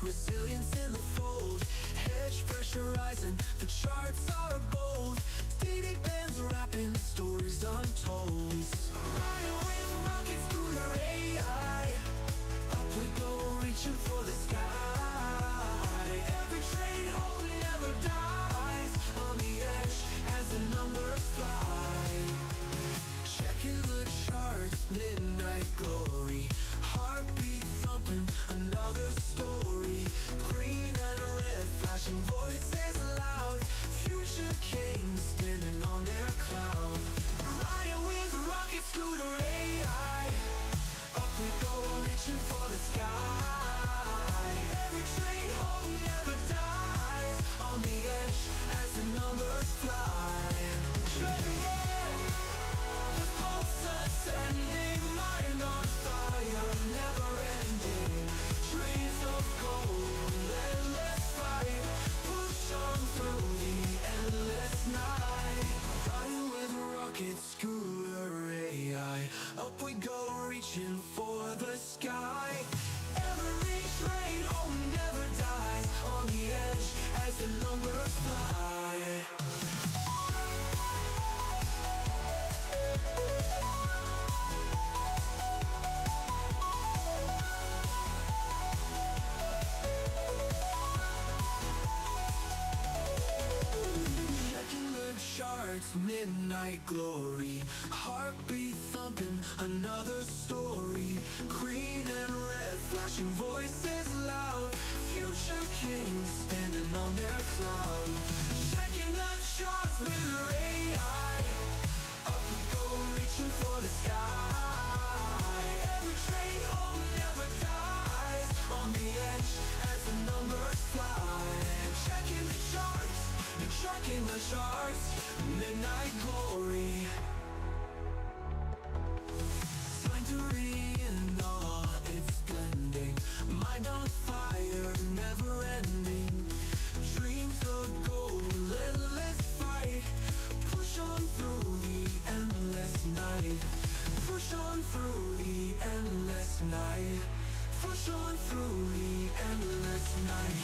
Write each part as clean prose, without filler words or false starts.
resilience in the fold, hedge pressurizing, the charts are bold. DD bands rapping, stories untold. Riding with rockets through their AI, up we go, reaching for the sky. Every trade hold never dies, on the edge as the numbers fly. Checking the charts, midnight glory, heartbeat thumping, another story. Green and red, flashing voices loud, future kings standing on their cloud. Riding with rocket scooter AI, up we go, reaching for the sky. Every train home never dies, on the edge as the numbers fly. The pulse ascending, mind on fire, never ending. Trees of gold, endless fight, push on through the endless night. Riding with rocket scooter AI, up we go, reaching for the sky. Every train home never dies, on the edge as the numbers fly. Checking the charts, midnight glory, heartbeat thumping, another story. Green and red, flashing voices loud, future kings standing on their cloud. Checking the charts with their AI, up we go, reaching for the sky. Every train home never dies, on the edge as the numbers fly. Checking the charts, tracking the charts, midnight glory. Splintering in awe, it's blending, mind on fire, never ending. Dreams of gold, endless fight, push on through the endless night. Push on through the endless night. Push on through the endless night.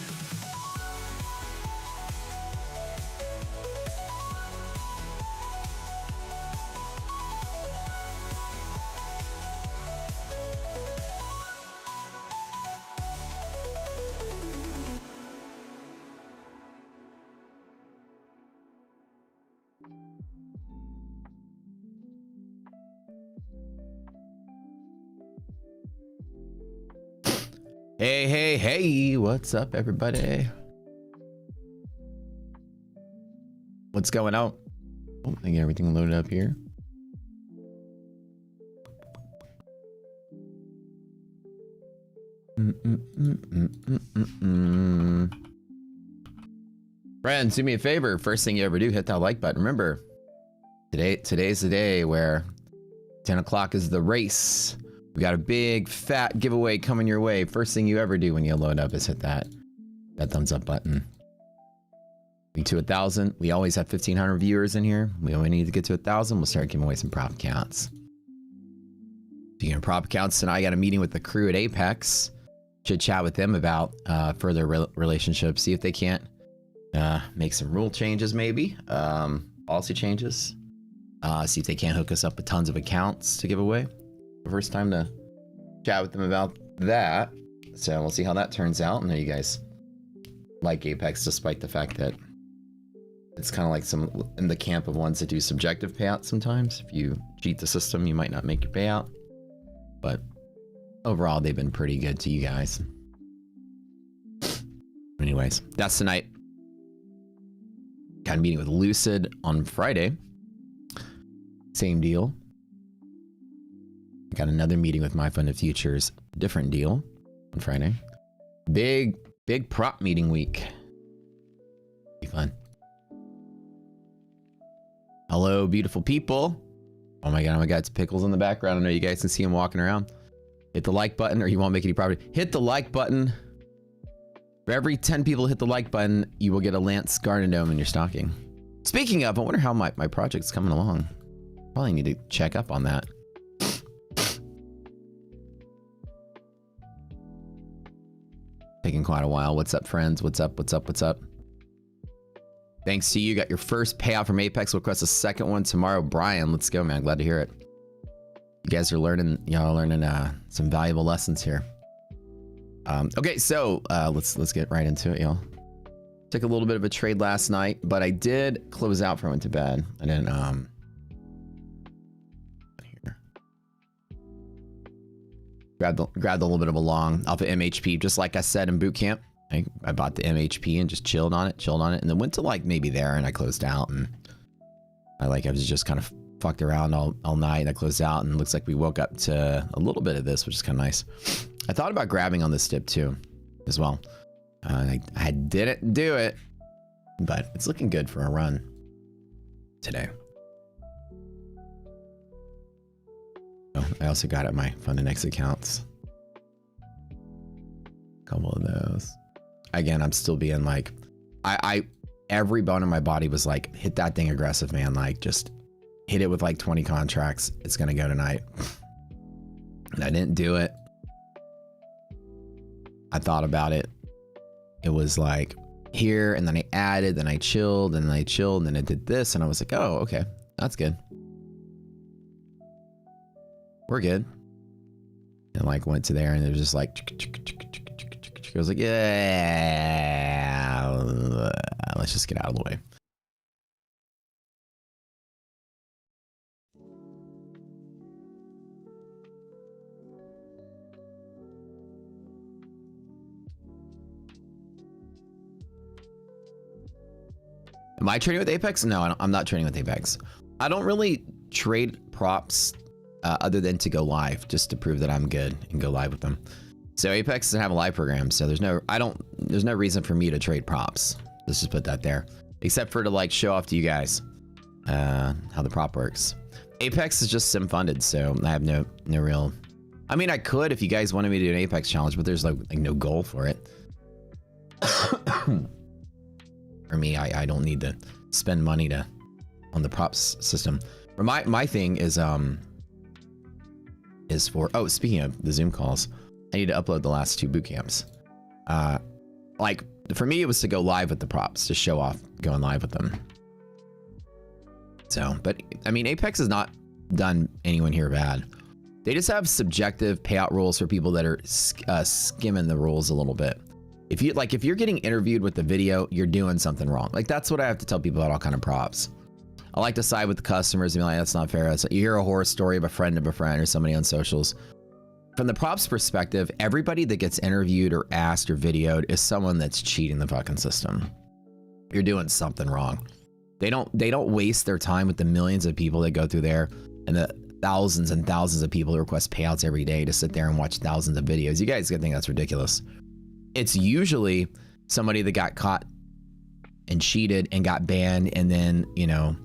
Hey, hey, hey, what's up, everybody? What's going on? Oh, I get everything loaded up here. Friends, do me a favor. First thing you ever do, hit that like button. Remember, today's the day where 10 o'clock is the race. We got a big fat giveaway coming your way. First thing you ever do when you load up is hit that thumbs up button. We to 1,000. We always have 1,500 viewers in here. We only need to get to 1,000. We'll start giving away some prop accounts. Speaking of prop accounts, tonight I got a meeting with the crew at Apex. Should chat with them about further relationships. See if they can't make some rule changes, maybe policy changes. See if they can't hook us up with tons of accounts to give away. First time to chat with them about that, so we'll see how that turns out. And you guys like Apex despite the fact that it's kind of like some in the camp of ones that do subjective payouts sometimes. If you cheat the system, you might not make your payout, but overall they've been pretty good to you guys. Anyways, that's tonight. Got a meeting with Lucid on Friday. Same deal. Got another meeting with My Fund of Futures, different deal on Friday. Big prop meeting week. Be fun. Hello, beautiful people. Oh my god, it's Pickles in the background. I know you guys can see him walking around. Hit the like button, or you won't make any profit. Hit the like button. For every 10 people hit the like button, you will get a Lance Garden Dome in your stocking. Speaking of, I wonder how my project's coming along. Probably need to check up on that. Taking quite a while. What's up, friends? What's up? What's up? What's up? Thanks to you. Got your first payout from Apex. We'll request a second one tomorrow. Brian, let's go, man. Glad to hear it. You guys are learning, y'all are learning some valuable lessons here. Okay, so let's get right into it, y'all. Took a little bit of a trade last night, but I did close out before I went to bed. I didn't here. Grabbed a little bit of a long off of MHP, just like I said in boot camp. I bought the MHP and just chilled on it, and then went to like maybe there, and I closed out, and I was just kind of fucked around all night, and I closed out, and it looks like we woke up to a little bit of this, which is kind of nice. I thought about grabbing on this dip too, as well. I didn't do it, but it's looking good for a run today. Oh, I also got it my Fund and X accounts. A couple of those. Again, I'm still being like, every bone in my body was like, hit that thing aggressive, man. Like, just hit it with like 20 contracts. It's gonna go tonight. And I didn't do it. I thought about it. It was like here, and then I added, then I chilled, and then I chilled, and then it did this, and I was like, oh, okay, that's good. We're good. And like went to there, and it was just like, I was like, yeah, let's just get out of the way. Am I trading with Apex? No, I'm not trading with Apex. I don't really trade props other than to go live, just to prove that I'm good and go live with them. So Apex doesn't have a live program, so there's no reason for me to trade props. Let's just put that there, except for to like show off to you guys how the prop works. Apex is just sim funded, so I have no real. I mean, I could if you guys wanted me to do an Apex challenge, but there's like no goal for it. For me, I don't need to spend money on the props system. Or my thing is for, oh, speaking of the Zoom calls, I need to upload the last 2 boot camps. Like for me, it was to go live with the props, to show off going live with them. So, but I mean, Apex has not done anyone here bad. They just have subjective payout rules for people that are skimming the rules a little bit. If you're getting interviewed with the video, you're doing something wrong. Like that's what I have to tell people about all kind of props. I like to side with the customers and be like, that's not fair. You hear a horror story of a friend or somebody on socials. From the props perspective, everybody that gets interviewed or asked or videoed is someone that's cheating the fucking system. You're doing something wrong. They don't waste their time with the millions of people that go through there and the thousands and thousands of people who request payouts every day to sit there and watch thousands of videos. You guys think that's ridiculous. It's usually somebody that got caught and cheated and got banned, and then, you know,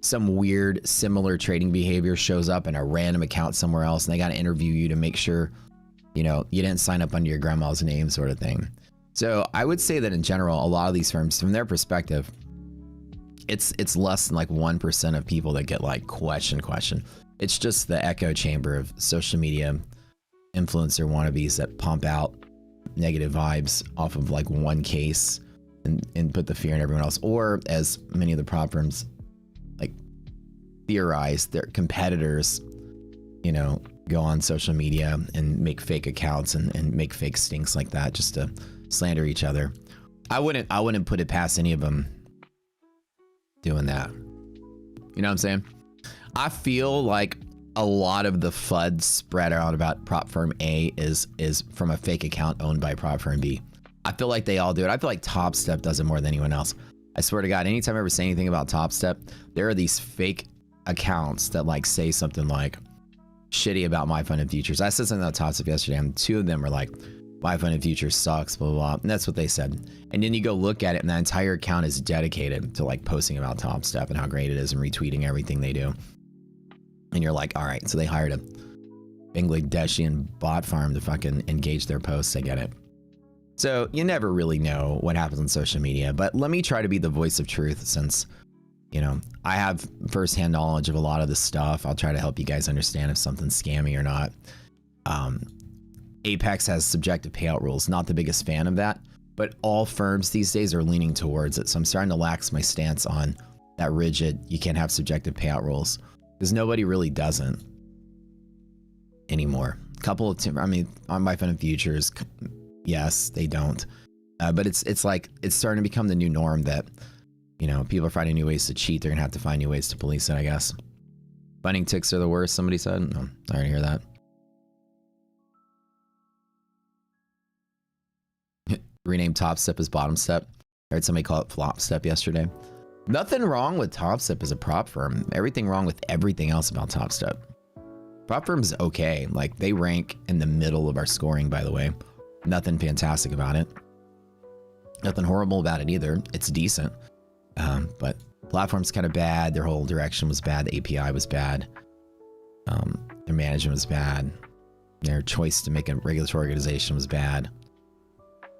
some weird similar trading behavior shows up in a random account somewhere else, and they got to interview you to make sure, you know, you didn't sign up under your grandma's name, sort of thing. So I would say that in general, a lot of these firms, from their perspective, it's less than like 1% of people that get like question. It's just the echo chamber of social media influencer wannabes that pump out negative vibes off of like one case and put the fear in everyone else. Or as many of the prop firms like theorize, their competitors, you know, go on social media and make fake accounts and make fake stinks like that just to slander each other. I wouldn't put it past any of them doing that. You know what I'm saying? I feel like a lot of the FUD spread out about prop firm A is from a fake account owned by prop firm B. I feel like they all do it. I feel like Top Step does it more than anyone else. I swear to God, anytime I ever say anything about Top Step, there are these fake accounts that like say something like shitty about my fund and futures. I said something about Top Step yesterday, and 2 of them were like, my fund and futures sucks, blah, blah, blah. And that's what they said. And then you go look at it, and the entire account is dedicated to like posting about Top Step and how great it is and retweeting everything they do. And you're like, all right, so they hired a Bangladeshi bot farm to fucking engage their posts. I get it. So you never really know what happens on social media, but let me try to be the voice of truth since, you know, I have firsthand knowledge of a lot of this stuff. I'll try to help you guys understand if something's scammy or not. Apex has subjective payout rules. Not the biggest fan of that, but all firms these days are leaning towards it. So I'm starting to lax my stance on that rigid, you can't have subjective payout rules, because nobody really doesn't anymore. A couple of, I mean, on my fund futures, yes, they don't. But it's like, it's starting to become the new norm that, you know, people are finding new ways to cheat. They're gonna have to find new ways to police it, I guess. Funding ticks are the worst, somebody said. No, I didn't hear that. Rename Top Step as Bottom Step. I heard somebody call it Flop Step yesterday. Nothing wrong with Top Step as a prop firm. Everything wrong with everything else about Top Step. Prop firm's okay. Like, they rank in the middle of our scoring, by the way. Nothing fantastic about it. Nothing horrible about it either. It's decent. But platform's kind of bad. Their whole direction was bad. The API was bad. Their management was bad. Their choice to make a regulatory organization was bad.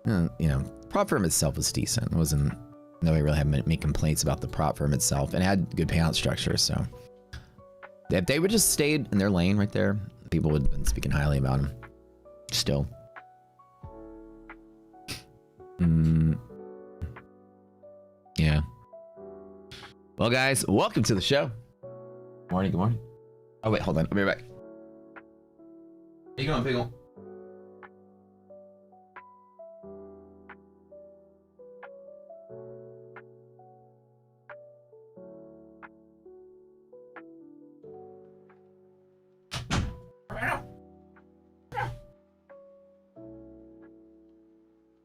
You know, prop firm itself was decent. It wasn't, nobody really had many complaints about the prop firm itself, and it had good payout structure. So if they would just stayed in their lane right there, people would have been speaking highly about them. Still. Yeah. Well, guys, welcome to the show. Morning, good morning. Oh, wait, hold on. I'll be right back. How you going, Piggle?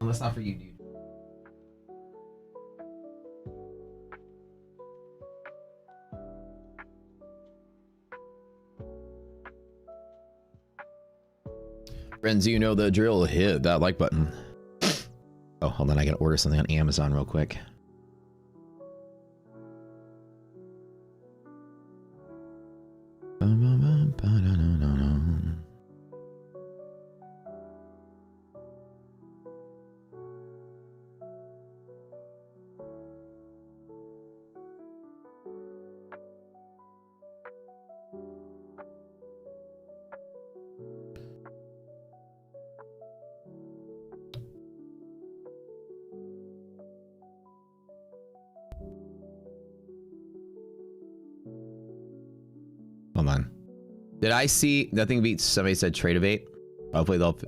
Well, that's not for you, dude. Friends, you know the drill. Hit that like button. Oh, hold on. I gotta order something on Amazon real quick. Hold on. Did I see nothing beats somebody said trade of 8? Hopefully they'll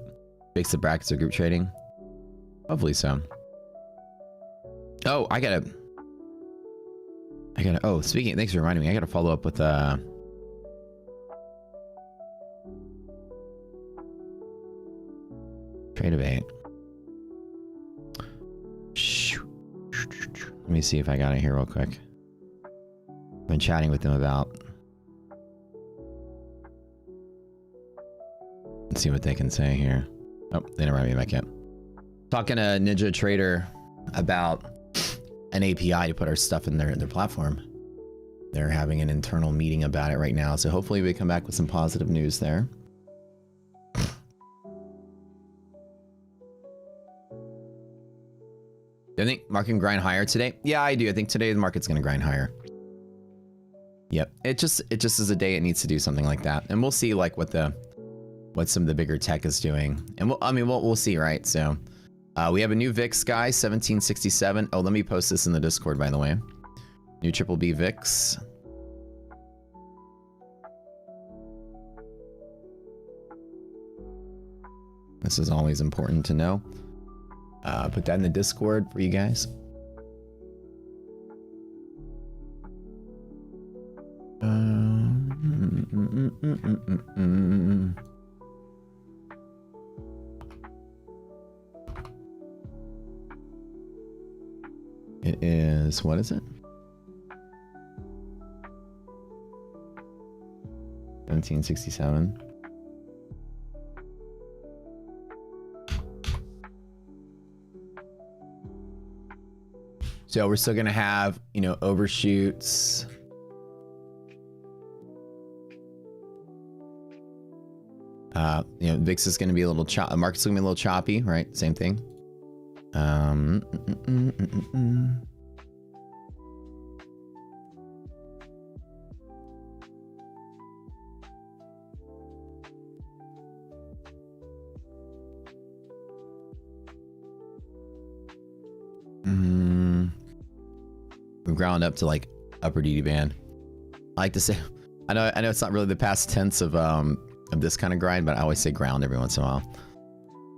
fix the brackets of group trading. Hopefully so. Oh, I gotta, oh, speaking, thanks for reminding me. I gotta follow up with, trade of 8. Let me see if I got it here real quick. I've been chatting with them about. Let's see what they can say here. Oh, they didn't write me back yet. Talking to Ninja Trader about an API to put our stuff in their platform. They're having an internal meeting about it right now, so hopefully we come back with some positive news there. Do you think market can grind higher today? Yeah, I do. I think today the market's going to grind higher. Yep. It just is a day it needs to do something like that, and we'll see like what some of the bigger tech is doing, and we'll see, right? So we have a new VIX guy, 1767. Oh, let me post this in the Discord, by the way. New triple B VIX. This is always important to know. Put that in the Discord for you guys. It is, what is it? 1767. So we're still gonna have, you know, overshoots. You know, VIX is gonna be a little market's gonna be a little choppy, right? Same thing. ground up to like upper DD band. I like to say, I know it's not really the past tense of this kind of grind, but I always say ground every once in a while.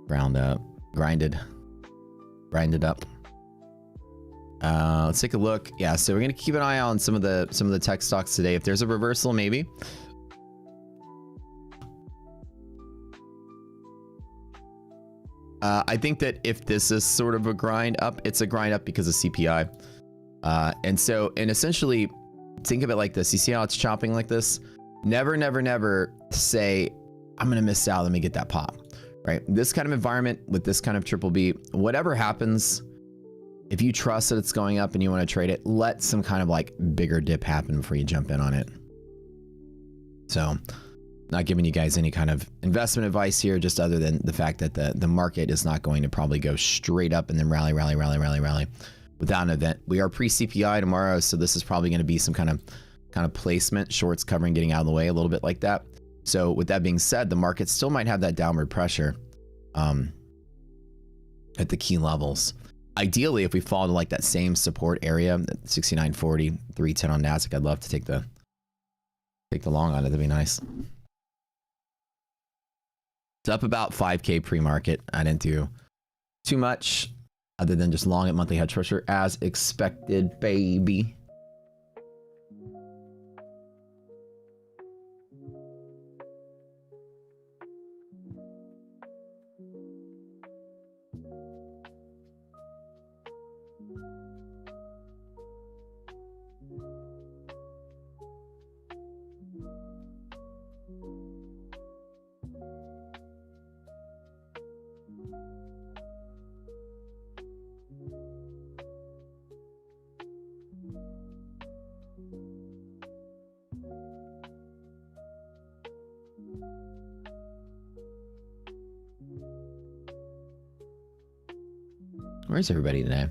Ground up, grinded up. Let's take a look. Yeah, so we're gonna keep an eye on some of the tech stocks today. If there's a reversal, maybe. I think that if this is sort of a grind up, it's a grind up because of CPI. And essentially, think of it like this. You see how it's chopping like this? Never say, I'm gonna miss out, let me get that pop, right? This kind of environment with this kind of triple B, whatever happens, if you trust that it's going up and you want to trade it, let some kind of like bigger dip happen before you jump in on it. So, not giving you guys any kind of investment advice here, just other than the fact that the market is not going to probably go straight up and then rally without an event. We are pre-CPI tomorrow, so this is probably going to be some kind of placement, shorts covering, getting out of the way a little bit like that. So with that being said, the market still might have that downward pressure at the key levels. Ideally, if we fall to like that same support area, 69.40, 310 on Nasdaq, I'd love to take the long on it. That'd be nice. It's up about 5K pre-market. I didn't do too much other than just long at monthly hedge pressure as expected, baby. Where's everybody today?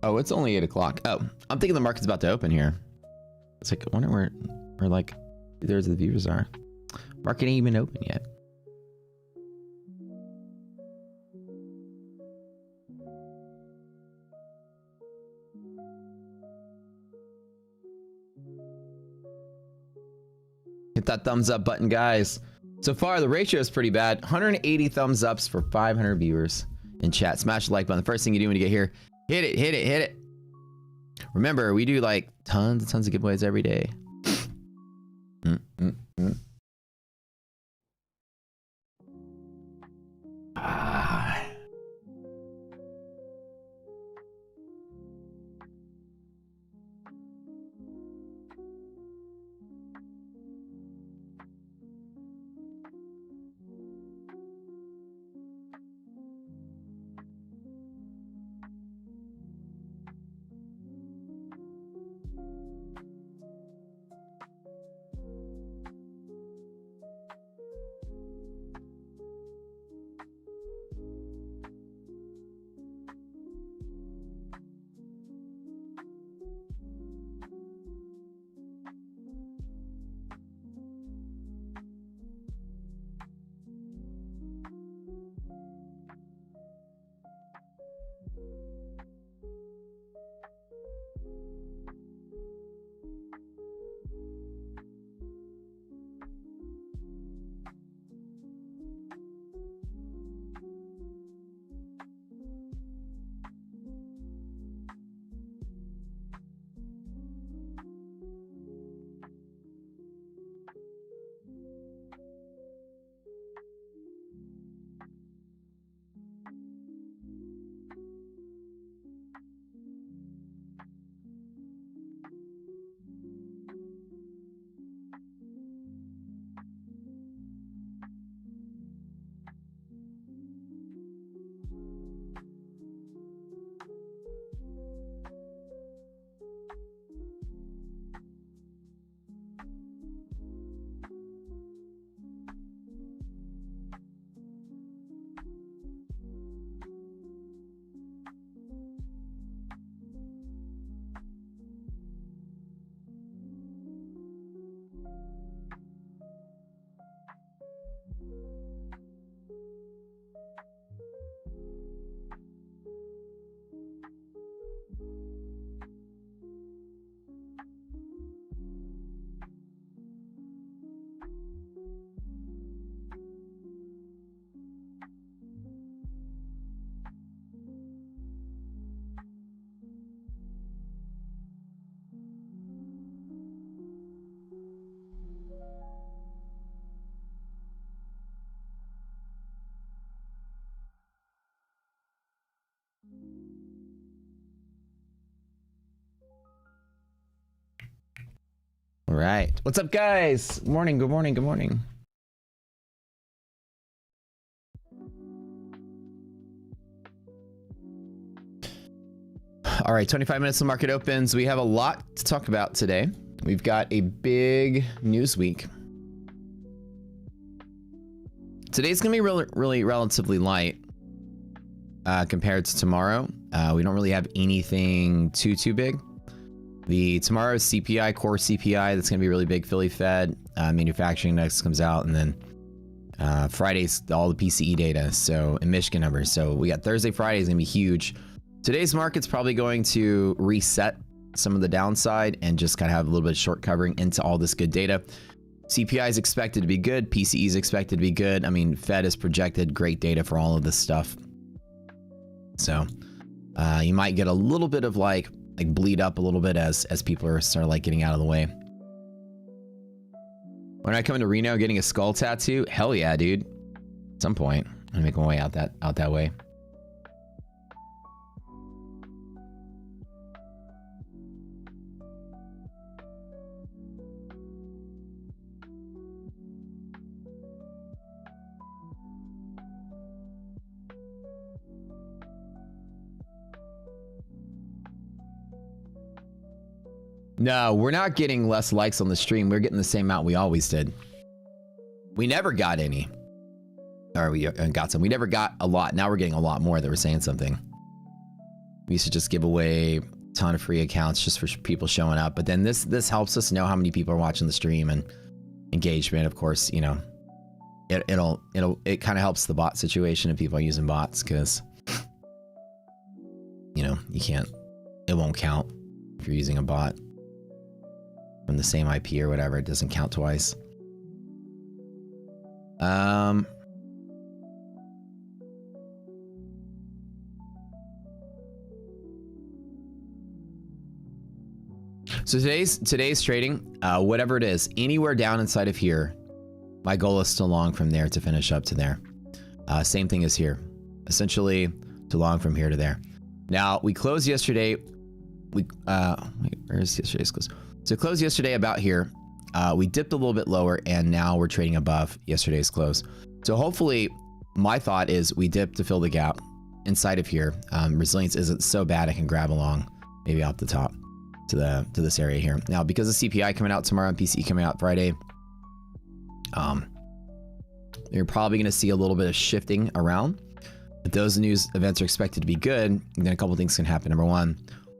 Oh, it's only 8 o'clock. Oh, I'm thinking the market's about to open here. It's like, I wonder where like there's the viewers are. Market ain't even open yet. Hit that thumbs up button, guys. So far, the ratio is pretty bad. 180 thumbs ups for 500 viewers in chat. Smash the like button. The first thing you do when you get here, hit it. Remember, we do like tons and tons of giveaways every day. right. What's up, guys? Morning, good morning, good morning. All right, 25 minutes till market opens. We have a lot to talk about today. We've got a big news week. Today's gonna be really relatively light compared to tomorrow. We don't really have anything too big. Tomorrow's CPI, core CPI, that's gonna be really big. Philly Fed, manufacturing index comes out, and then Friday's all the PCE data, so in Michigan numbers. So we got Thursday, Friday is gonna be huge. Today's market's probably going to reset some of the downside and just kind of have a little bit of short covering into all this good data. CPI is expected to be good. PCE is expected to be good. I mean, Fed has projected great data for all of this stuff. So you might get a little bit of like bleed up a little bit as people are sort of like getting out of the way. When I come into Reno getting a skull tattoo, hell yeah, dude. At some point, I'm gonna make my way out that way. No, we're not getting less likes on the stream. We're getting the same amount we always did. We never got any. Or we got some. We never got a lot. Now we're getting a lot more that we're saying something. We used to just give away a ton of free accounts just for people showing up. But then this helps us know how many people are watching the stream, and engagement, of course, you know. It kind of helps the bot situation if people are using bots, because you know, it won't count if you're using a bot from the same IP or whatever. It doesn't count twice. So today's trading, whatever it is, anywhere down inside of here, my goal is to long from there to finish up to there. Same thing as here, essentially to long from here to there. Now we closed yesterday. Wait, where's yesterday's close? So closed yesterday about here. We dipped a little bit lower, and now we're trading above yesterday's close. So hopefully, my thought is we dip to fill the gap inside of here. Resilience isn't so bad. I can grab along maybe off the top to this area here. Now, because of CPI coming out tomorrow and PCE coming out Friday, you're probably going to see a little bit of shifting around. If those news events are expected to be good, then a couple things can happen. Number one,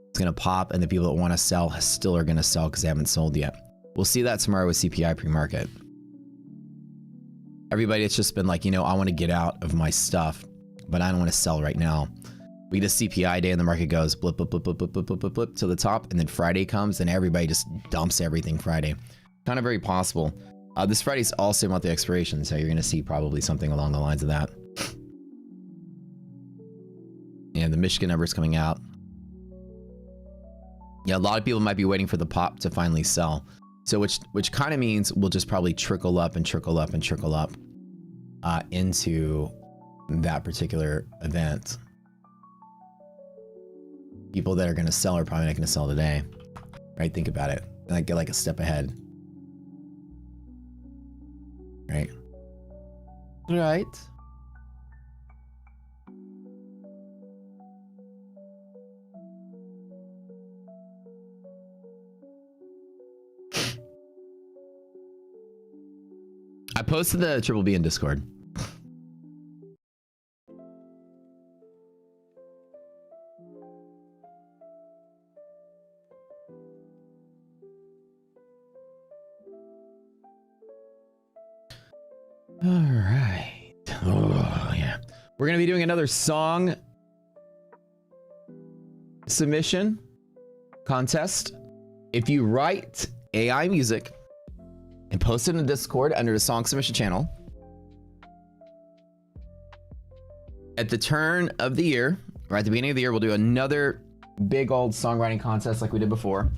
it's going to pop, and the people that want to sell still are going to sell because they haven't sold yet. We'll see that tomorrow with CPI pre-market. Everybody, it's just been like, you know, I want to get out of my stuff, but I don't want to sell right now. We get a CPI day and the market goes blip, blip, blip, blip, blip, blip, blip, blip, blip to the top, and then Friday comes and everybody just dumps everything Friday. Kind of very possible. This Friday's also monthly expiration, so you're going to see probably something along the lines of that. And the Michigan numbers coming out. Yeah, a lot of people might be waiting for the pop to finally sell. So which kind of means we'll just probably trickle up and trickle up and trickle up into that particular event. People that are going to sell are probably not going to sell today, right? Think about it. Like, get like a step ahead, right? Right. I posted the Triple B in Discord. All right. Oh, yeah. We're going to be doing another song submission contest. If you write AI music and post it in the Discord under the song submission channel, at the turn of the year, or at the beginning of the year, we'll do another big old songwriting contest like we did before.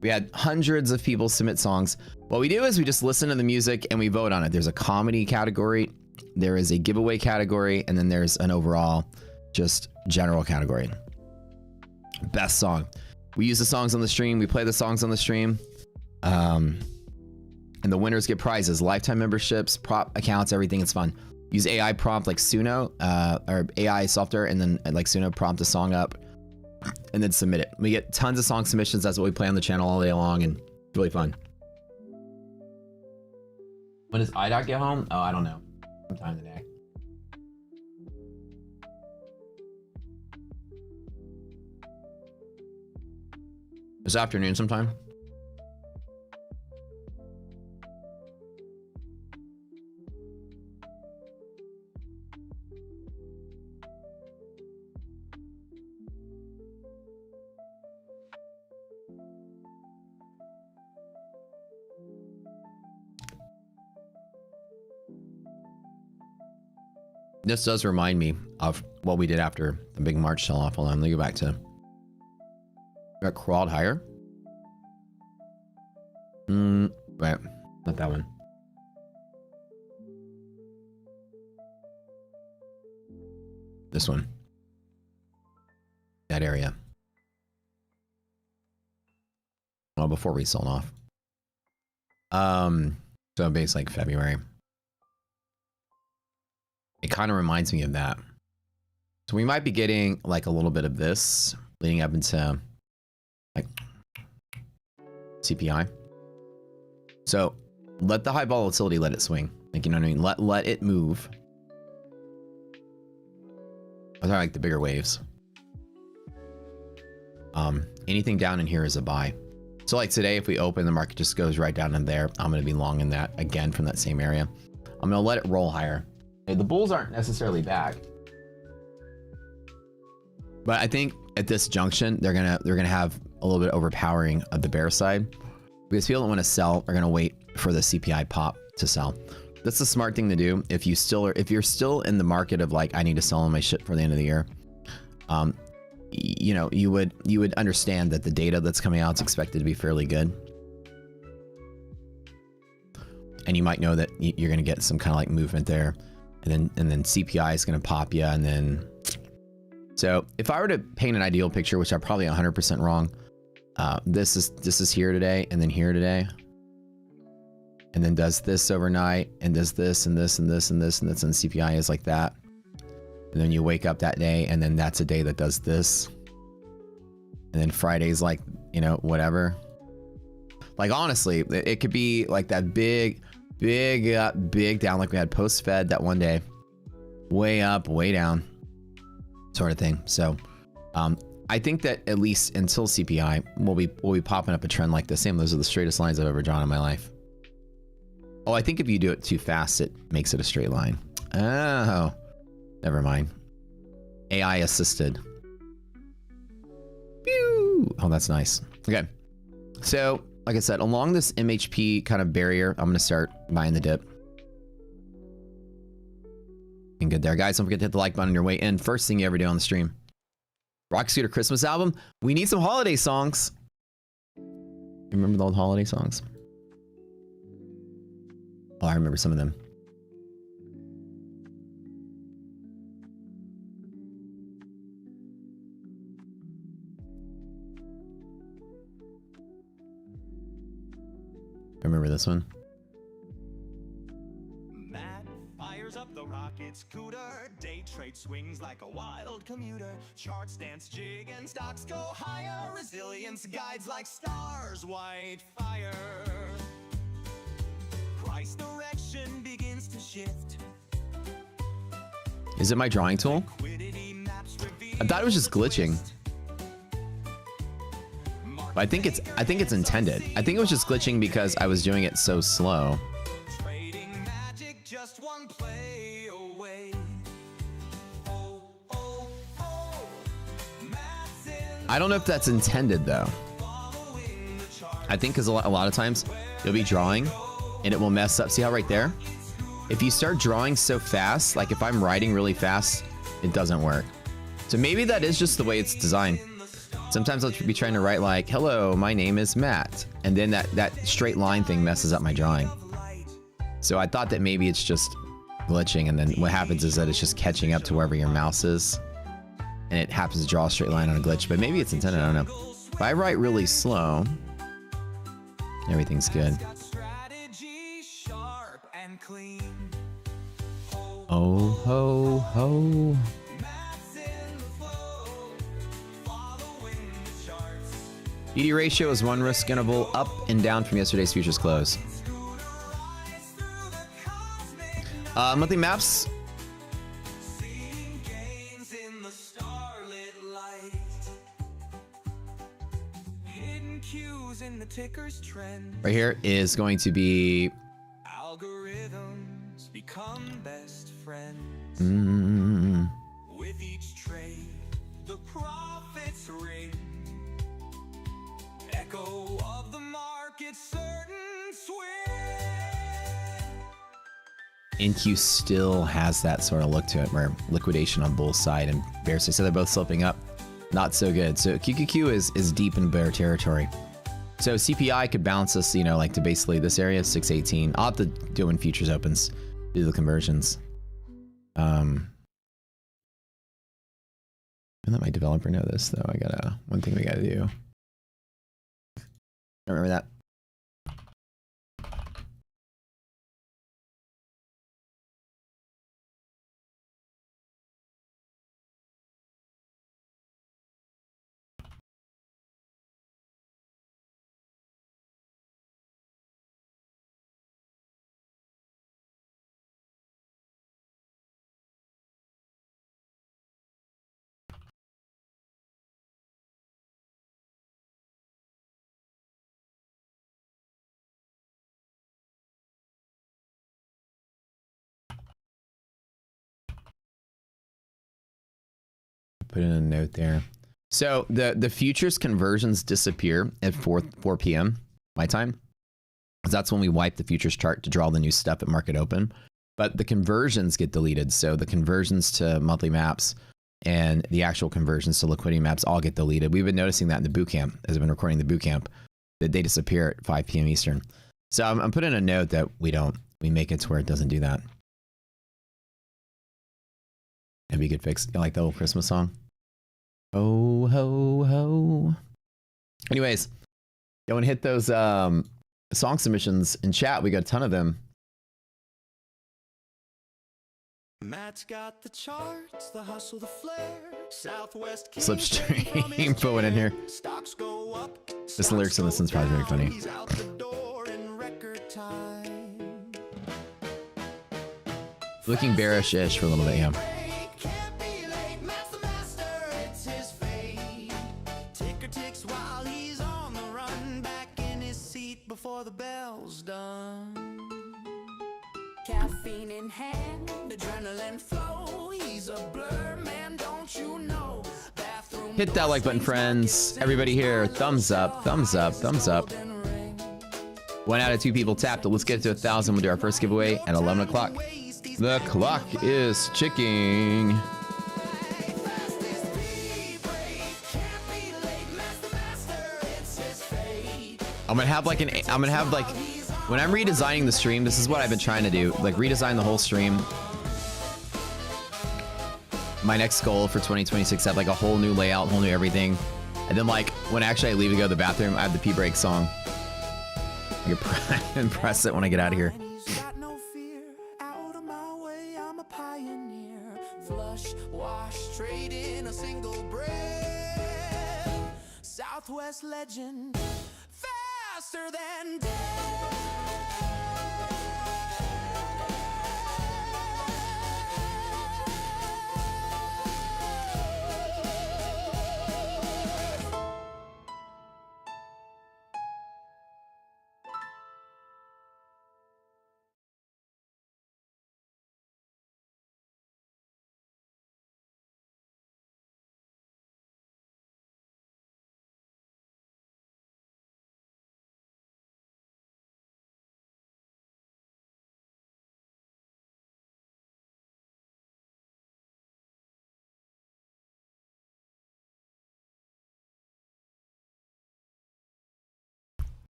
We had hundreds of people submit songs. What we do is we just listen to the music and we vote on it. There's a comedy category, there is a giveaway category, and then there's an overall just general category. Best song. We use the songs on the stream. We play the songs on the stream. And the winners get prizes, lifetime memberships, prop accounts, everything. It's fun. Use AI prompt like Suno, or AI software, and then like Suno prompt a song up, and then submit it. We get tons of song submissions. That's what we play on the channel all day long, and it's really fun. When does IDOT get home? Oh, I don't know. Sometime today. This afternoon sometime. This does remind me of what we did after the big March sell-off. Hold on, let me go back to... Got crawled higher? Right, not that one. This one. That area. Well, before we sold off. So base like February. It kind of reminds me of that. So we might be getting like a little bit of this leading up into like CPI. So let the high volatility, let it swing. Like, you know what I mean? Let it move. Those are like the bigger waves. Anything down in here is a buy. So like today, if we open, the market just goes right down in there. I'm going to be long in that again from that same area. I'm going to let it roll higher. The bulls aren't necessarily back, but I think at this junction they're gonna have a little bit overpowering of the bear side, because people don't want to sell. They're gonna wait for the CPI pop to sell. That's the smart thing to do if you're still in the market of like, I need to sell all my shit for the end of the year. You know, you would understand that the data that's coming out is expected to be fairly good, and you might know that you're gonna get some kind of like movement there. And then CPI is going to pop you, and then so if I were to paint an ideal picture, which I'm probably 100% wrong, this is here today, and then here today, and then does this overnight, and does this and this and this and this and this, and CPI is like that, and then you wake up that day, and then that's a day that does this, and then Friday's like, you know, whatever. Like honestly, it could be like that big down, like we had post Fed that one day, way up, way down sort of thing. So I think that at least until CPI, we'll be popping up a trend like this. Same, those are the straightest lines I've ever drawn in my life. Oh, I think if you do it too fast, it makes it a straight line. Oh, never mind. AI assisted. Pew! Oh, that's nice. Okay, so like I said, along this MHP kind of barrier, I'm going to start buying the dip. And good there. Guys, don't forget to hit the like button on your way in. First thing you ever do on the stream. Rock Scooter Christmas album. We need some holiday songs. Remember the old holiday songs? Oh, I remember some of them. Remember this one? Matt fires up the rocket scooter. Day trade swings like a wild commuter. Charts dance jig and stocks go higher. Resilience guides like stars. White fire. Price direction begins to shift. Is it my drawing tool? I thought it was just glitching. But I think it's intended. I think it was just glitching because I was doing it so slow. Trading magic, just one play away. Oh, oh, oh. I don't know if that's intended though. I think because a lot of times you'll be drawing and it will mess up. See how right there? If you start drawing so fast, like if I'm writing really fast, it doesn't work. So maybe that is just the way it's designed. Sometimes I'll be trying to write like, hello, my name is Matt. And then that straight line thing messes up my drawing. So I thought that maybe it's just glitching. And then what happens is that it's just catching up to wherever your mouse is. And it happens to draw a straight line on a glitch. But maybe it's intended, I don't know. If I write really slow, Everything's good. Got strategy sharp and clean. Oh ho ho. Maths in the flow, following the charts. ED ratio is 1 risk interval up and down from yesterday's futures close. Scooter rides through the cosmic Monthly maps. seeing gains in the starlit light. Hidden cues in the ticker's trend. Right here is going to be Algorithms become best friends. With each trade, the profits ring. Echo of the market's certain swing. NQ still has that sort of look to it where liquidation on bull side and bear side. So they're both sloping up. Not so good. So QQQ is deep in bear territory. So CPI could bounce us, you know, like to basically this area, 618. I'll have to do when futures opens, do the conversions. And let my developer know this though. I gotta, one thing we gotta do. I remember that. Put in a note there. So the futures conversions disappear at 4 p.m. my time. That's when we wipe the futures chart to draw the new stuff at market open. But the conversions get deleted. So the conversions to monthly maps and the actual conversions to liquidity maps all get deleted. We've been noticing that in the boot camp as I've been recording the boot camp, that they disappear at 5 p.m. Eastern. So I'm putting a note that we make it to where it doesn't do that. That'd be a good fix. You like the old Christmas song? Ho, ho, ho. Anyways, go and hit those song submissions in chat. We got a ton of them. Matt's got the charts, the hustle, the flare. Southwest Slipstream put one in here. Stocks go up. This lyrics in this one's probably very funny. He's out the door in record time. Looking bearish-ish for a little bit, yeah. Can't be late, Matt's the master, it's his fate. Ticker ticks while he's on the run, back in his seat before the bell's done. Caffeine in hand, adrenaline flow. He's a blur, man, don't you know? Bathroom Hit that like button, friends. Everybody here, thumbs up, thumbs up, thumbs up. 1 out of 2 people tapped it. Let's get to 1,000. We'll do our first giveaway at 11 o'clock. The clock is ticking. I'm gonna have like when I'm redesigning the stream, this is what I've been trying to do, like redesign the whole stream. My next goal for 2026, have like a whole new layout, whole new everything. And then like when actually I leave to go to the bathroom, I have the pee break song. I can press it when I get out of here. Flush, wash, trade in a single breath. Southwest legend, faster than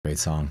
Great song.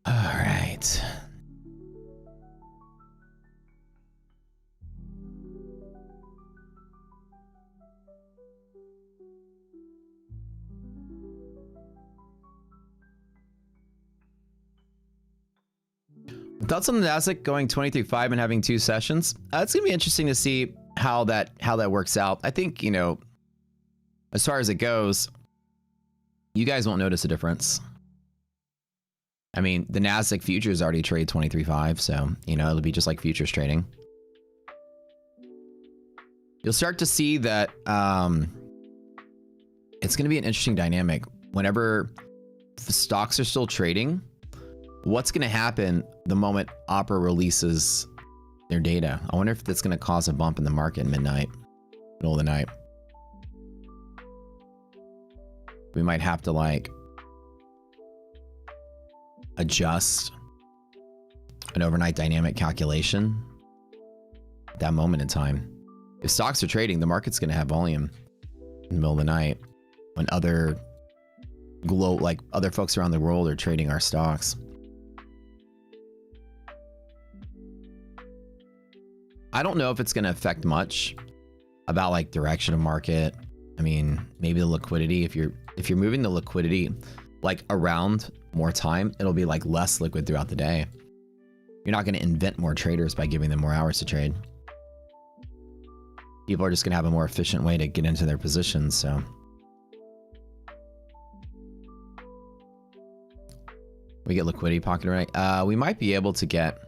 All right. Thoughts on the Nasdaq going 23.5 and having 2 sessions? It's gonna be interesting to see how that works out. I think, you know, as far as it goes, you guys won't notice a difference. I mean, the Nasdaq futures already trade 23.5, so you know it'll be just like futures trading. You'll start to see that it's gonna be an interesting dynamic. Whenever the stocks are still trading, what's going to happen the moment Opera releases their data? I wonder if that's going to cause a bump in the market midnight, middle of the night. We might have to like adjust an overnight dynamic calculation at that moment in time. If stocks are trading, the market's going to have volume in the middle of the night when other folks around the world are trading our stocks. I don't know if it's going to affect much about like direction of market. I mean, maybe the liquidity. If you're moving the liquidity like around more time, it'll be like less liquid throughout the day. You're not going to invent more traders by giving them more hours to trade. People are just going to have a more efficient way to get into their positions. So we get liquidity pocket right. We might be able to get,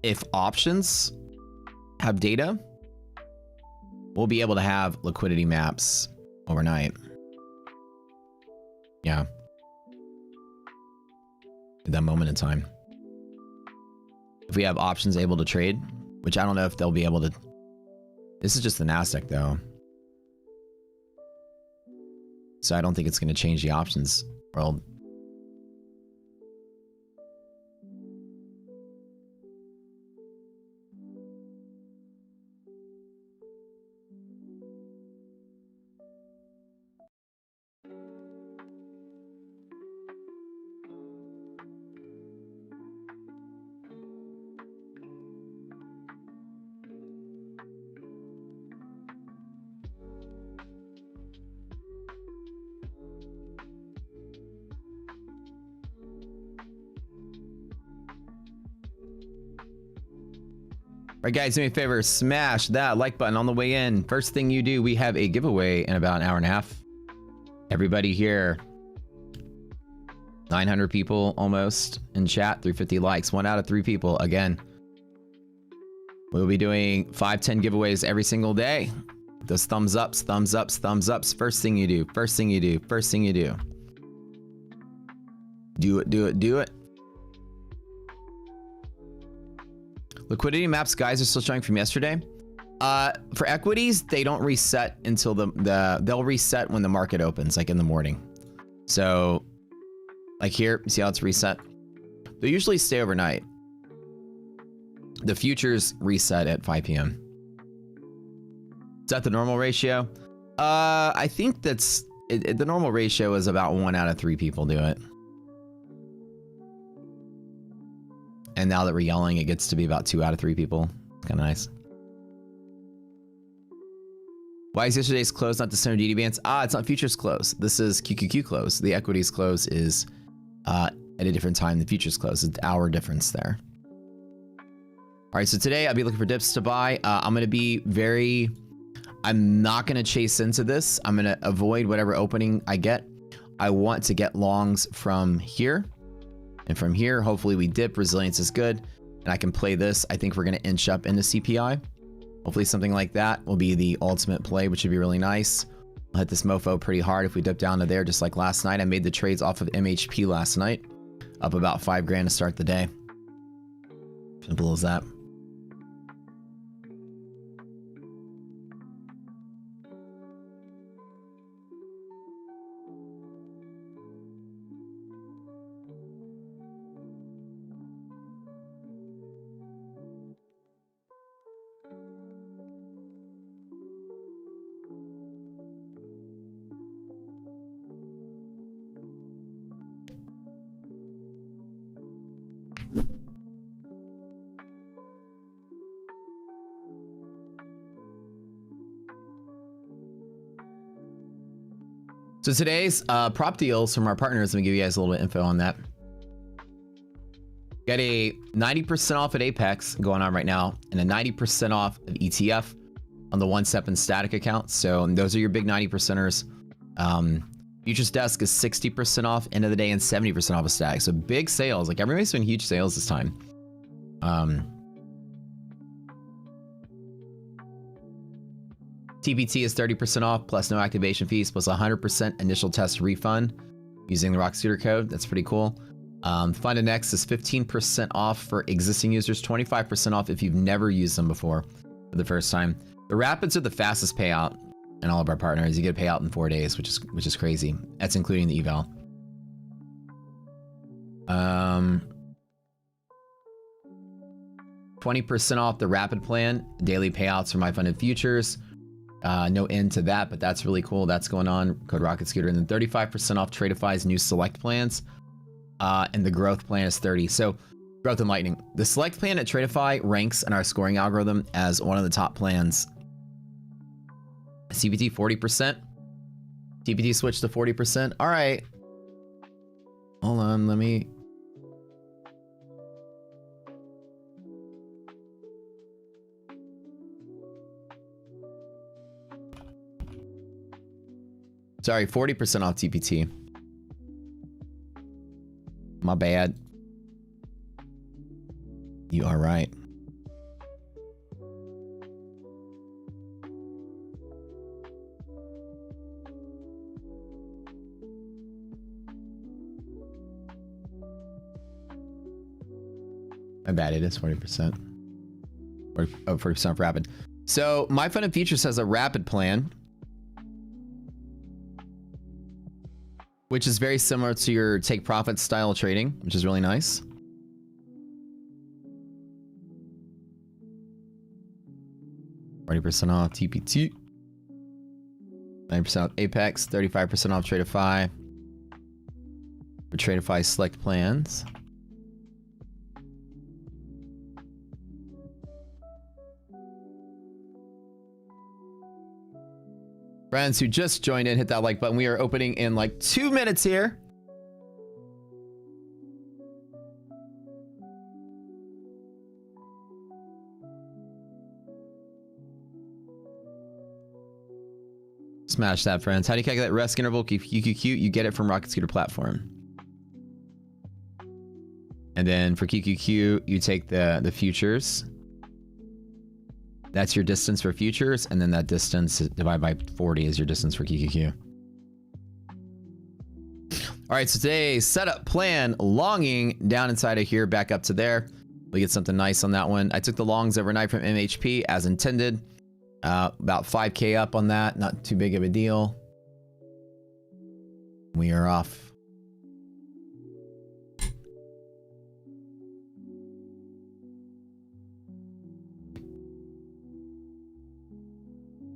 if options have data, we'll be able to have liquidity maps overnight. Yeah. At that moment in time. If we have options able to trade, which I don't know if they'll be able to. This is just the Nasdaq though. So I don't think it's going to change the options world. All right, guys, do me a favor, smash that like button on the way in. First thing you do, we have a giveaway in about an hour and a half. Everybody here, 900 people almost in chat, 350 likes, 1 out of 3 people. Again, we'll be doing 5, 10 giveaways every single day. Those thumbs ups, thumbs ups, thumbs ups. First thing you do, first thing you do, first thing you do. Do it, do it, do it. Liquidity maps, guys, are still showing from yesterday. For equities, they don't reset until they'll reset when the market opens, like in the morning. So, like here, see how it's reset? They usually stay overnight. The futures reset at 5 p.m. Is that the normal ratio? I think that's the normal ratio is about 1 out of 3 people do it. And now that we're yelling, it gets to be about 2 out of 3 people. Kind of nice. Why is yesterday's close not the standard DD bands? It's not futures close. This is QQQ close. The equities close is at a different time. The futures close. It's an hour difference there. All right, so today I'll be looking for dips to buy. I'm going to be I'm not going to chase into this. I'm going to avoid whatever opening I get. I want to get longs from here. And from here, hopefully we dip. Resilience is good. And I can play this. I think we're going to inch up into CPI. Hopefully something like that will be the ultimate play, which would be really nice. I'll hit this mofo pretty hard if we dip down to there, just like last night. I made the trades off of MHP last night. Up about 5 grand to start the day. Simple as that. So today's prop deals from our partners, let me give you guys a little bit of info on that. Got a 90% off at Apex going on right now, and a 90% off of ETF on the 1step and static account. So those are your big 90%ers. Futures Desk is 60% off end of the day and 70% off of static. So big sales. Like everybody's doing huge sales this time. TPT is 30% off plus no activation fees plus 100% initial test refund using the Rock Scooter code. That's pretty cool. Fund and Next is 15% off for existing users, 25% off if you've never used them before for the first time. The Rapids are the fastest payout in all of our partners. You get a payout in 4 days, which is crazy. That's including the eval. 20% off the Rapid plan, daily payouts for my funded futures. No end to that, but that's really cool. That's going on. Code Rocket Scooter. And then 35% off Tradeify's new select plans. And the growth plan is 30. So growth and lightning. The select plan at Tradeify ranks in our scoring algorithm as one of the top plans. CPT 40%. TPT switched to 40%. All right. Hold on. Let me. Sorry, 40% off TPT. My bad. You are right. My bad, it is 40%. 40% for rapid. So my funded futures has a rapid plan, which is very similar to your take profit style trading, which is really nice. %40 off TPT, 90% off Apex, 35% off Tradeify for Tradeify select plans. Friends who just joined in, hit that like button. We are opening in like 2 minutes here. Smash that, friends. How do you calculate rest interval? QQQ, you get it from Rocket Scooter platform. And then for QQQ, you take the futures. That's your distance for futures, and then that distance divided by 40 is your distance for QQQ. All right, so today's setup plan, longing down inside of here, back up to there. We get something nice on that one. I took the longs overnight from MHP as intended. About 5K up on that, not too big of a deal. We are off.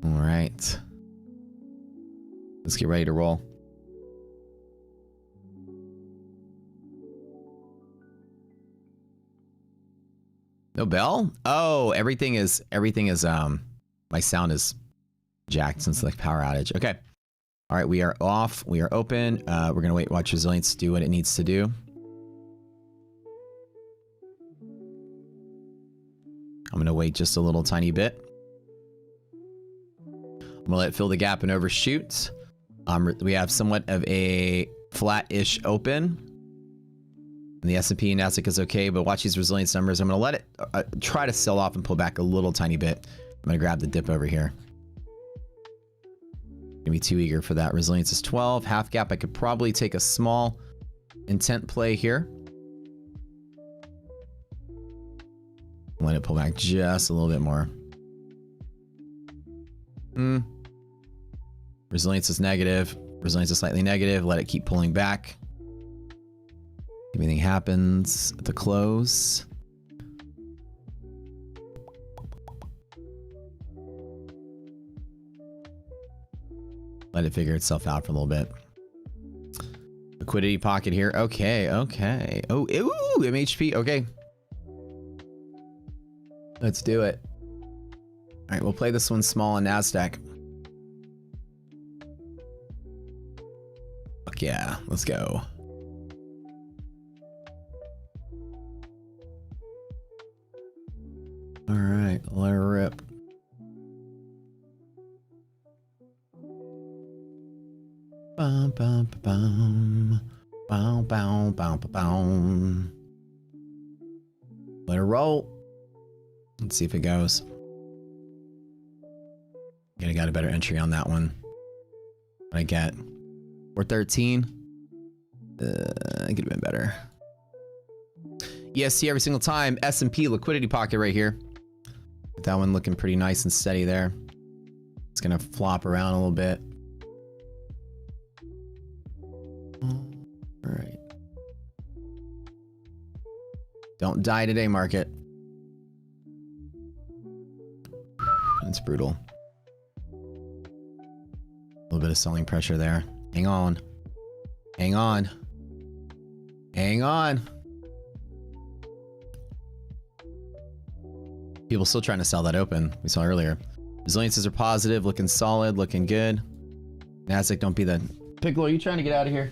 All right. Let's get ready to roll. No bell? Oh, everything is my sound is jacked since the power outage. Okay. All right, we are off. We are open. We're going to watch resilience do what it needs to do. I'm going to wait just a little tiny bit. I'm going to let it fill the gap and overshoot. We have somewhat of a flat-ish open. And the S&P and Nasdaq is okay, but watch these resilience numbers. I'm going to let it try to sell off and pull back a little tiny bit. I'm going to grab the dip over here. Gonna be too eager for that. Resilience is 12. Half gap, I could probably take a small intent play here. Let it pull back just a little bit more. Resilience is negative. Resilience is slightly negative. Let it keep pulling back. If anything happens at the close. Let it figure itself out for a little bit. Liquidity pocket here. Okay, okay. Oh, ooh, MHP. Okay. Let's do it. All right, we'll play this one small on NASDAQ. Fuck yeah, let's go. All right, let her rip. Bum, bum, bum, bum, bum, bum, bum. Let her roll. Let's see if it goes. I got a better entry on that one. What I get? 413. It could have been better. ESC every single time. S&P liquidity pocket right here. That one looking pretty nice and steady there. It's gonna flop around a little bit. All right. Don't die today, market. It's brutal. A little bit of selling pressure there. Hang on. Hang on. Hang on. People still trying to sell that open. We saw earlier. Resiliences are positive, looking solid, looking good. Nasdaq, don't be the... Piccolo, are you trying to get out of here?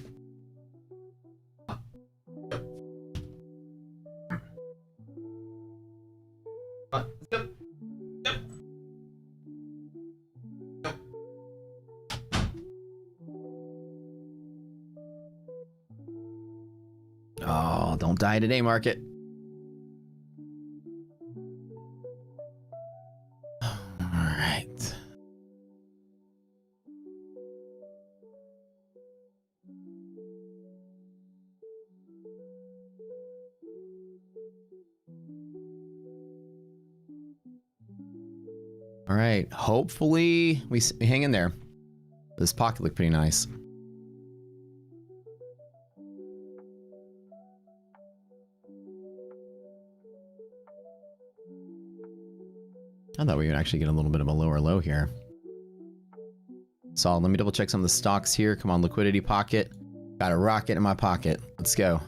Oh, don't die today, market. All right. All right. Hopefully we hang in there. This pocket looked pretty nice. I thought we would actually get a little bit of a lower low here. So let me double check some of the stocks here. Come on, liquidity pocket. Got a rocket in my pocket. Let's go.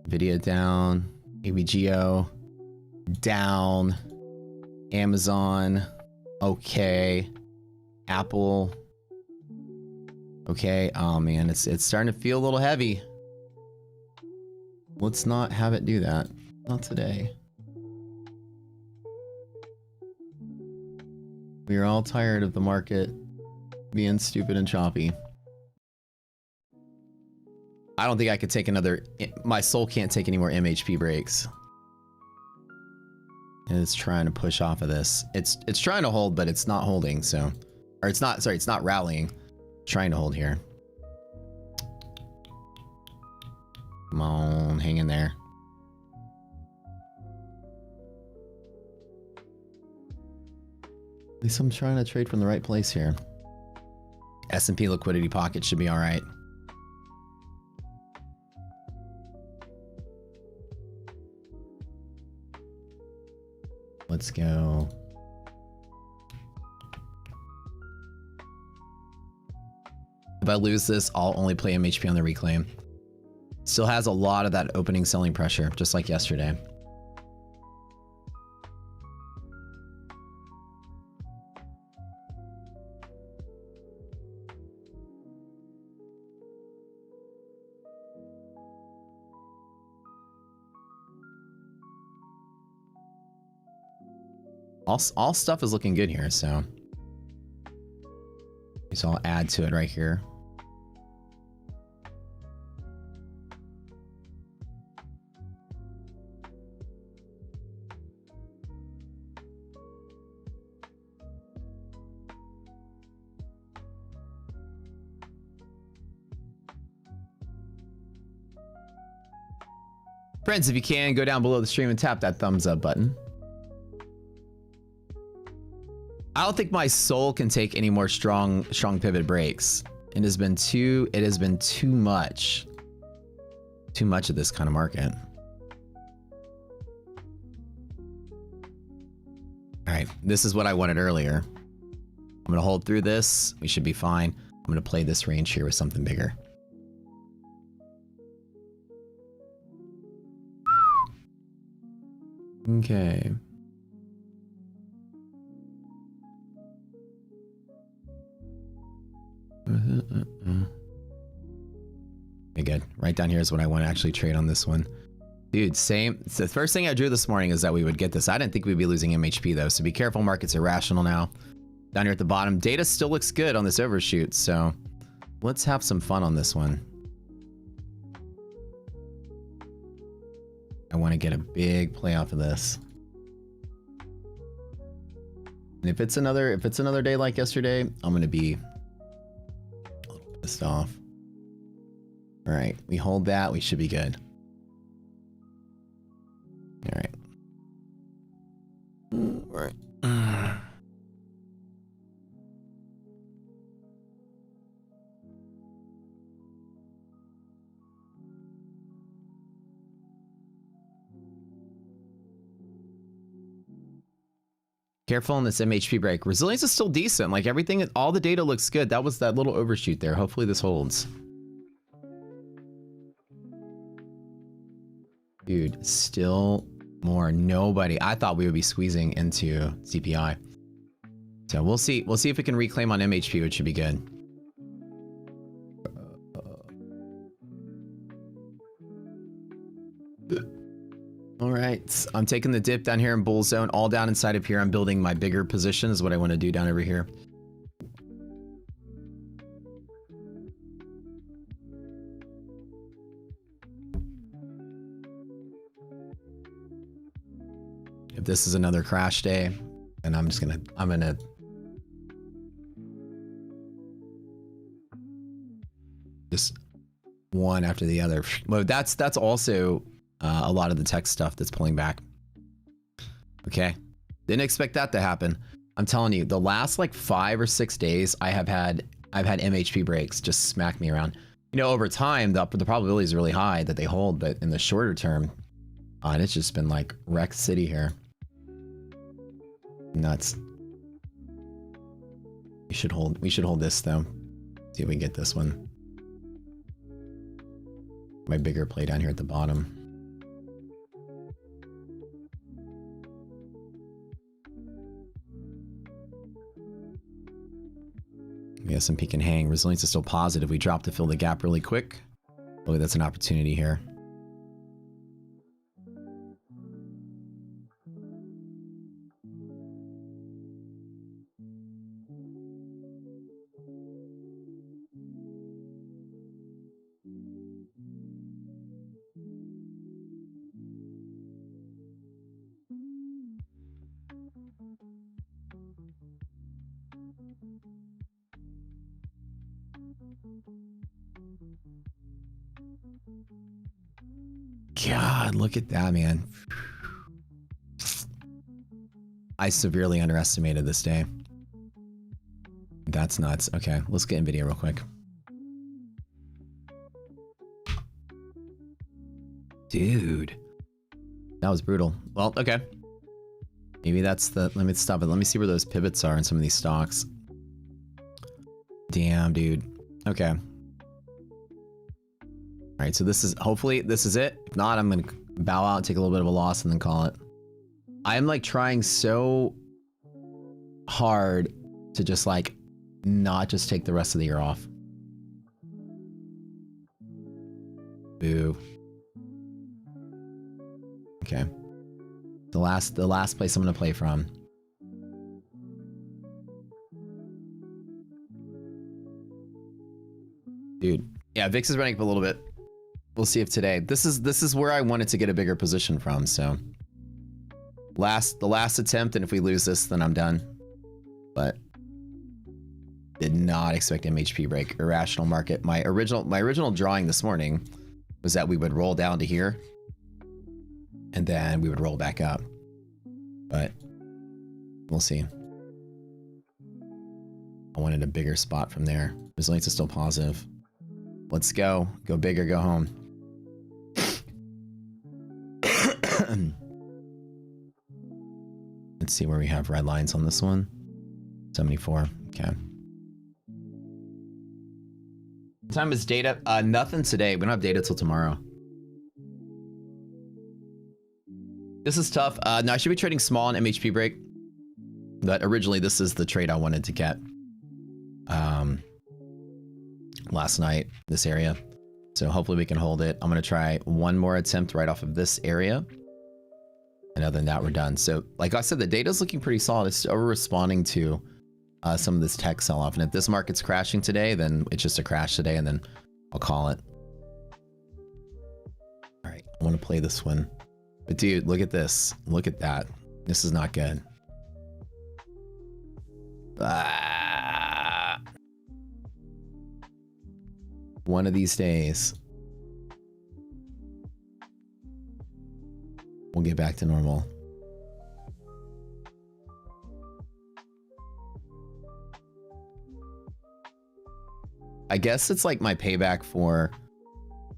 Nvidia down. ABGO down. Amazon. Okay. Apple. Okay. Oh man, it's starting to feel a little heavy. Let's not have it do that. Not today. We are all tired of the market being stupid and choppy. I don't think I could take another... My soul can't take any more MHP breaks. It's trying to push off of this. It's trying to hold, but it's not holding, so... Or it's not... Sorry, it's not rallying. It's trying to hold here. Come on, hang in there. At least I'm trying to trade from the right place here. S&P liquidity pocket should be all right. Let's go. If I lose this, I'll only play MHP on the reclaim. Still has a lot of that opening selling pressure, just like yesterday. All stuff is looking good here, so I'll add to it right here. Friends, if you can, go down below the stream and tap that thumbs up button. I don't think my soul can take any more strong pivot breaks. It has been too much. Too much of this kind of market. All right, this is what I wanted earlier. I'm gonna hold through this. We should be fine. I'm gonna play this range here with something bigger. Okay. Okay, good. Right down here is what I want to actually trade on this one. Dude, same. So the first thing I drew this morning is that we would get this. I didn't think we'd be losing MHP though, so be careful. Markets are rational now. Down here at the bottom, data still looks good on this overshoot, so let's have some fun on this one. I want to get a big play off of this. And if it's another day like yesterday, I'm gonna be a little pissed off. All right, we hold that. We should be good. All right. All right. Careful in this MHP break. Resilience is still decent. Like everything, all the data looks good. That was that little overshoot there. Hopefully this holds. Dude, still more. Nobody. I thought we would be squeezing into CPI. So we'll see. We'll see if we can reclaim on MHP, which should be good. All right. I'm taking the dip down here in bull zone, all down inside of here. I'm building my bigger position is what I want to do down over here. If this is another crash day, then I'm gonna just one after the other. Well, that's also a lot of the tech stuff that's pulling back. Okay, didn't expect that to happen. I'm telling you, the last like 5 or 6 days, I've had MHP breaks just smack me around. You know, over time, the probability is really high that they hold, but in the shorter term, and it's just been like wreck city here. Nuts. We should hold this though. See if we can get this one. My bigger play down here at the bottom. The S&P can hang. Resilience is still positive. We drop to fill the gap really quick. Really, that's an opportunity here. God, look at that, man. I severely underestimated this day. That's nuts. Okay, let's get NVIDIA real quick. Dude. That was brutal. Well, okay. Maybe that's the... Let me stop it. Let me see where those pivots are in some of these stocks. Damn, dude. Okay. All right, so this is... Hopefully, this is it. If not, I'm going to bow out, take a little bit of a loss, and then call it. I'm, like, trying so hard to just, like, not just take the rest of the year off. Boo. Okay. The last place I'm gonna play from. Dude. Yeah, VIX is running up a little bit. We'll see if today. This is where I wanted to get a bigger position from, so. The last attempt, and if we lose this, then I'm done. But did not expect MHP break. Irrational market. My original drawing this morning was that we would roll down to here. And then we would roll back up. But we'll see. I wanted a bigger spot from there. Resilience is still positive. Let's go. Go big or go home. Let's see where we have red lines on this one. 74. Okay. What time is data? Nothing today. We don't have data till tomorrow. This is tough. No, I should be trading small on MHP break. But originally, this is the trade I wanted to get. Last night, this area. So hopefully we can hold it. I'm going to try one more attempt right off of this area. And other than that, we're done. So like I said, the data's looking pretty solid. It's still responding to some of this tech sell-off. And if this market's crashing today, then it's just a crash today, and then I'll call it. All right, I want to play this one. But dude, look at this. Look at that. This is not good. Ah. One of these days, we'll get back to normal. I guess it's like my payback for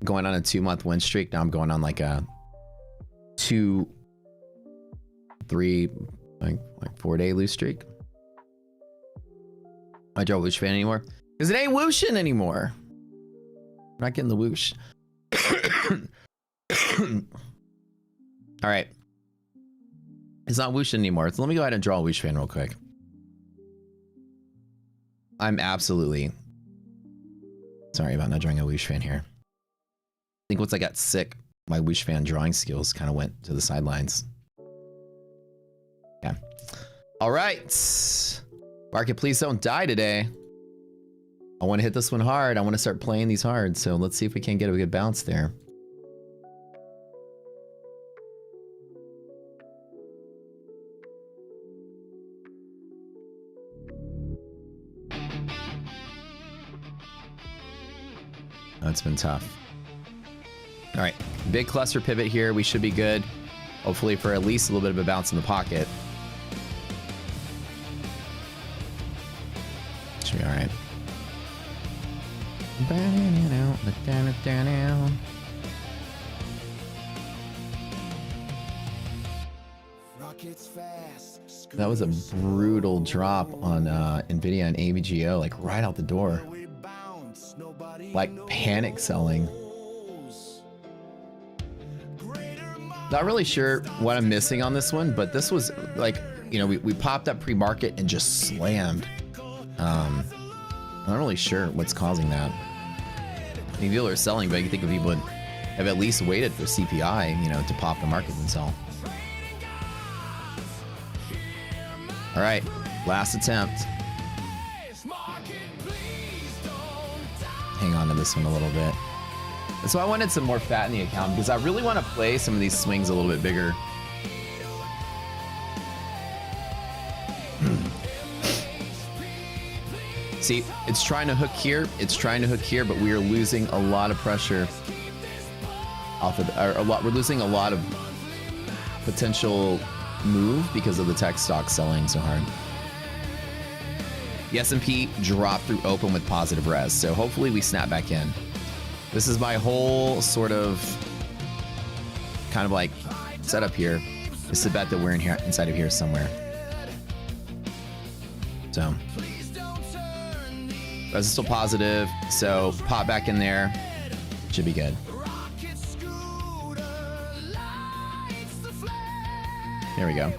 going on a 2-month win streak. Now I'm going on like a 2, 3, like 4-day lose streak. I draw whoosh fan anymore because it ain't whooshing anymore. I'm not getting the whoosh. All right. It's not whooshing anymore. So let me go ahead and draw a whoosh fan real quick. I'm absolutely sorry about not drawing a whoosh fan here. I think once I got sick, my whoosh fan drawing skills kind of went to the sidelines. Yeah. All right. Market, please don't die today. I want to hit this one hard. I want to start playing these hard. So let's see if we can get a good bounce there. That's been tough. All right, big cluster pivot here. We should be good. Hopefully for at least a little bit of a bounce in the pocket. Should be all right. That was a brutal drop on NVIDIA and AVGO, like right out the door. Like panic selling. Not really sure what I'm missing on this one, but this was like, you know, we popped up pre-market and just slammed. I'm not really sure what's causing that. I mean, people are selling, but you think if people would have at least waited for CPI, you know, to pop the market and sell. All right, last attempt. Hang on to this one a little bit. And so I wanted some more fat in the account because I really want to play some of these swings a little bit bigger. See, it's trying to hook here. It's trying to hook here, but we are losing a lot of pressure off of we're losing a lot of potential move because of the tech stock selling so hard. The S&P dropped through open with positive res, so hopefully we snap back in. This is my whole sort of kind of like setup here. It's the bet that we're in here inside of here somewhere. So res is still positive, so pop back in there. Should be good. There we go.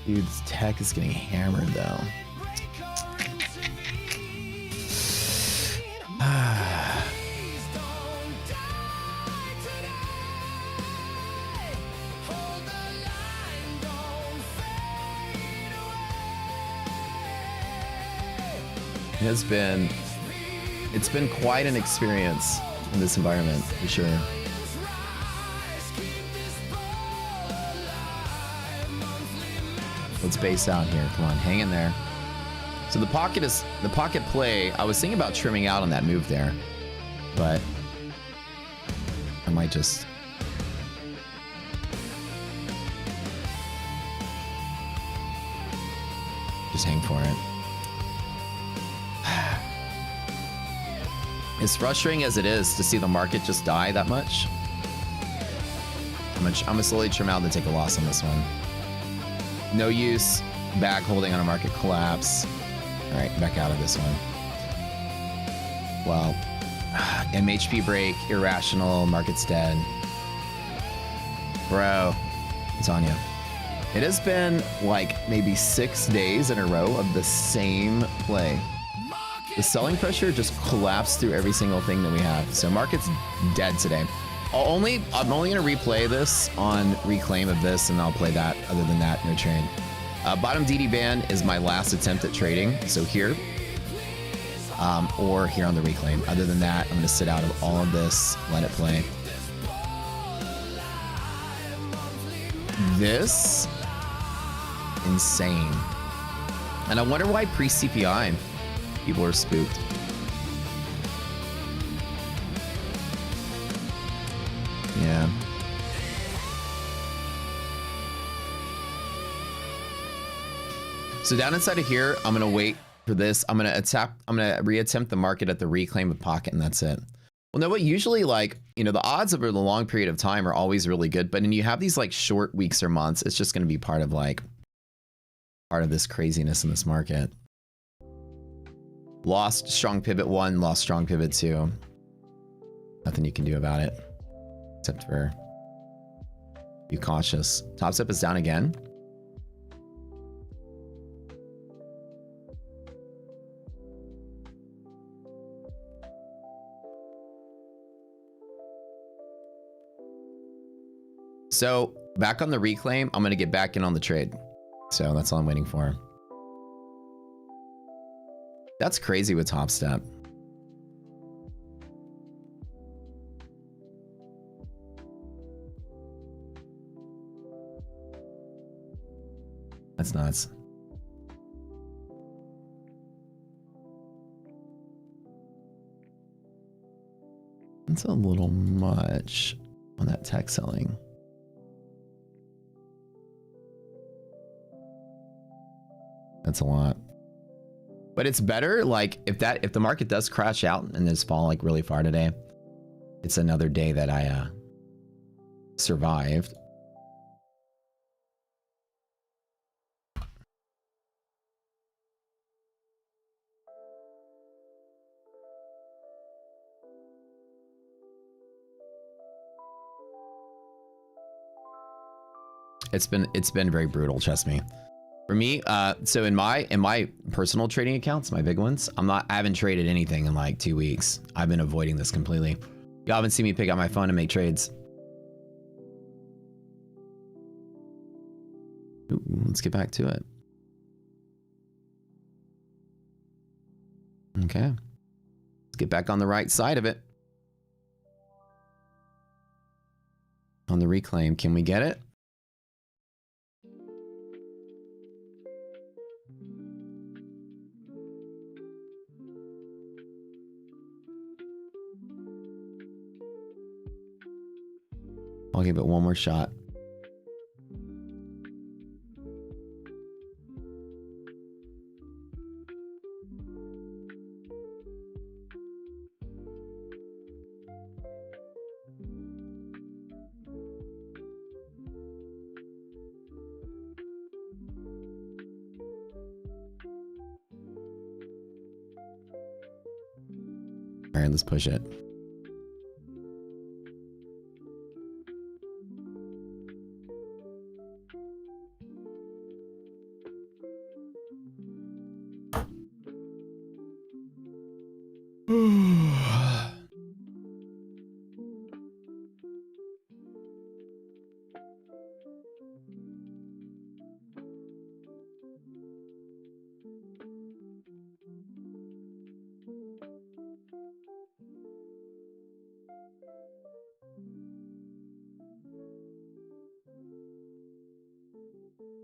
Dude, this tech is getting hammered though. It's been quite an experience in this environment for sure. Let's base out here. Come on, hang in there. So the pocket play. I was thinking about trimming out on that move there, but I might just hang for it. As frustrating as it is to see the market just die that much, I'm gonna slowly trim out and take a loss on this one. No use back holding on a market collapse. All right, back out of this one. Well, MHP break, irrational, market's dead. Bro, I'm telling you. It has been like maybe 6 days in a row of the same play. The selling pressure just collapsed through every single thing that we have. So market's dead today. I'm only gonna replay this on reclaim of this, and I'll play that. Other than that, no trade. Bottom DD band is my last attempt at trading. So here, or here on the reclaim. Other than that, I'm gonna sit out of all of this, let it play. This, insane. And I wonder why pre-CPI people are spooked. Yeah. So down inside of here, I'm gonna wait for this. I'm gonna reattempt the market at the reclaim of pocket, and that's it. Well, no, what usually, like, you know, the odds over the long period of time are always really good, but when you have these like short weeks or months, it's just gonna be part of this craziness in this market. Lost strong pivot 1, lost strong pivot 2. Nothing you can do about it, except for be cautious. Top step is down again. So back on the reclaim, I'm gonna get back in on the trade. So that's all I'm waiting for. That's crazy with top step. That's nuts. That's a little much on that tech selling. That's a lot. But it's better, like, if the market does crash out and just fall like really far today, it's another day that I survived. It's been very brutal, trust me. For me, so in my personal trading accounts, my big ones, I haven't traded anything in like 2 weeks. I've been avoiding this completely. Y'all haven't seen me pick up my phone and make trades. Ooh, let's get back to it. Okay. Let's get back on the right side of it. On the reclaim, can we get it? I'll give it one more shot. All right, let's push it.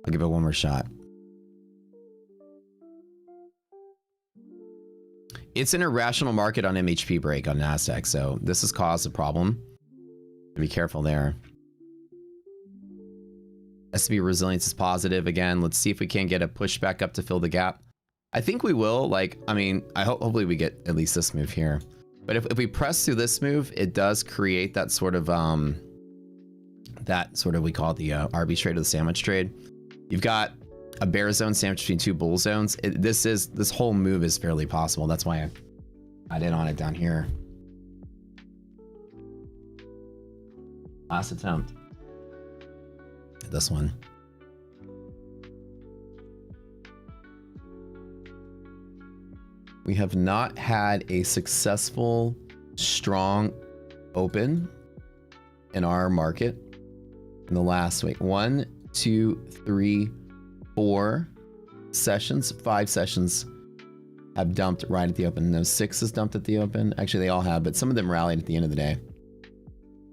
I'll give it one more shot. It's an irrational market on MHP break on NASDAQ, so this has caused a problem. Be careful there. S&P resilience is positive again. Let's see if we can get a push back up to fill the gap. I think we will. Like, I mean, hopefully we get at least this move here. But if we press through this move, it does create that sort of we call it the RB trade or the sandwich trade. You've got a bear zone sandwich between two bull zones. This whole move is fairly possible. That's why I did on it down here. Last attempt. this one. We have not had a successful, strong open in our market in the last week. 1, 2, 3, 4 sessions, 5 sessions have dumped right at the open. No, 6 is dumped at the open. Actually, they all have, but some of them rallied at the end of the day.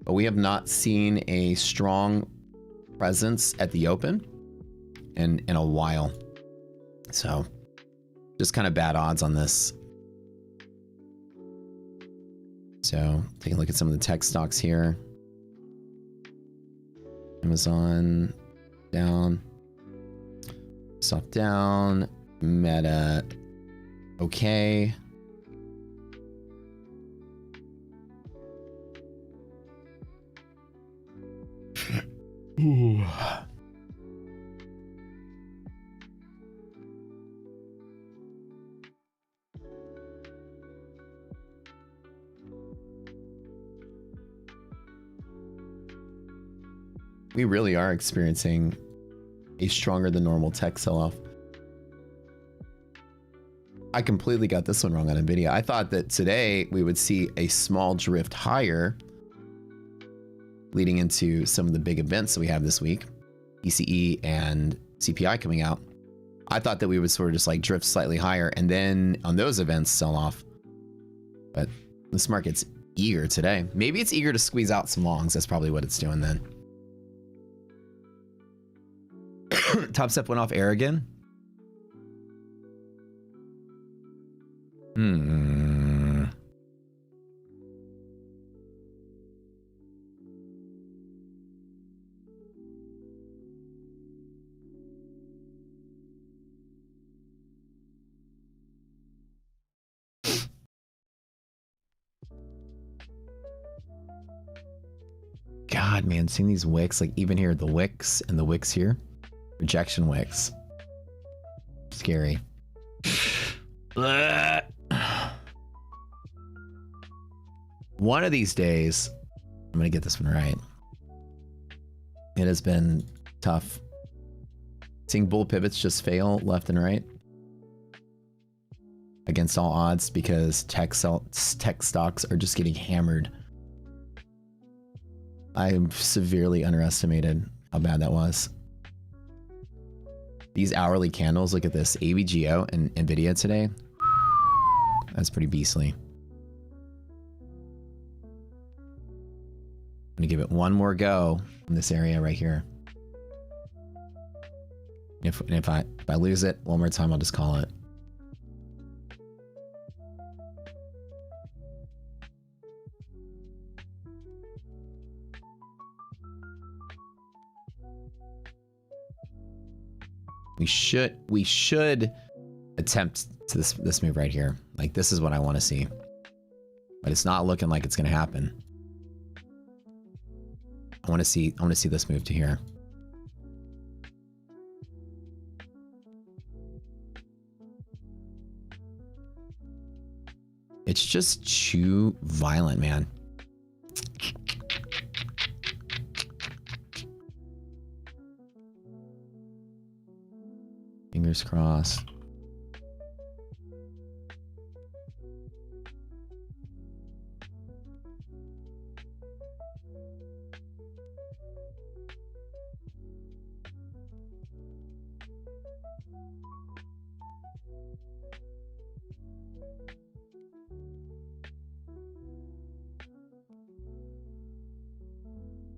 But we have not seen a strong presence at the open in a while. So just kind of bad odds on this. So take a look at some of the tech stocks here. Amazon down, Soft down, Meta okay. Ooh. We really are experiencing a stronger than normal tech sell-off. I completely got this one wrong on NVIDIA. I thought that today we would see a small drift higher leading into some of the big events that we have this week, ECE and CPI coming out. I thought that we would sort of just like drift slightly higher and then on those events sell off. But this market's eager today. Maybe it's eager to squeeze out some longs. That's probably what it's doing then. Top Step went off air again. God, man, seeing these wicks, like even here, the wicks and the wicks here. Rejection wicks. Scary. One of these days, I'm gonna get this one right. It has been tough. Seeing bull pivots just fail left and right against all odds because tech stocks are just getting hammered. I severely underestimated how bad that was. These hourly candles, look at this. AVGO and NVIDIA today. That's pretty beastly. I'm gonna give it one more go in this area right here. If I lose it one more time, I'll just call it. We should attempt to this move right here. Like this is what I want to see. But it's not looking like it's gonna happen. I want to see this move to here. It's just too violent, man. Fingers crossed.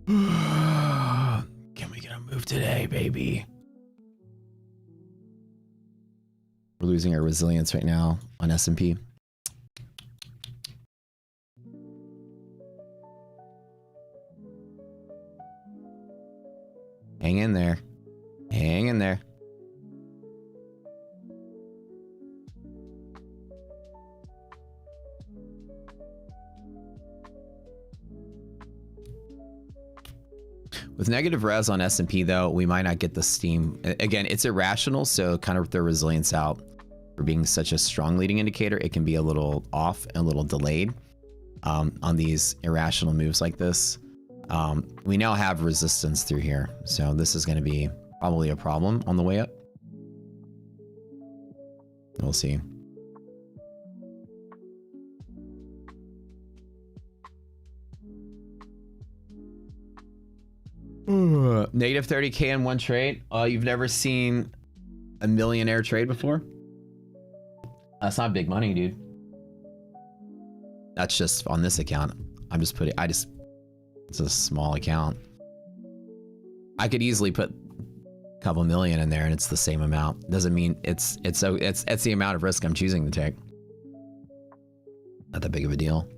Can we get a move today, baby? We're losing our resilience right now on S&P. Hang in there. Hang in there. With negative res on S&P though, we might not get the steam. Again, it's irrational, so kind of throw resilience out. For being such a strong leading indicator, it can be a little off and a little delayed on these irrational moves like this. We now have resistance through here, so this is going to be probably a problem on the way up. We'll see. Negative 30K in one trade. You've never seen a millionaire trade before? That's not big money, dude. That's just on this account. It's a small account. I could easily put a couple million in there and it's the same amount. Doesn't mean it's the amount of risk I'm choosing to take. Not that big of a deal.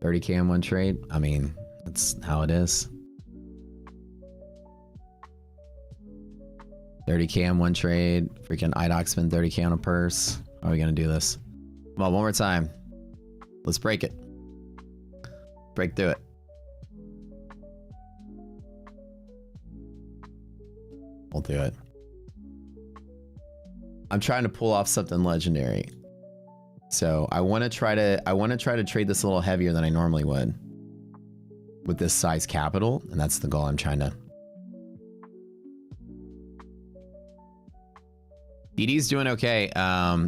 $30K in one trade. I mean, that's how it is. 30K in one trade. Freaking IDOC spend 30K on a purse. How are we gonna do this? Come on, one more time. Let's break it. Break through it. We'll do it. I'm trying to pull off something legendary. So I want to try to trade this a little heavier than I normally would with this size capital, and that's the goal I'm trying to. BD's doing okay.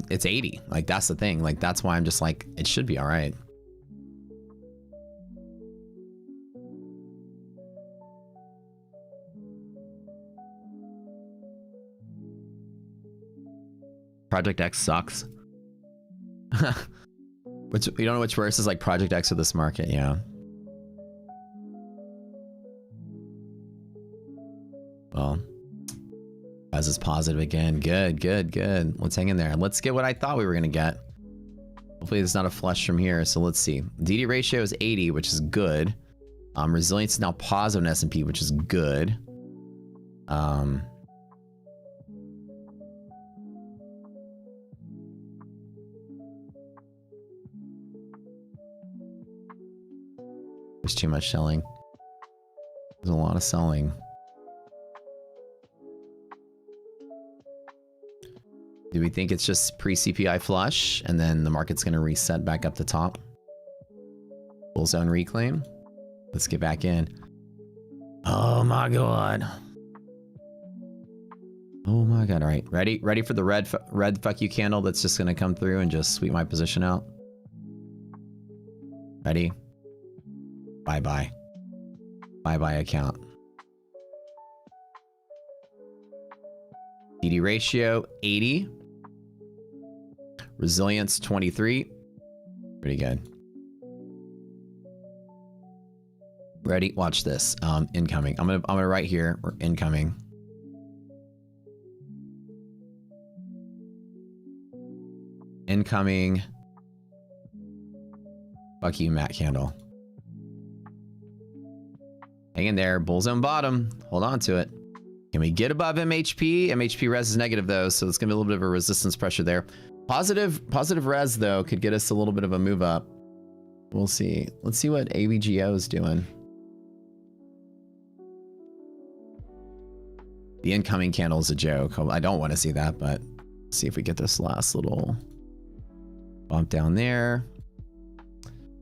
It's 80. Like, that's the thing. Like, that's why I'm just like, it should be all right. Project X sucks. Which, you don't know which verse is like Project X or this market, yeah. Well, as is positive again. Good, good, good. Let's hang in there. Let's get what I thought we were gonna get. Hopefully it's not a flush from here. So let's see. DD ratio is 80, which is good. Resilience is now positive in S&P, which is good. There's too much selling. There's a lot of selling. Do we think it's just pre-CPI flush and then the market's going to reset back up the top? Bull zone reclaim. Let's get back in. Oh my god. Oh my god. All right. Ready for the red fuck you candle that's just going to come through and just sweep my position out. Ready? Bye-bye. Bye-bye account. DD ratio 80. Resilience 23. Pretty good. Ready? Watch this. Incoming. I'm gonna write here. We're incoming. Incoming. Fuck you, Matt candle. Hang in there. Bull zone bottom. Hold on to it. Can we get above MHP? MHP res is negative though, so it's gonna be a little bit of a resistance pressure there. Positive res though could get us a little bit of a move up. We'll see. Let's see what AVGO is doing. The incoming candle is a joke. I don't want to see that, but let's see if we get this last little bump down there.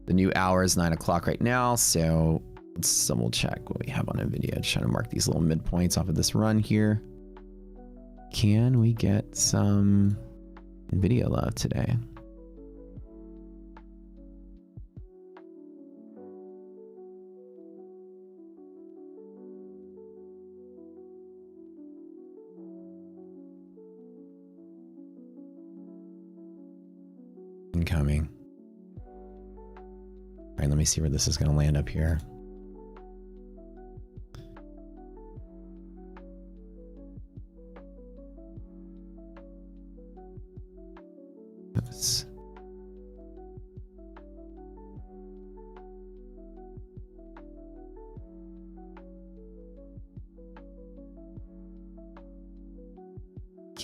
The new hour is 9 o'clock right now, so let's double check what we have on NVIDIA. Just trying to mark these little midpoints off of this run here. Can we get some NVIDIA love today? Incoming. All right, let me see where this is going to land up here. Oops.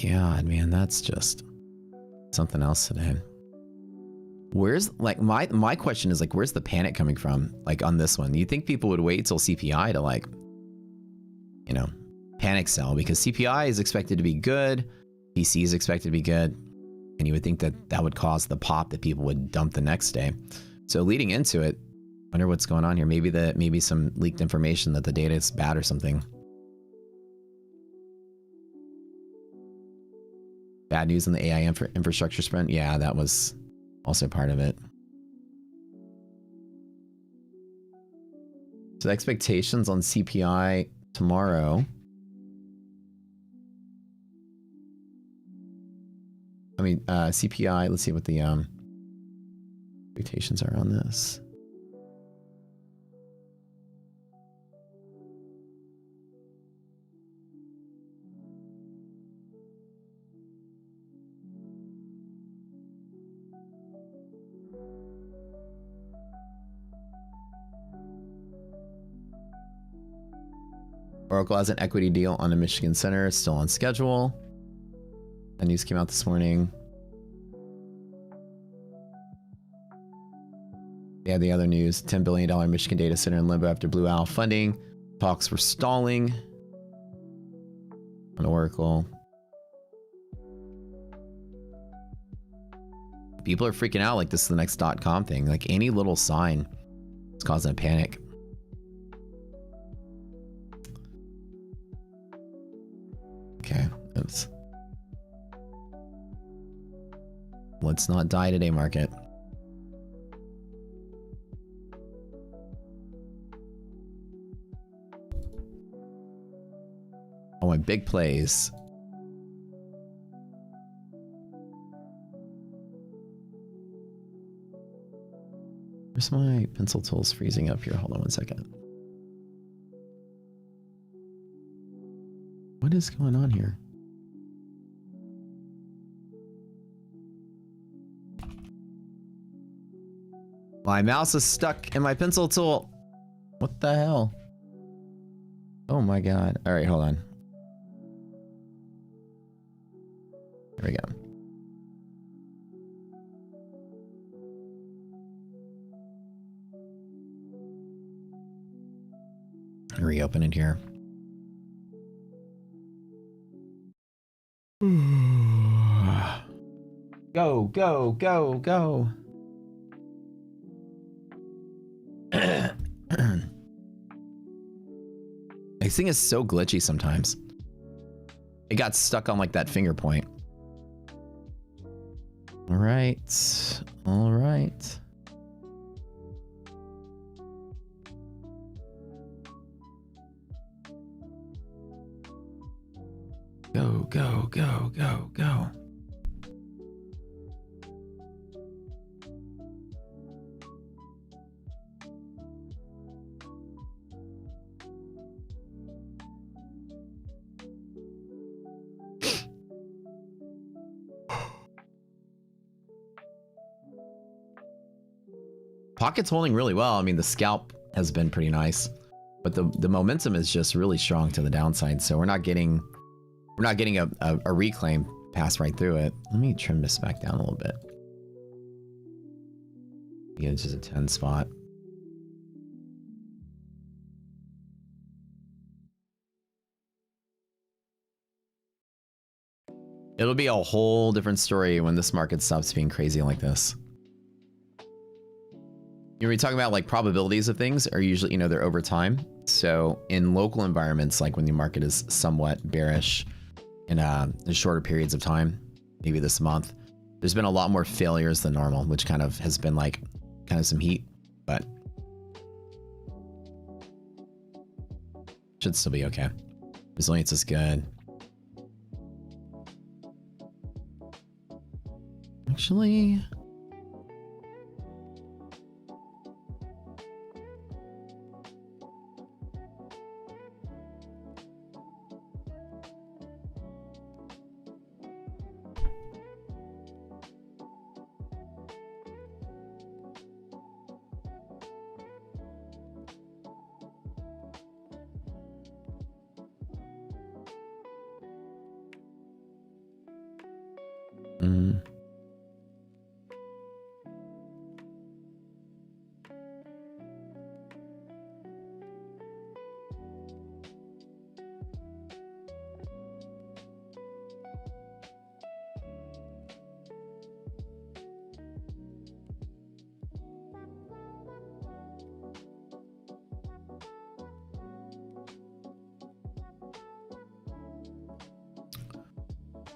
God, man, that's just something else today. Where's, like, my question is, like, where's the panic coming from? Like, on this one, you think people would wait till CPI to, like, you know, panic sell? Because CPI is expected to be good. PC is expected to be good, and you would think that that would cause the pop that people would dump the next day. So leading into it, wonder what's going on here. Maybe some leaked information that the data is bad or something. Bad news on the AI infrastructure sprint. Yeah, that was also part of it. So the expectations on CPI tomorrow. I mean, CPI, let's see what the expectations are on this. Oracle has an equity deal on a Michigan Center, still on schedule. That news came out this morning. Yeah, the other news, $10 billion Michigan data center in limbo after Blue Owl funding. Talks were stalling on Oracle. People are freaking out like this is the next .com thing. Like any little sign is causing a panic. Okay, oops. Let's not die today, market. Oh, my big plays. Where's my pencil tools freezing up here? Hold on one second. What is going on here? My mouse is stuck in my pencil tool. What the hell? Oh my god. All right, hold on. There we go. Reopen it here. Go, go, go, go. This thing is so glitchy sometimes. It got stuck on like that finger point. All right. All right. Go, go, go, go, go. Pocket's holding really well. I mean, the scalp has been pretty nice, but the momentum is just really strong to the downside. So we're not getting a reclaim pass right through it. Let me trim this back down a little bit. Yeah, it's just a 10 spot. It'll be a whole different story when this market stops being crazy like this. You're talking about like probabilities of things are usually, you know, they're over time. So in local environments, like when the market is somewhat bearish in shorter periods of time, maybe this month, there's been a lot more failures than normal, which kind of has been like kind of some heat, but should still be okay. Resilience is good. Actually,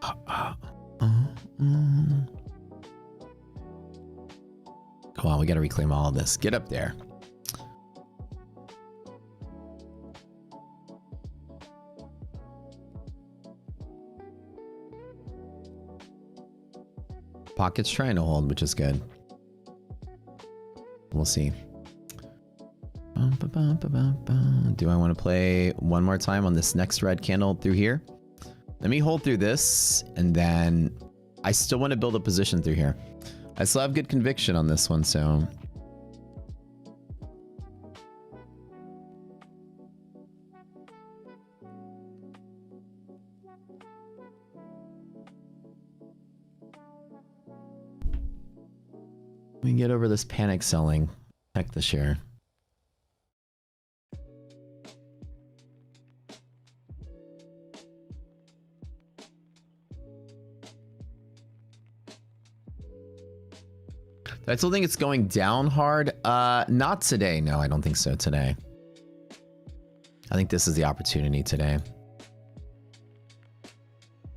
Come on, we gotta reclaim all of this. Get up there. Pocket's trying to hold, which is good. We'll see. Do I want to play one more time on this next red candle through here? Let me hold through this, and then I still want to build a position through here. I still have good conviction on this one, so... we can get over this panic selling. Check the share. I still think it's going down hard. Not today. No, I don't think so today. I think this is the opportunity today.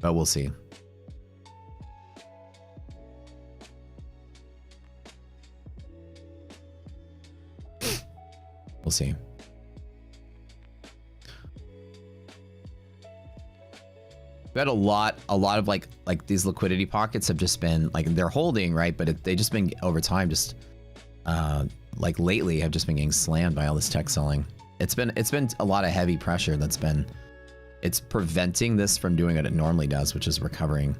But we'll see. We'll see. We had a lot of like these liquidity pockets have just been like, they're holding, right? But they just been over time, just like lately have just been getting slammed by all this tech selling. It's been a lot of heavy pressure it's preventing this from doing what it normally does, which is recovering.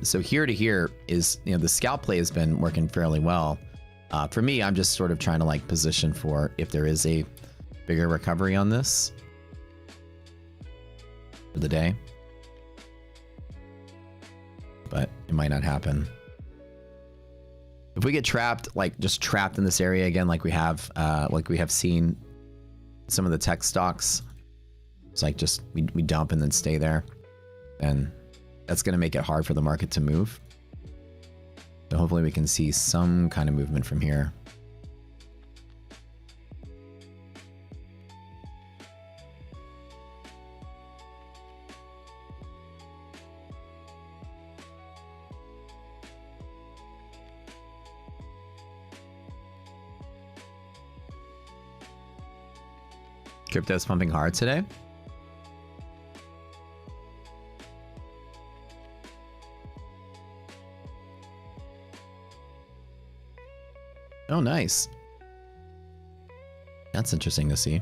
So here to here is, you know, the scalp play has been working fairly well. For me, I'm just sort of trying to like position for if there is a bigger recovery on this for the day, but it might not happen. If we get trapped, like just trapped in this area again, like we have seen some of the tech stocks, it's like just we dump and then stay there, and that's going to make it hard for the market to move. So hopefully we can see some kind of movement from here. Crypto's pumping hard today. Oh, nice. That's interesting to see.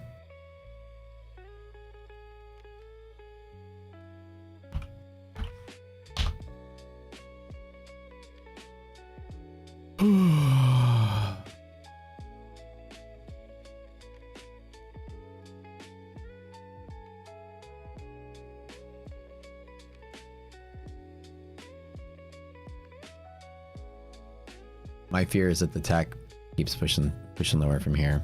My fear is that the tech keeps pushing lower from here.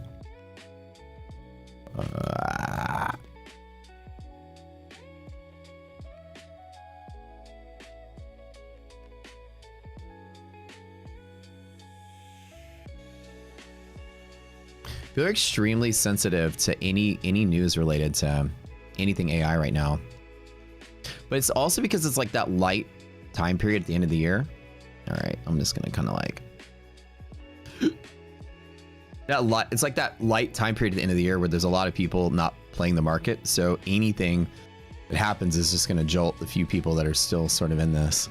People are extremely sensitive to any news related to anything AI right now. But it's also because it's like that light time period at the end of the year. All right, I'm just gonna kind of like it's like that light time period at the end of the year where there's a lot of people not playing the market. So anything that happens is just gonna jolt the few people that are still sort of in this.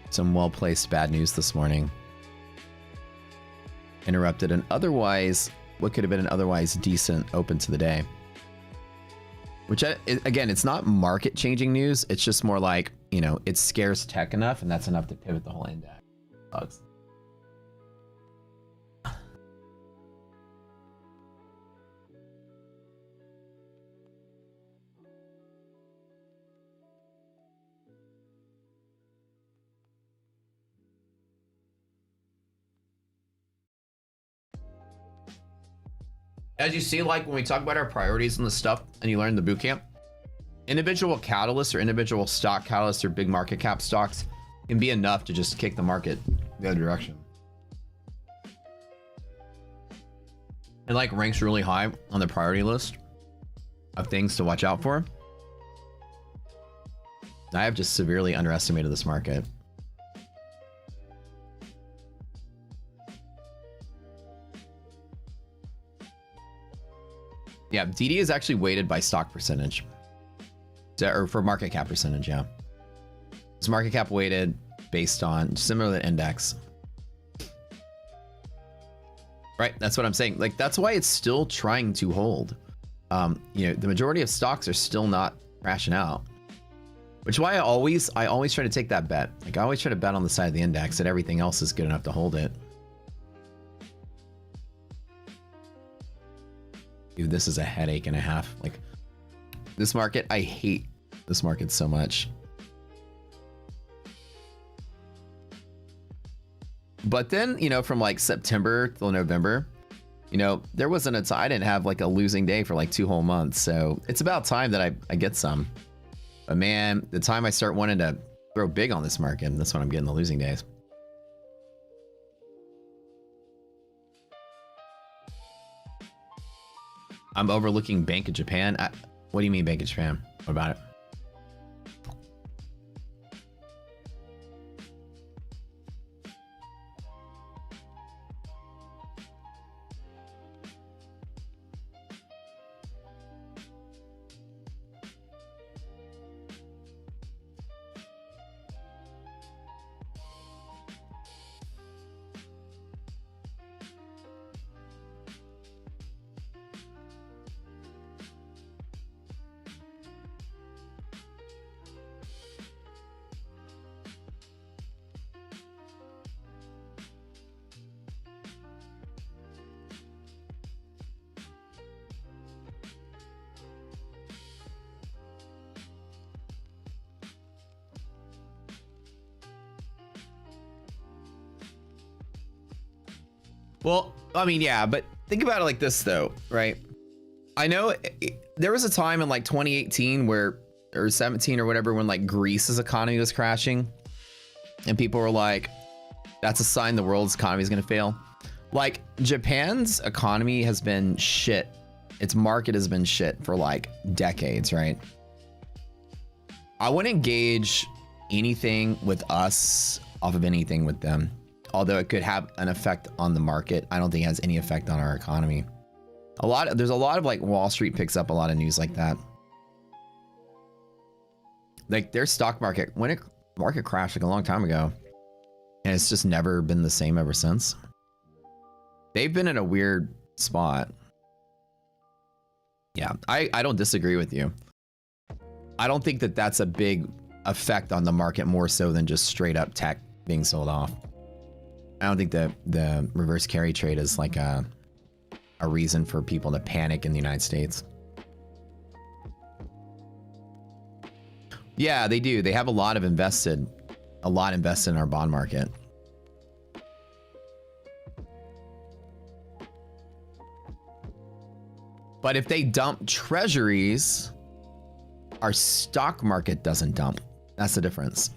Some well-placed bad news this morning. Interrupted an otherwise, what could have been an otherwise decent open to the day. Which, again, it's not market-changing news. It's just more like, you know, it scares tech enough, and that's enough to pivot the whole index. Bugs. As you see, like when we talk about our priorities and the stuff, and you learn the boot camp, individual catalysts or individual stock catalysts or big market cap stocks can be enough to just kick the market the other direction. It like ranks really high on the priority list of things to watch out for. I have just severely underestimated this market. Yeah, DD is actually weighted by stock percentage. Or for market cap percentage, yeah. It's market cap weighted based on similar to index. Right, that's what I'm saying. Like, that's why it's still trying to hold. You know, the majority of stocks are still not crashing out. Which is why I always try to take that bet. Like, I always try to bet on the side of the index that everything else is good enough to hold it. Dude, this is a headache and a half. Like, this market, I hate this market so much. But then, you know, from like September till November, you know, there wasn't a time, I didn't have like a losing day for like 2 whole months. So it's about time that I get some. But man, the time I start wanting to throw big on this market, that's when I'm getting the losing days. I'm overlooking Bank of Japan. What do you mean Bank of Japan? What about it? Well, I mean, yeah, but think about it like this though, right? I know there was a time in like 2018 where, or 17 or whatever, when like Greece's economy was crashing and people were like, that's a sign the world's economy is going to fail. Like, Japan's economy has been shit. Its market has been shit for like decades, right? I wouldn't gauge anything with us off of anything with them. Although it could have an effect on the market, I don't think it has any effect on our economy. There's a lot of like Wall Street picks up a lot of news like that. Like their stock market, market crashed like a long time ago, and it's just never been the same ever since. They've been in a weird spot. Yeah, I don't disagree with you. I don't think that that's a big effect on the market more so than just straight up tech being sold off. I don't think that the reverse carry trade is like a reason for people to panic in the United States. Yeah, they do. They have a lot invested in our bond market. But if they dump treasuries, our stock market doesn't dump. That's the difference.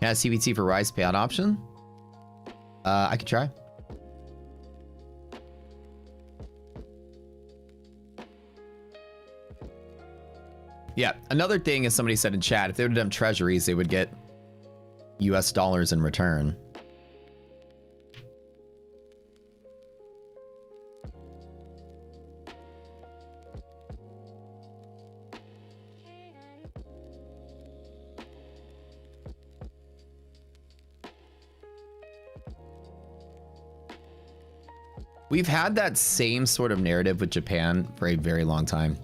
Yeah, CBT for Rise payout option. I could try. Yeah, another thing is somebody said in chat, if they would have done treasuries, they would get US dollars in return. We've had that same sort of narrative with Japan for a very long time.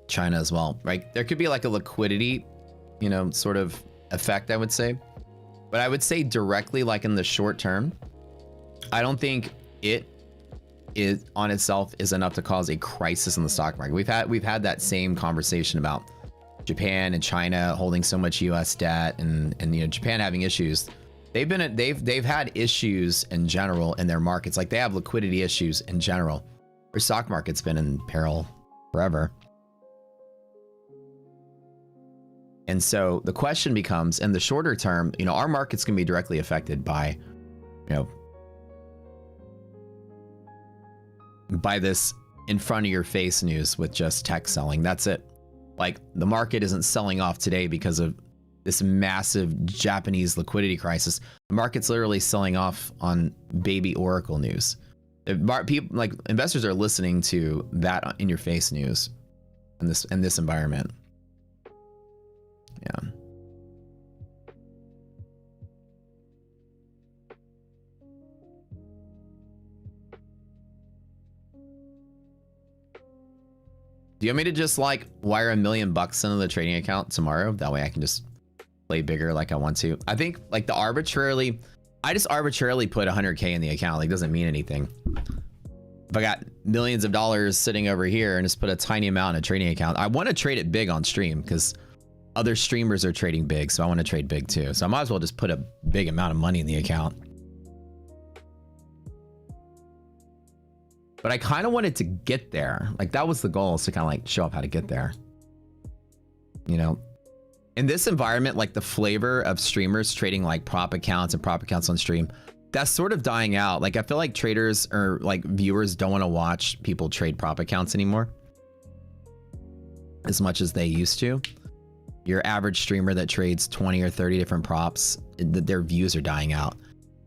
China as well, right? There could be like a liquidity you know, sort of effect, I would say. But I would say directly, like in the short term, I don't think it is on itself is enough to cause a crisis in the stock market. We've had that same conversation about Japan and China holding so much US debt and you know, Japan having issues. They've had issues in general in their markets. Like they have liquidity issues in general. Their stock market's been in peril forever. And so the question becomes, in the shorter term, you know, our markets can be directly affected by, you know, by this in front of your face news with just tech selling. That's it. Like the market isn't selling off today because of this massive Japanese liquidity crisis. The market's literally selling off on baby Oracle news. People, like investors, are listening to that in your face news in this environment. Yeah. Do you want me to just like wire $1 million into the trading account tomorrow? That way I can just play bigger like I want to. I think like I just arbitrarily put 100K in the account. Like doesn't mean anything. If I got millions of dollars sitting over here and just put a tiny amount in a trading account, I want to trade it big on stream because other streamers are trading big. So I want to trade big too. So I might as well just put a big amount of money in the account. But I kind of wanted to get there. Like that was the goal, is to kind of like show up how to get there. You know, in this environment, like the flavor of streamers trading like prop accounts and prop accounts on stream, that's sort of dying out. Like I feel like traders or like viewers don't want to watch people trade prop accounts anymore as much as they used to. Your average streamer that trades 20 or 30 different props, their views are dying out.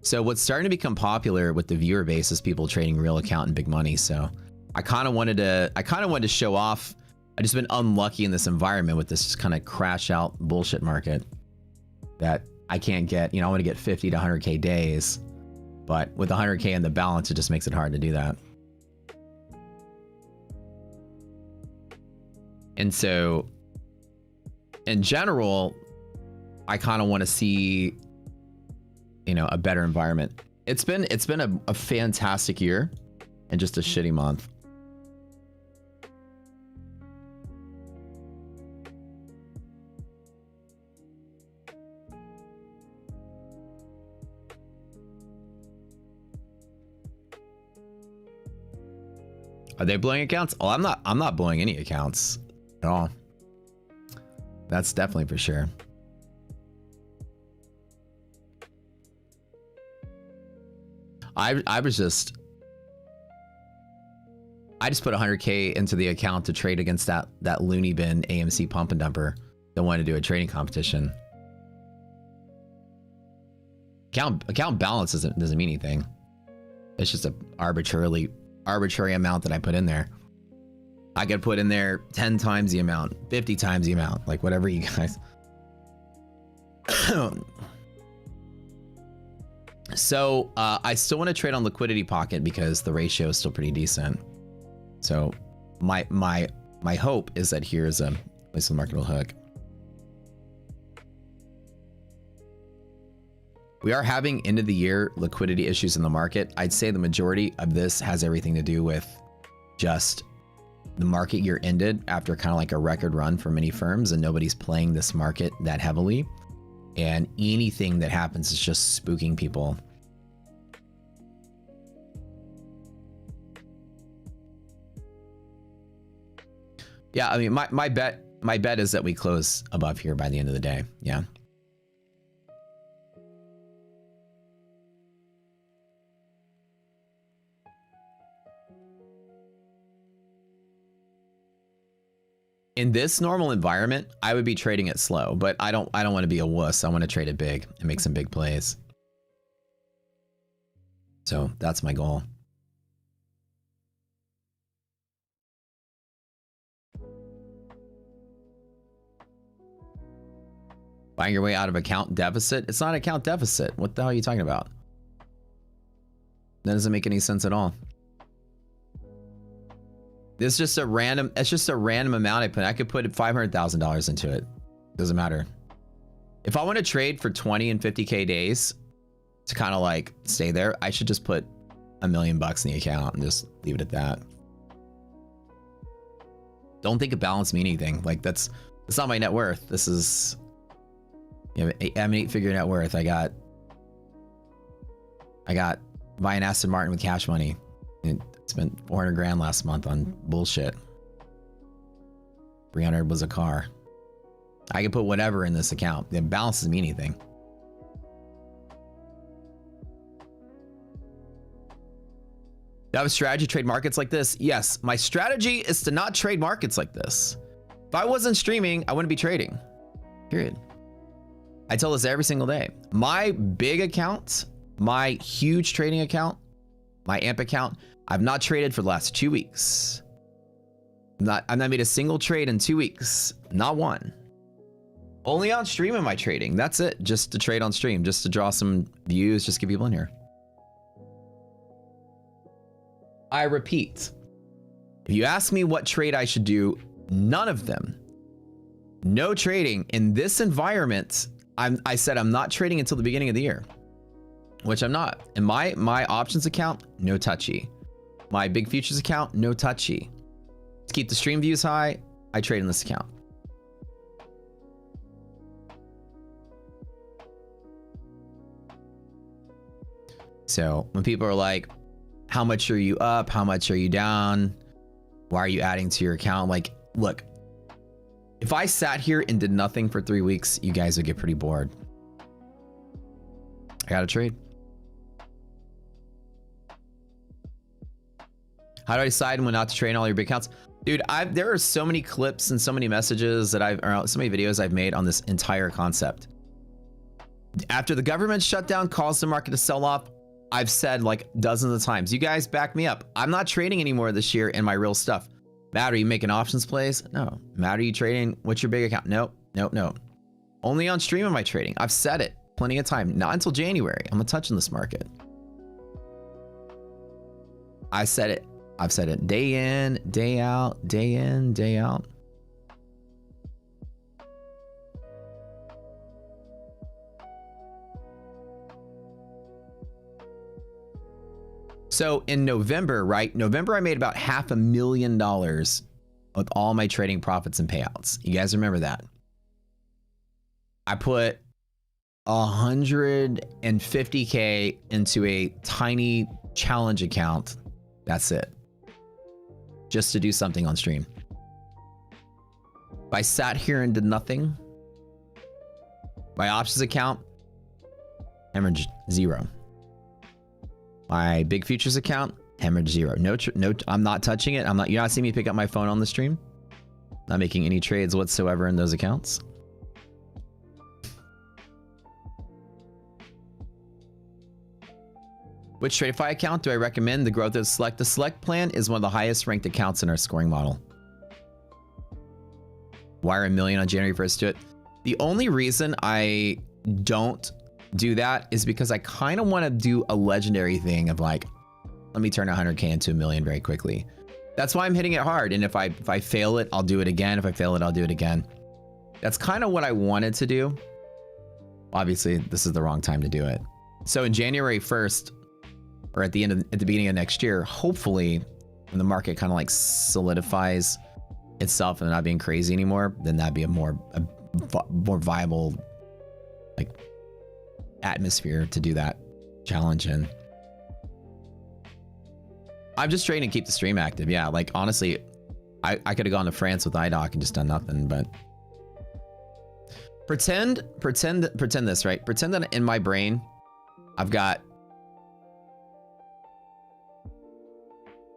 So what's starting to become popular with the viewer base is people trading real account and big money. So I kind of wanted to show off. I just been unlucky in this environment with this just kind of crash out bullshit market that I can't get. You know, I want to get 50 to 100K days, but with 100K in the balance, it just makes it hard to do that. And so in general, I kind of want to see, you know, a better environment. It's been a fantastic year and just a shitty month. Are they blowing accounts? Oh, I'm not blowing any accounts at all. That's definitely for sure. I just put 100K into the account to trade against that loony bin AMC pump and dumper that wanted to do a trading competition. Account balance doesn't mean anything. It's just a arbitrary amount that I put in there. I could put in there 10 times the amount, 50 times the amount, like whatever you guys. So I still want to trade on liquidity pocket because the ratio is still pretty decent. So my hope is that here's a place the market will hook. We are having end of the year liquidity issues in the market. I'd say the majority of this has everything to do with just the market year ended after kind of like a record run for many firms, and nobody's playing this market that heavily. And anything that happens is just spooking people. Yeah, I mean, my bet is that we close above here by the end of the day. Yeah. In this normal environment, I would be trading it slow, but I don't want to be a wuss. I want to trade it big and make some big plays. So that's my goal. Buying your way out of account deficit? It's not an account deficit. What the hell are you talking about? That doesn't make any sense at all. This is just a random, it's just a random amount I put. I could put $500,000 into it. Doesn't matter. If I want to trade for 20 and 50K days to kind of like stay there, I should just put $1 million in the account and just leave it at that. Don't think a balance mean anything. Like that's not my net worth. This is, you know, I'm an 8-figure net worth. I got buying Aston Martin with cash money. And spent 400 grand last month on bullshit. 300 was a car. I can put whatever in this account. The balance doesn't mean anything. Do I have a strategy to trade markets like this? Yes, my strategy is to not trade markets like this. If I wasn't streaming, I wouldn't be trading. Period. I tell this every single day. My big account, my huge trading account, my AMP account, I've not traded for the last 2 weeks. I've not made a single trade in 2 weeks. Not one. Only on stream am I trading. That's it. Just to trade on stream. Just to draw some views. Just get people in here. I repeat. If you ask me what trade I should do, none of them. No trading. In this environment, I said I'm not trading until the beginning of the year. Which I'm not. In my options account, no touchy. My big futures account, no touchy. To keep the stream views high, I trade in this account. So when people are like, how much are you up? How much are you down? Why are you adding to your account? Like, look, if I sat here and did nothing for 3 weeks, you guys would get pretty bored. I gotta trade. How do I decide when not to trade in all your big accounts? Dude, there are so many clips and so many messages that so many videos I've made on this entire concept. After the government shutdown caused the market to sell off, I've said like dozens of times, you guys back me up. I'm not trading anymore this year in my real stuff. Matt, are you making options plays? No. Matt, are you trading? What's your big account? Nope. Nope. No. Only on stream am I trading. I've said it plenty of time. Not until January. I'm not touching this market. I said it. I've said it day in, day out, day in, day out. So in November, right? November, I made about $500,000 with all my trading profits and payouts. You guys remember that? I put 150K into a tiny challenge account. That's it. Just to do something on stream. If I sat here and did nothing, my options account, hemorrhage 0. My big futures account, hemorrhage 0. No, I'm not touching it. You're not seeing me pick up my phone on the stream. Not making any trades whatsoever in those accounts. Which Tradify account do I recommend? The growth of Select. The Select plan is one of the highest ranked accounts in our scoring model. Wire $1 million on January 1st to it. The only reason I don't do that is because I kind of want to do a legendary thing of like, let me turn 100K into $1 million very quickly. That's why I'm hitting it hard. And if I fail it, I'll do it again. If I fail it, I'll do it again. That's kind of what I wanted to do. Obviously, this is the wrong time to do it. So in January 1st, or at the beginning of next year, hopefully, when the market kind of like solidifies itself and not being crazy anymore, then that'd be a more viable like atmosphere to do that challenge in. I'm just trying to keep the stream active. Yeah, like honestly, I could have gone to France with iDoc and just done nothing, but pretend this, right? Pretend that in my brain, I've got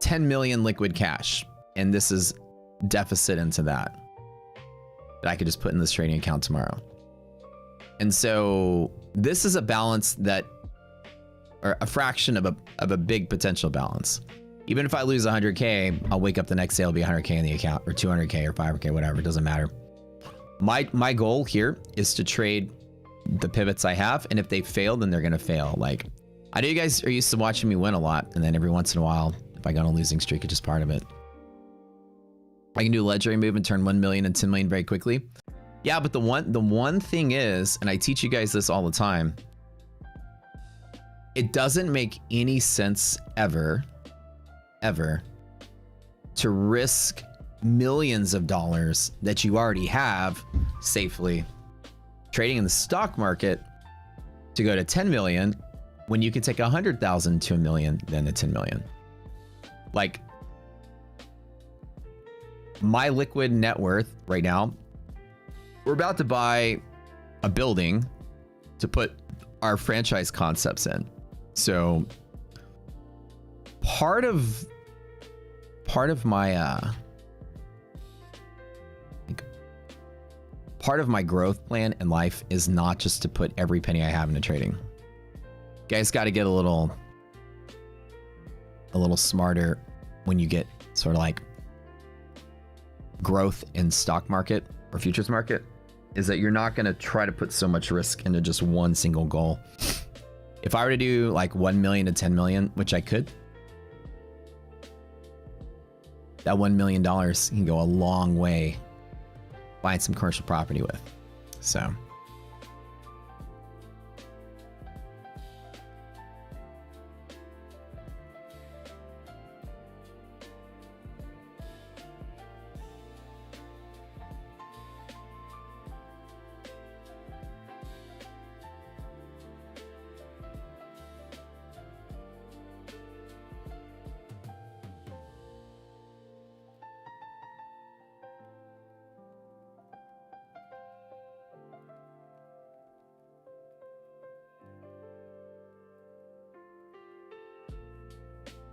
10 million liquid cash, and this is deficit into that I could just put in this trading account tomorrow. And so this is a balance that, or a fraction of a big potential balance. Even if I lose 100K, I'll wake up the next day, it'll be 100K in the account, or 200K or 500K, whatever, it doesn't matter. My goal here is to trade the pivots I have, and if they fail, then they're gonna fail. Like, I know you guys are used to watching me win a lot, and then every once in a while, if I go on a losing streak, it's just part of it. I can do a legendary move and turn 1 million and 10 million very quickly. Yeah, but the one thing is, and I teach you guys this all the time, it doesn't make any sense ever to risk millions of dollars that you already have safely trading in the stock market to go to 10 million when you can take 100,000 to a million, then to 10 million. Like, my liquid net worth right now, we're about to buy a building to put our franchise concepts in. So part of my part of my growth plan in life is not just to put every penny I have into trading. You guys got to get a little smarter when you get sort of like growth in stock market or futures market, is that you're not going to try to put so much risk into just one single goal. If I were to do like 1 million to 10 million, which I could, that $1 million can go a long way buying some commercial property with. So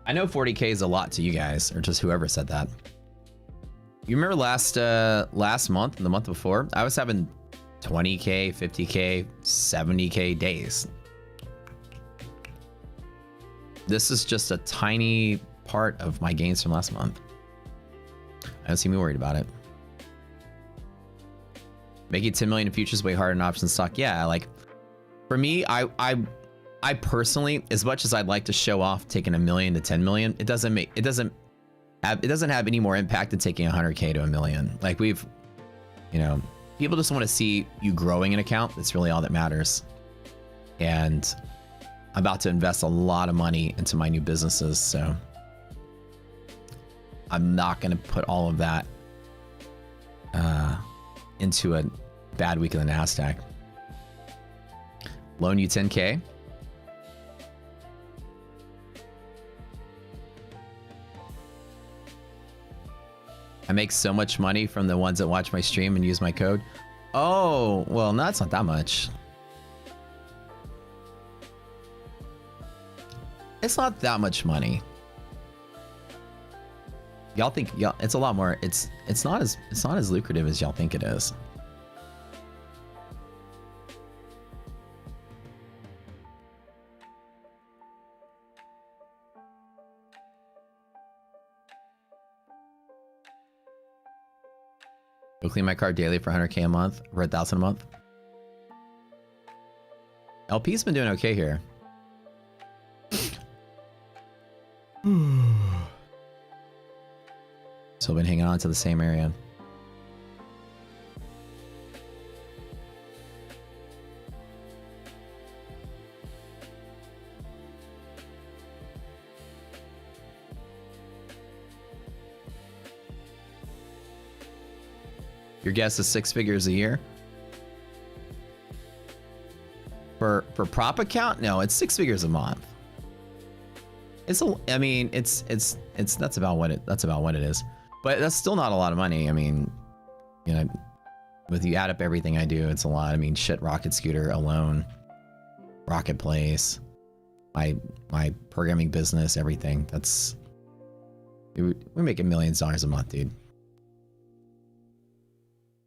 I know 40K is a lot to you guys, or just whoever said that. You remember last month and the month before, I was having 20K, 50K, 70K days. This is just a tiny part of my gains from last month. I don't seem to be worried about it. Making 10 million in futures way harder than options stock. Yeah, like for me, I personally, as much as I'd like to show off taking $1 million to 10 million, it doesn't have any more impact than taking 100K to $1 million. Like we've, you know, people just want to see you growing an account. That's really all that matters. And I'm about to invest a lot of money into my new businesses, so I'm not going to put all of that into a bad week of the NASDAQ. Loan you 10K. I make so much money from the ones that watch my stream and use my code. Oh, well, no, that's not that much. It's not that much money. Y'all think it's a lot more. It's not as lucrative as y'all think it is. Go clean my car daily for 100K a month, for 1,000 a month. LP's been doing okay here. So I've been hanging on to the same area. Your guess is 6 figures a year? For prop account? No, it's 6 figures a month. It's I mean, that's about what it is. But that's still not a lot of money. I mean, you know, with you add up everything I do, it's a lot. I mean, shit, Rocket Scooter alone, Rocket Place, my programming business, everything. We're making millions of dollars a month, dude.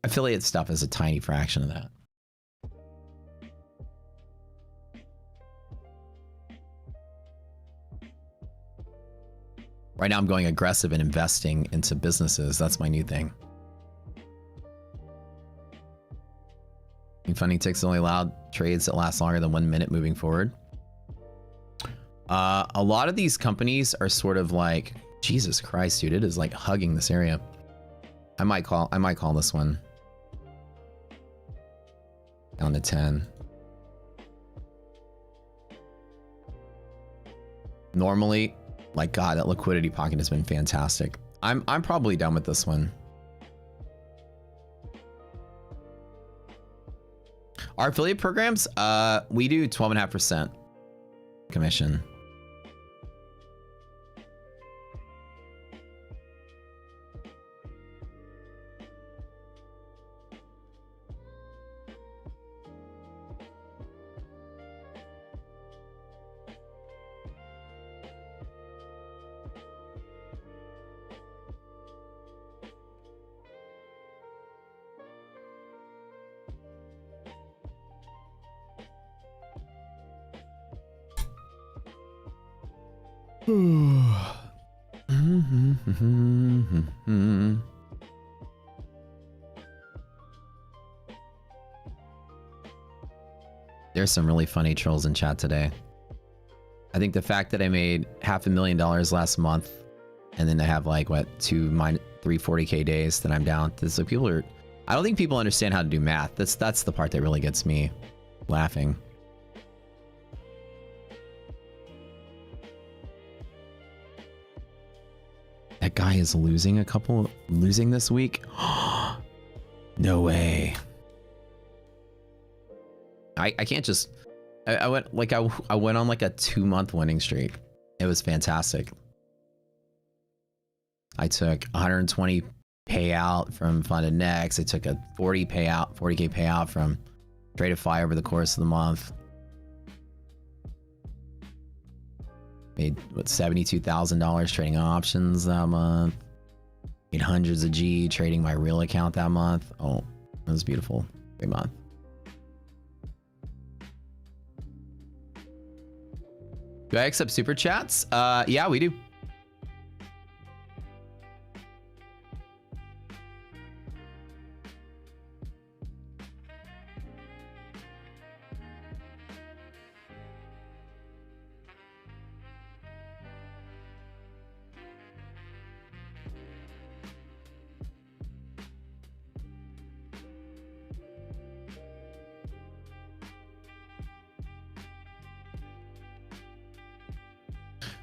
Affiliate stuff is a tiny fraction of that. Right now I'm going aggressive in investing into businesses. That's my new thing. Funding ticks only allowed trades that last longer than 1 minute moving forward. A lot of these companies are sort of like, Jesus Christ, dude, it is like hugging this area. I might call this one. Down to 10. Normally, like God, that liquidity pocket has been fantastic. I'm probably done with this one. Our affiliate programs, we do 12.5% commission. There's some really funny trolls in chat today. I think the fact that I made $500,000 last month, and then I have like what 340K days that I'm down. This like people are. I don't think people understand how to do math. That's the part that really gets me laughing. That guy is losing this week. No way. I can't just. I went like I went on like a 2-month winning streak. It was fantastic. I took 120 payout from Funded Next. I took a 40K payout from Tradeify over the course of the month. Made what $72,000 trading options that month. Made hundreds of G trading my real account that month. Oh, it was beautiful. Great month. Do I accept super chats? Yeah, we do.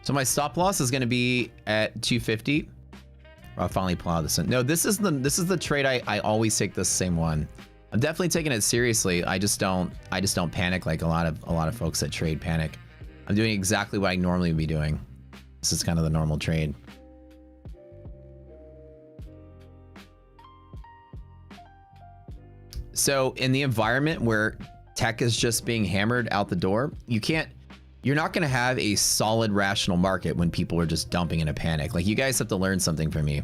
So my stop loss is going to be at 250. I'll finally pull out this one. No, this is the trade I always take the same one. I'm definitely taking it seriously. I just don't panic like a lot of folks that trade panic. I'm doing exactly what I normally would be doing. This is kind of the normal trade. So in the environment where tech is just being hammered out the door, you're not going to have a solid rational market when people are just dumping in a panic. Like, you guys have to learn something from me.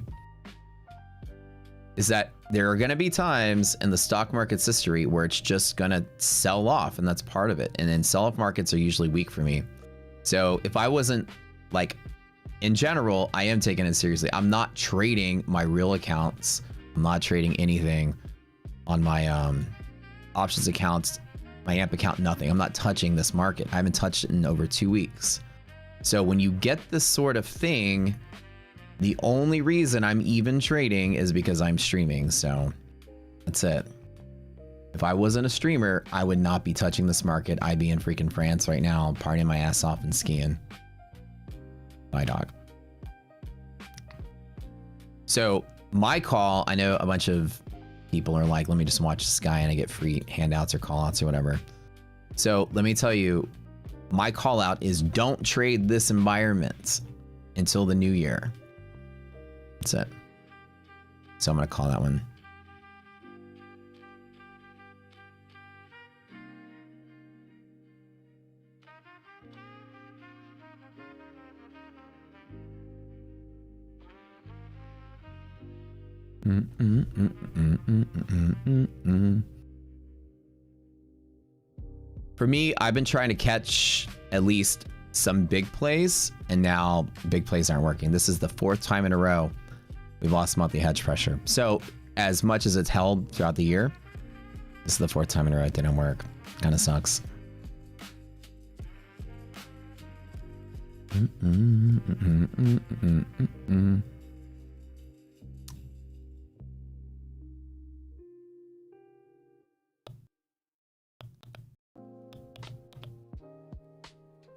Is that there are going to be times in the stock market's history where it's just going to sell off, and that's part of it. And then sell-off markets are usually weak for me. So if I wasn't, like, in general, I am taking it seriously. I'm not trading my real accounts. I'm not trading anything on my options accounts. My AMP account, nothing. I'm not touching this market. I haven't touched it in over 2 weeks. So when you get this sort of thing, the only reason I'm even trading is because I'm streaming. So that's it. If I wasn't a streamer, I would not be touching this market. I'd be in freaking France right now, partying my ass off and skiing. Bye, dog. So my call, I know a bunch of people are like, let me just watch this guy and I get free handouts or call outs or whatever. So let me tell you, my call out is don't trade this environment until the new year. That's it. So I'm going to call that one. For me, I've been trying to catch at least some big plays, and now big plays aren't working. This is the 4th time in a row we've lost monthly hedge pressure. So as much as it's held throughout the year, this is the 4th time in a row it didn't work. Kind of sucks.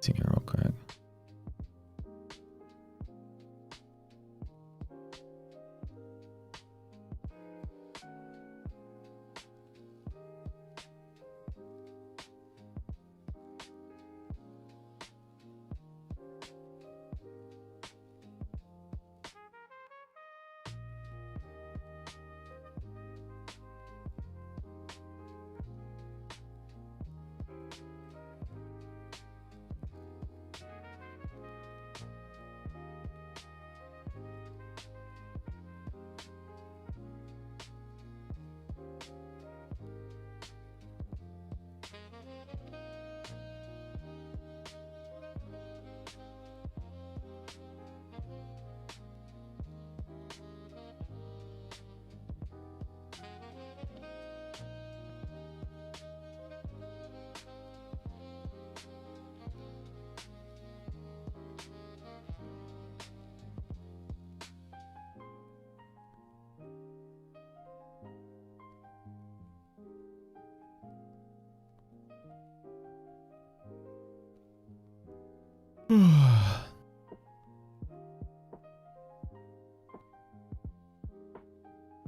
See here real quick.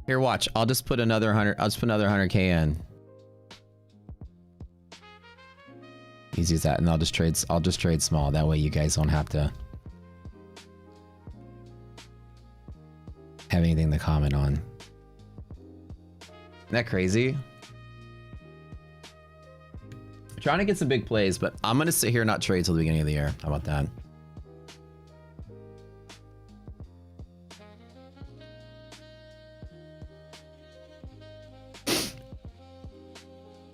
Here, watch. I'll just put another 100. I'll just put another 100k in. Easy as that, and I'll just trade small. That way, you guys don't have to have anything to comment on. Isn't that crazy? I'm trying to get some big plays, but I'm gonna sit here and not trade till the beginning of the year. How about that?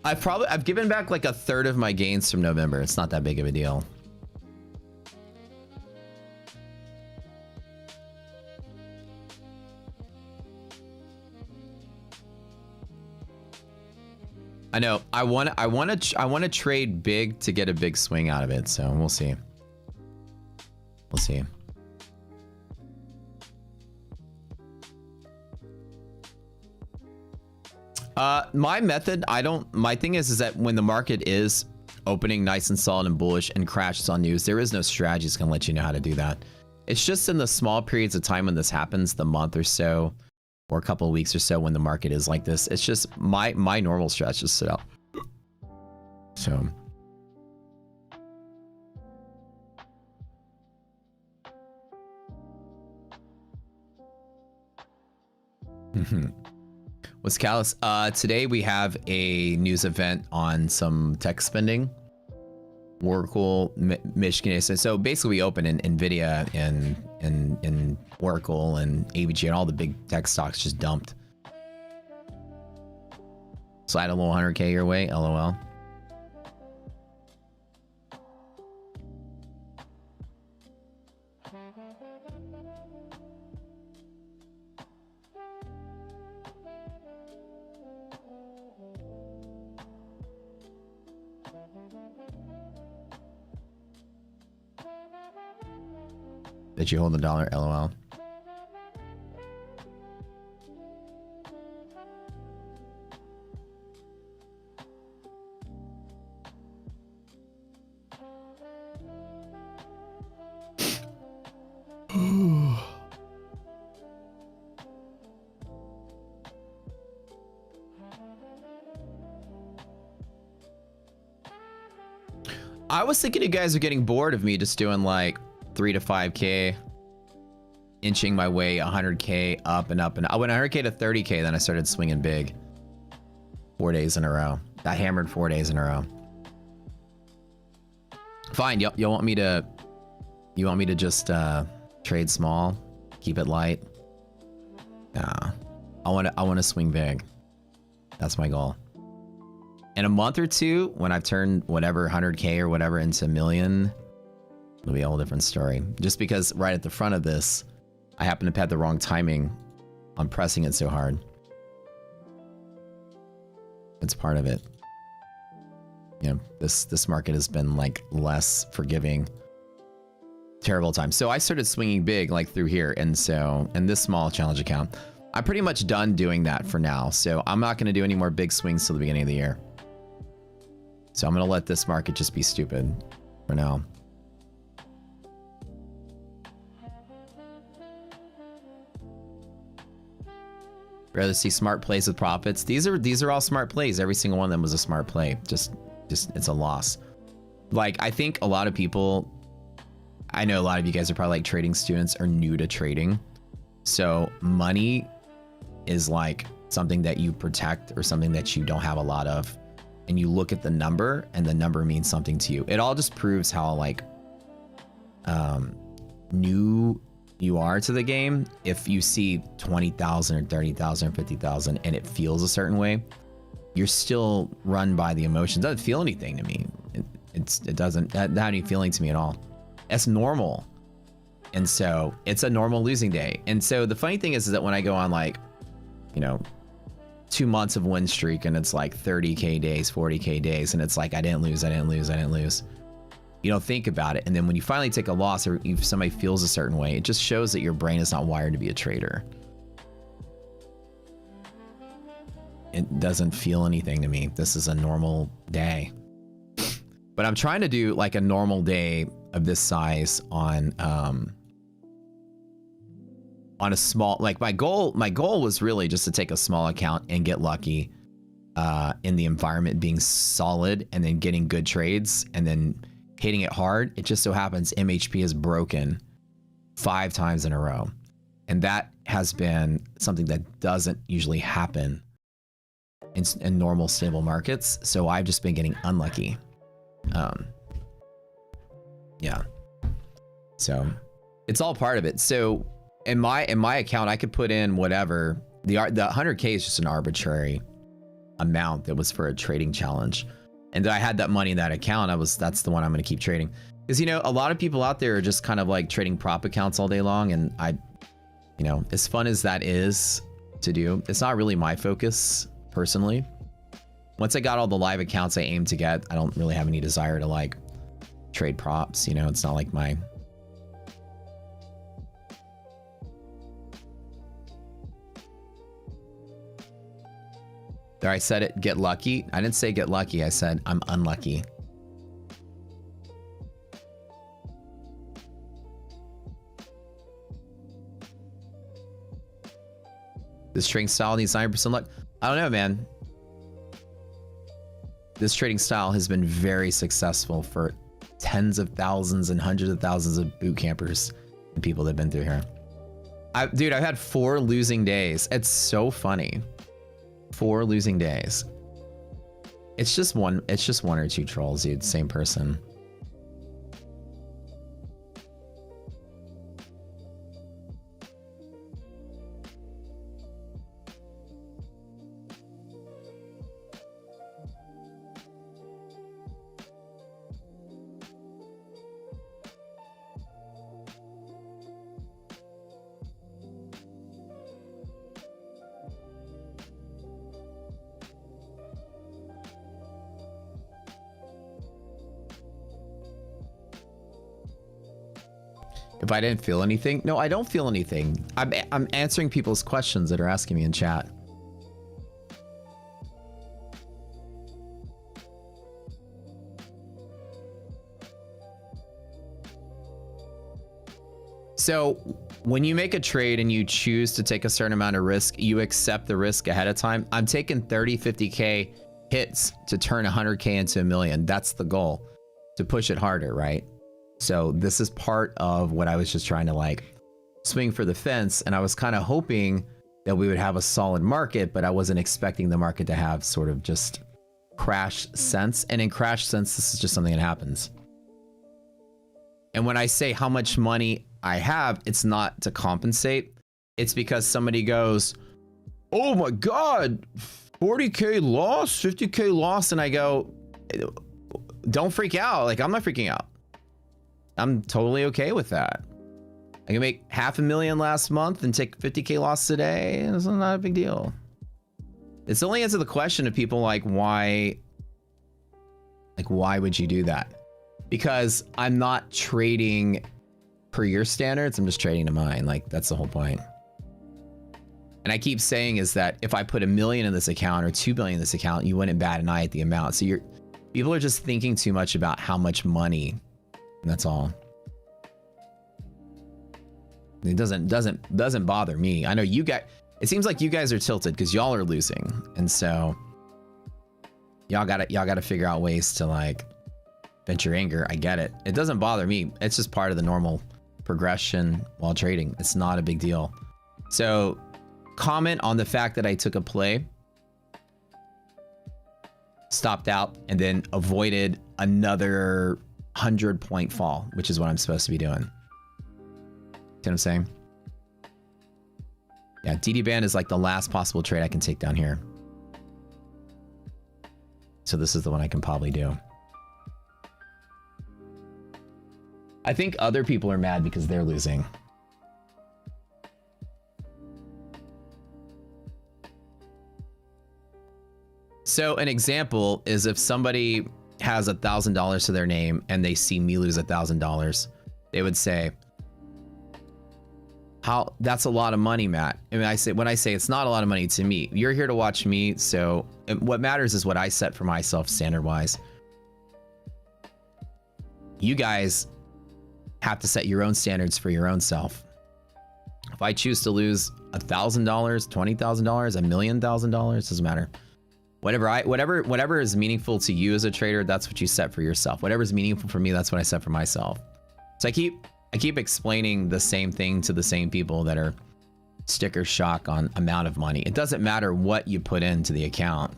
I've given back like a third of my gains from November. It's not that big of a deal. I know. I want to trade big to get a big swing out of it. So we'll see. We'll see. My method, my thing is that when the market is opening nice and solid and bullish and crashes on news, there is no strategy that's going to let you know how to do that. It's just in the small periods of time when this happens, the month or so, or a couple of weeks or so when the market is like this. It's just my normal stretch just sit out. So. What's Callus? Today we have a news event on some tech spending. Oracle, Michigan. So basically we open in NVIDIA and Oracle and AVG and all the big tech stocks just dumped. Slide a little 100k your way, LOL. Did you hold the dollar? LOL. I was thinking you guys are getting bored of me just doing like 3 to 5k, inching my way 100k up and up, and I went 100k to 30k, then I started swinging big 4 days in a row. I hammered 4 days in a row. Fine, you want me to just trade small, keep it light? Nah, I want to swing big. That's my goal. In a month or two, when I've turned whatever 100k or whatever into a million, it'll be a whole different story. Just because right at the front of this, I happen to have had the wrong timing on pressing it so hard. It's part of it. You know, this market has been like less forgiving. Terrible time. So I started swinging big like through here, and so in this small challenge account, I'm pretty much done doing that for now. So I'm not going to do any more big swings till the beginning of the year. So I'm going to let this market just be stupid for now. Rather see smart plays with profits. These are all smart plays. Every single one of them was a smart play. Just it's a loss. Like, I think a lot of people, I know a lot of you guys are probably like trading students or new to trading. So money is like something that you protect or something that you don't have a lot of. And you look at the number and the number means something to you. It all just proves how like new you are to the game. If you see 20,000 or 30,000 or 50,000 and it feels a certain way, you're still run by the emotions. It doesn't feel anything to me. It doesn't have any feeling to me at all. That's normal. And so it's a normal losing day. And so the funny thing is that when I go on like, you know, 2 months of win streak and it's like 30K days, 40K days, and it's like, I didn't lose. You don't think about it. And then when you finally take a loss or if somebody feels a certain way, it just shows that your brain is not wired to be a trader. It doesn't feel anything to me. This is a normal day. But I'm trying to do like a normal day of this size on a small, like my goal was really just to take a small account and get lucky in the environment being solid and then getting good trades and then hitting it hard. It just so happens MHP has broken 5 times in a row. And that has been something that doesn't usually happen in normal stable markets. So I've just been getting unlucky. Yeah. So it's all part of it. So in my account, I could put in whatever. The 100K is just an arbitrary amount that was for a trading challenge. And I had that money in that account. That's the one I'm going to keep trading. Because, you know, a lot of people out there are just kind of like trading prop accounts all day long. And you know, as fun as that is to do, it's not really my focus personally. Once I got all the live accounts I aim to get, I don't really have any desire to like trade props. You know, it's not like my... There, I said it, get lucky. I didn't say get lucky. I said I'm unlucky. This trading style needs 9% luck. I don't know, man. This trading style has been very successful for tens of thousands and hundreds of thousands of boot campers and people that have been through here. Dude, I've had 4 losing days. It's so funny. 4 losing days. It's just one or 2 trolls, dude. Same person. If I didn't feel anything, no, I don't feel anything. I'm answering people's questions that are asking me in chat. So when you make a trade and you choose to take a certain amount of risk, you accept the risk ahead of time. I'm taking 30, 50K hits to turn 100K into $1 million. That's the goal, to push it harder, right? So this is part of what I was just trying to like swing for the fence. And I was kind of hoping that we would have a solid market, but I wasn't expecting the market to have sort of just crash sense. And in crash sense, this is just something that happens. And when I say how much money I have, it's not to compensate. It's because somebody goes, oh my God, 40K loss, 50K loss. And I go, don't freak out. Like, I'm not freaking out. I'm totally okay with that. I can make $500,000 last month and take 50K loss today. It's not a big deal. It's only answer the question of people like, why would you do that? Because I'm not trading per your standards. I'm just trading to mine. Like, that's the whole point. And I keep saying is that if I put $1 million in this account or $2 billion in this account, you wouldn't bat an eye at the amount. So people are just thinking too much about how much money. And that's all. It doesn't bother me. I know you got, It seems like you guys are tilted because y'all are losing, and so y'all gotta figure out ways to like vent your anger. I get it. It doesn't bother me. It's just part of the normal progression while trading. It's not a big deal. So comment on the fact that I took a play, stopped out, and then avoided another 100-point fall, which is what I'm supposed to be doing. See what I'm saying? Yeah, DD band is like the last possible trade I can take down here. So this is the one I can probably do. I think other people are mad because they're losing. So an example is if somebody has $1,000 to their name and they see me lose $1,000, they would say, "How? That's a lot of money, Matt." I mean, when I say it's not a lot of money to me, you're here to watch me. So what matters is what I set for myself standard-wise. You guys have to set your own standards for your own self. If I choose to lose $1,000, $20,000, $1,000,000, doesn't matter. Whatever is meaningful to you as a trader, that's what you set for yourself. Whatever is meaningful for me, that's what I set for myself. So I keep explaining the same thing to the same people that are sticker shock on amount of money. It doesn't matter what you put into the account.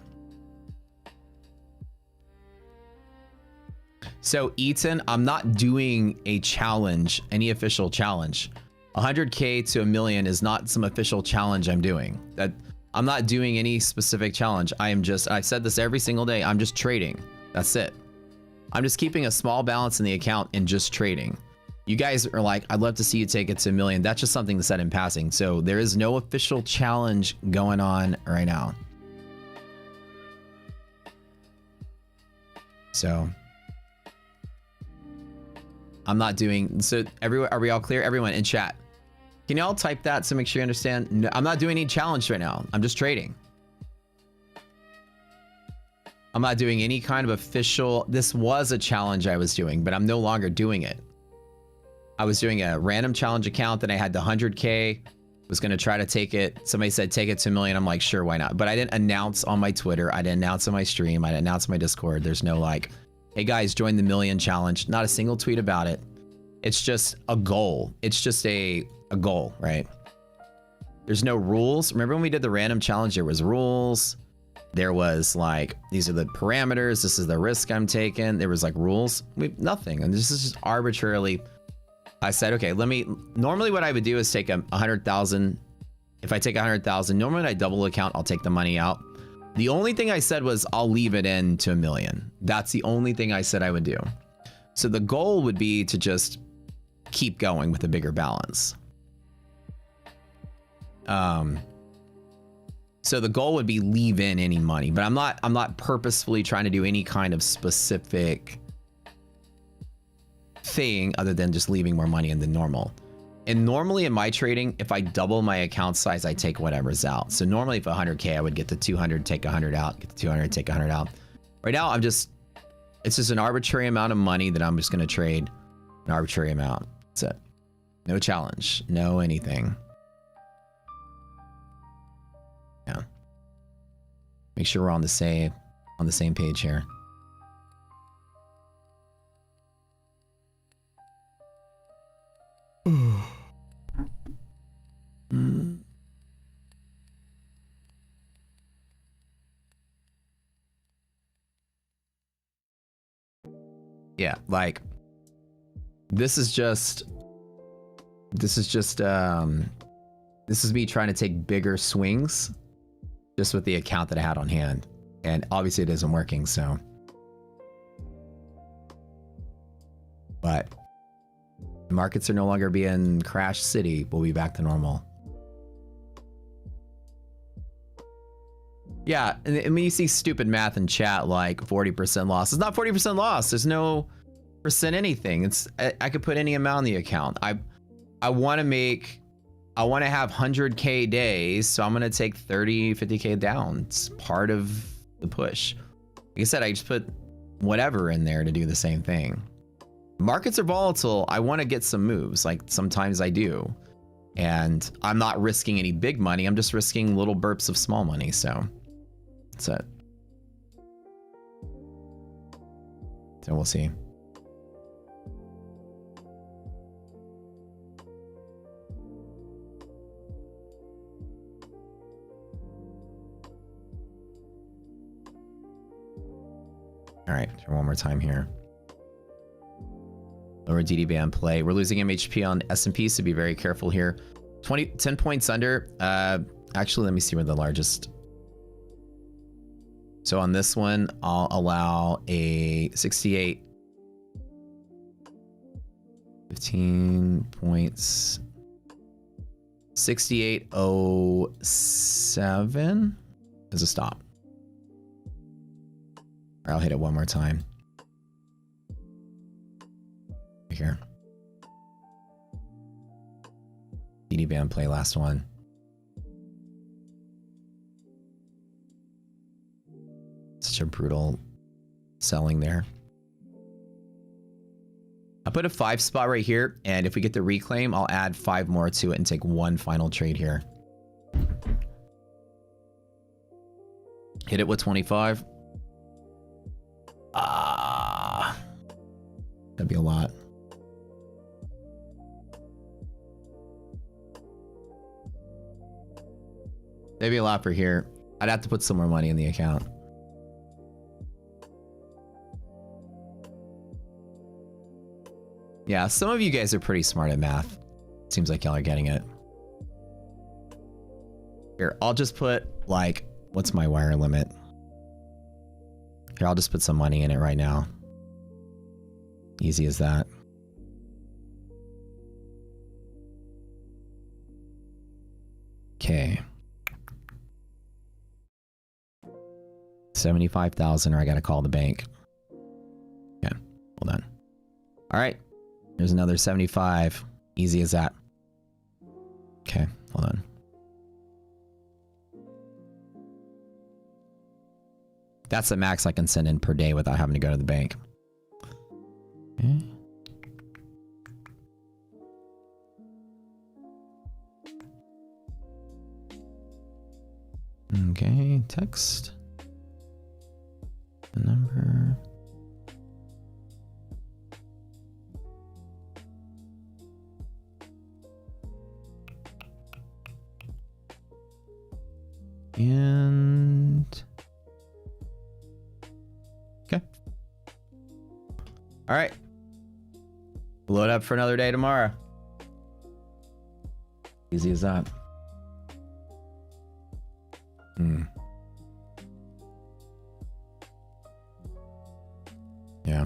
So Eaton, I'm not doing a challenge, any official challenge. 100K to $1 million is not some official challenge I'm doing. That I'm not doing any specific challenge. I said this every single day. I'm just trading. That's it. I'm just keeping a small balance in the account and just trading. You guys are like, I'd love to see you take it to $1 million. That's just something said in passing. So there is no official challenge going on right now. So I'm not doing, so everyone, are we all clear? Everyone in chat, can y'all type that to make sure you understand? No, I'm not doing any challenge right now. I'm just trading. I'm not doing any kind of official, this was a challenge I was doing, but I'm no longer doing it. I was doing a random challenge account that I had the 100K, was gonna try to take it. Somebody said, take it to $1 million. I'm like, sure, why not? But I didn't announce on my Twitter. I didn't announce on my stream. I didn't announce on my Discord. There's no like, hey guys, join the $1 million challenge. Not a single tweet about it. It's just a goal. It's just a goal, right? There's no rules. Remember when we did the random challenge, there was rules. There was like, these are the parameters. This is the risk I'm taking. There was like rules. Nothing. And this is just arbitrarily, I said, okay, normally what I would do is take 100,000. If I take 100,000, normally when I double account, I'll take the money out. The only thing I said was I'll leave it in to $1 million. That's the only thing I said I would do. So the goal would be to just keep going with a bigger balance. So the goal would be leave in any money, but I'm not purposefully trying to do any kind of specific thing other than just leaving more money in than normal. And normally in my trading, if I double my account size, I take whatever's out. So normally if 100K, I would get the 200, take 100 out, get the 200, take 100 out. Right now, it's just an arbitrary amount of money that I'm just going to trade an arbitrary amount. That's it. No challenge, no anything. Yeah. Make sure we're on the same page here. Yeah, like this is me trying to take bigger swings just with the account that I had on hand, and obviously it isn't working, so. But the markets are no longer being crash city. We'll be back to normal. Yeah, and I mean, you see stupid math in chat like 40% loss. It's not 40% loss. There's no percent anything. I could put any amount in the account. I want to have 100K days, so I'm going to take 30, 50K down. It's part of the push. Like I said, I just put whatever in there to do the same thing. Markets are volatile. I want to get some moves. Like sometimes I do. And I'm not risking any big money. I'm just risking little burps of small money. So that's it. So we'll see. All right, try one more time here. Lower DD band play. We're losing MHP on S&P, so be very careful here. 10 points under. Actually, let me see where the largest. So on this one, I'll allow a 68. 15 points. 68.07 is a stop. I'll hit it one more time. Right here. DD band play, last one. Such a brutal selling there. I put a 5 spot right here, and if we get the reclaim, I'll add 5 more to it and take one final trade here. Hit it with 25. That'd be a lot. That'd be a lot for here. I'd have to put some more money in the account. Yeah, some of you guys are pretty smart at math. Seems like y'all are getting it. Here, I'll just put, like, what's my wire limit? Here, I'll just put some money in it right now. Easy as that. Okay. 75,000, or I gotta call the bank. Okay, hold on. All right, there's another 75. Easy as that. Okay, hold on. That's the max I can send in per day without having to go to the bank. Okay. Okay, text. The number. And okay. All right. Load up for another day tomorrow. Easy as that. Yeah.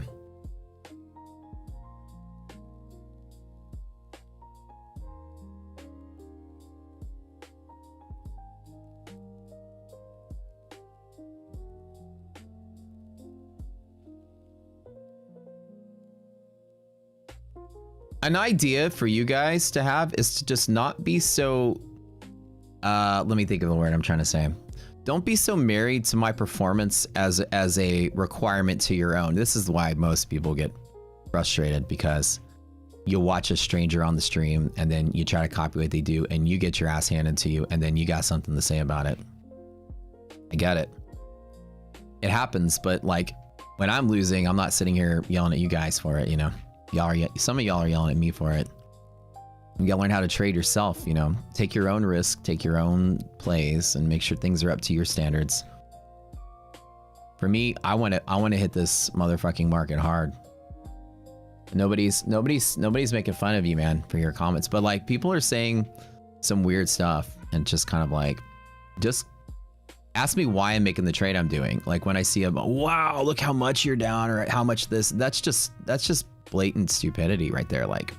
An idea for you guys to have is to just not be so, let me think of the word I'm trying to say. Don't be so married to my performance as a requirement to your own. This is why most people get frustrated, because you'll watch a stranger on the stream and then you try to copy what they do and you get your ass handed to you and then you got something to say about it. I get it. It happens, but like when I'm losing, I'm not sitting here yelling at you guys for it, you know? Some of y'all are yelling at me for it. You gotta learn how to trade yourself, you know? Take your own risk, take your own plays, and make sure things are up to your standards. For me, I wanna hit this motherfucking market hard. Nobody's making fun of you, man, for your comments, but like people are saying some weird stuff and just kind of like, just ask me why I'm making the trade I'm doing. Like when I see a, wow, look how much you're down or how much this, that's just blatant stupidity right there. Like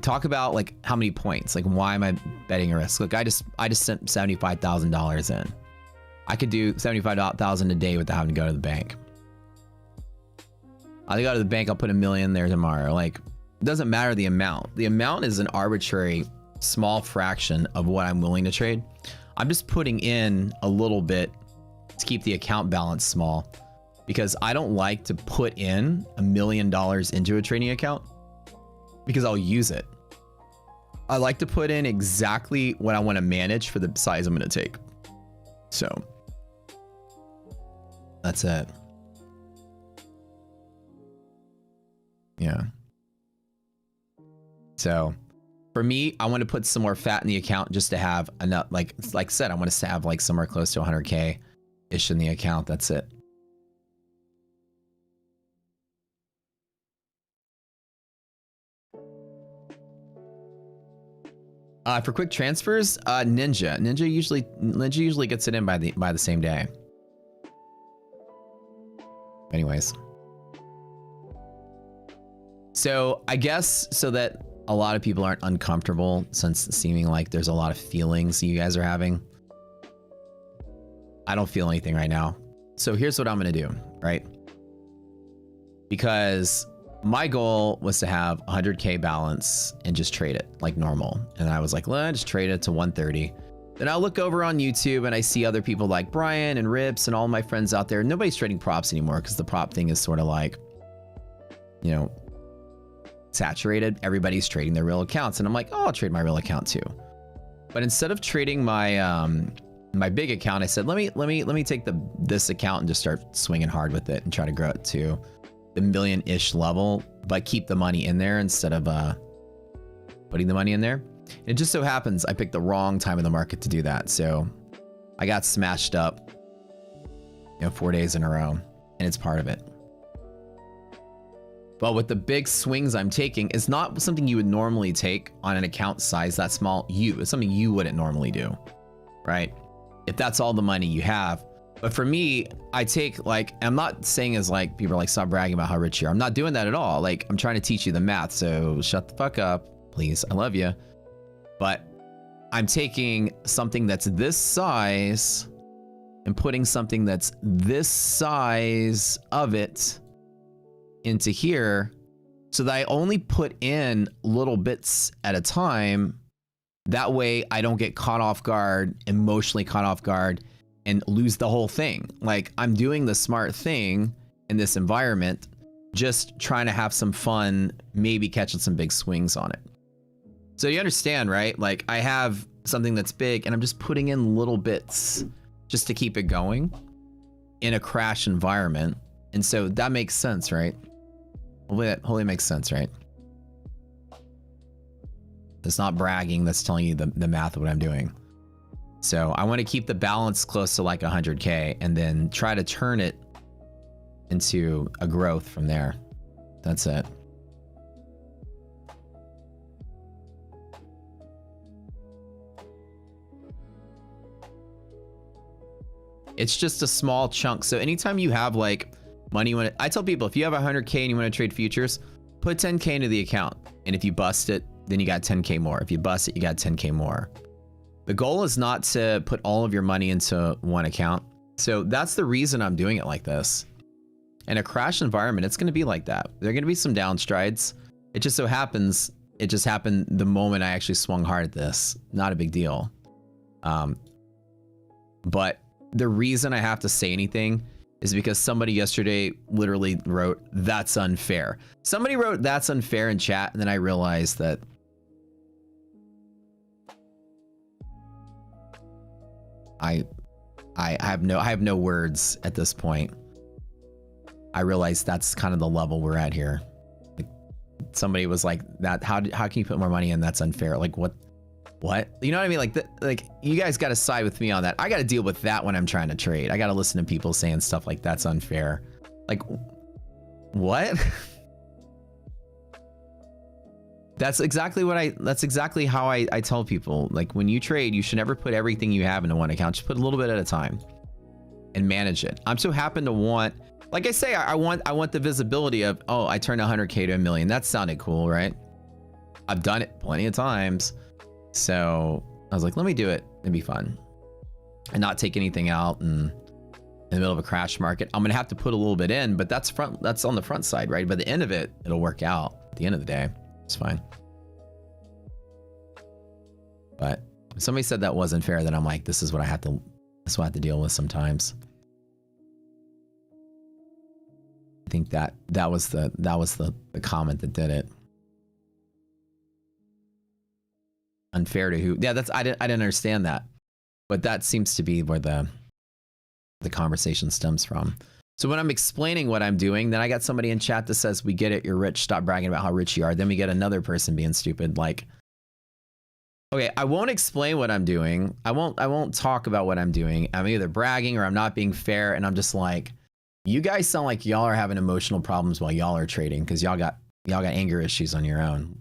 talk about like how many points, like why am I betting a risk? Look, I just sent $75,000 in. I could do 75,000 a day without having to go to the bank. I'll go to the bank, I'll put $1 million there tomorrow. Like it doesn't matter the amount. The amount is an arbitrary small fraction of what I'm willing to trade. I'm just putting in a little bit to keep the account balance small, because I don't like to put in $1 million into a trading account because I'll use it. I like to put in exactly what I want to manage for the size I'm going to take. So that's it. Yeah. So for me, I want to put some more fat in the account just to have enough, like I said, I want us to have like somewhere close to 100K ish in the account. That's it. For quick transfers, Ninja usually gets it in by the same day. Anyways. So I guess so that a lot of people aren't uncomfortable, since seeming like there's a lot of feelings you guys are having. I don't feel anything right now. So here's what I'm going to do, right? Because my goal was to have 100K balance and just trade it like normal. And I was like, let's just trade it to 130. Then I'll look over on YouTube and I see other people like Brian and Rips and all my friends out there. Nobody's trading props anymore because the prop thing is sort of like, you know, saturated. Everybody's trading their real accounts. And I'm like, oh, I'll trade my real account too. But instead of trading my my big account, I said, let me take this account and just start swinging hard with it and try to grow it to the million-ish level, but keep the money in there instead of putting the money in there. It just so happens I picked the wrong time in the market to do that. So I got smashed up, 4 days in a row, and it's part of it. But with the big swings I'm taking, it's not something you would normally take on an account size that small. It's something you wouldn't normally do, right? If that's all the money you have. But for me, I take like, I'm not saying as like, people are like, stop bragging about how rich you are. I'm not doing that at all. Like, I'm trying to teach you the math. So shut the fuck up, please. I love you. But I'm taking something that's this size and putting something that's this size of it into here so that I only put in little bits at a time. That way I don't get caught off guard, emotionally caught off guard, and lose the whole thing. Like, I'm doing the smart thing in this environment, just trying to have some fun, maybe catching some big swings on it. So you understand, right? Like, I have something that's big and I'm just putting in little bits just to keep it going in a crash environment. And so that makes sense, right? Hopefully it makes sense, right? It's not bragging, that's telling you the math of what I'm doing. So I want to keep the balance close to like 100K and then try to turn it into a growth from there. That's it. It's just a small chunk. So anytime you have like money, I tell people, if you have 100K and you want to trade futures, put 10K into the account. And if you bust it, then you got 10K more. If you bust it, you got 10K more. The goal is not to put all of your money into one account. So that's the reason I'm doing it like this. In a crash environment, it's going to be like that. There are going to be some downstrides. It just so happens, it just happened the moment I actually swung hard at this. Not a big deal. But the reason I have to say anything is because somebody yesterday literally wrote, "That's unfair." Somebody wrote, "That's unfair" in chat, and then I realized that I have no words at this point. I realized that's kind of the level we're at here. Like, somebody was like, "That how can you put more money in? That's unfair." Like, what? You know what I mean? Like you guys got to side with me on that. I got to deal with that when I'm trying to trade. I got to listen to people saying stuff like that's unfair. Like, what? That's exactly how I tell people. Like, when you trade, you should never put everything you have into one account. Just put a little bit at a time and manage it. I'm so happen to want, like I say, I want the visibility of, oh, I turned 100K to $1 million. That sounded cool, right? I've done it plenty of times. So I was like, let me do it. It'd be fun and not take anything out in the middle of a crash market. I'm going to have to put a little bit in, but that's on the front side, right? By the end of it, it'll work out at the end of the day. It's fine. But if somebody said that wasn't fair, then I'm like, this is what I have to deal with sometimes. I think that was the comment that did it. unfair to who? Yeah, that's I didn't understand that, but that seems to be where the conversation stems from. So when I'm explaining what I'm doing, then I got somebody in chat that says, "We get it, you're rich. Stop bragging about how rich you are." Then we get another person being stupid. Like, okay, I won't explain what I'm doing. I won't talk about what I'm doing. I'm either bragging or I'm not being fair, and I'm just like, you guys sound like y'all are having emotional problems while y'all are trading because y'all got anger issues on your own.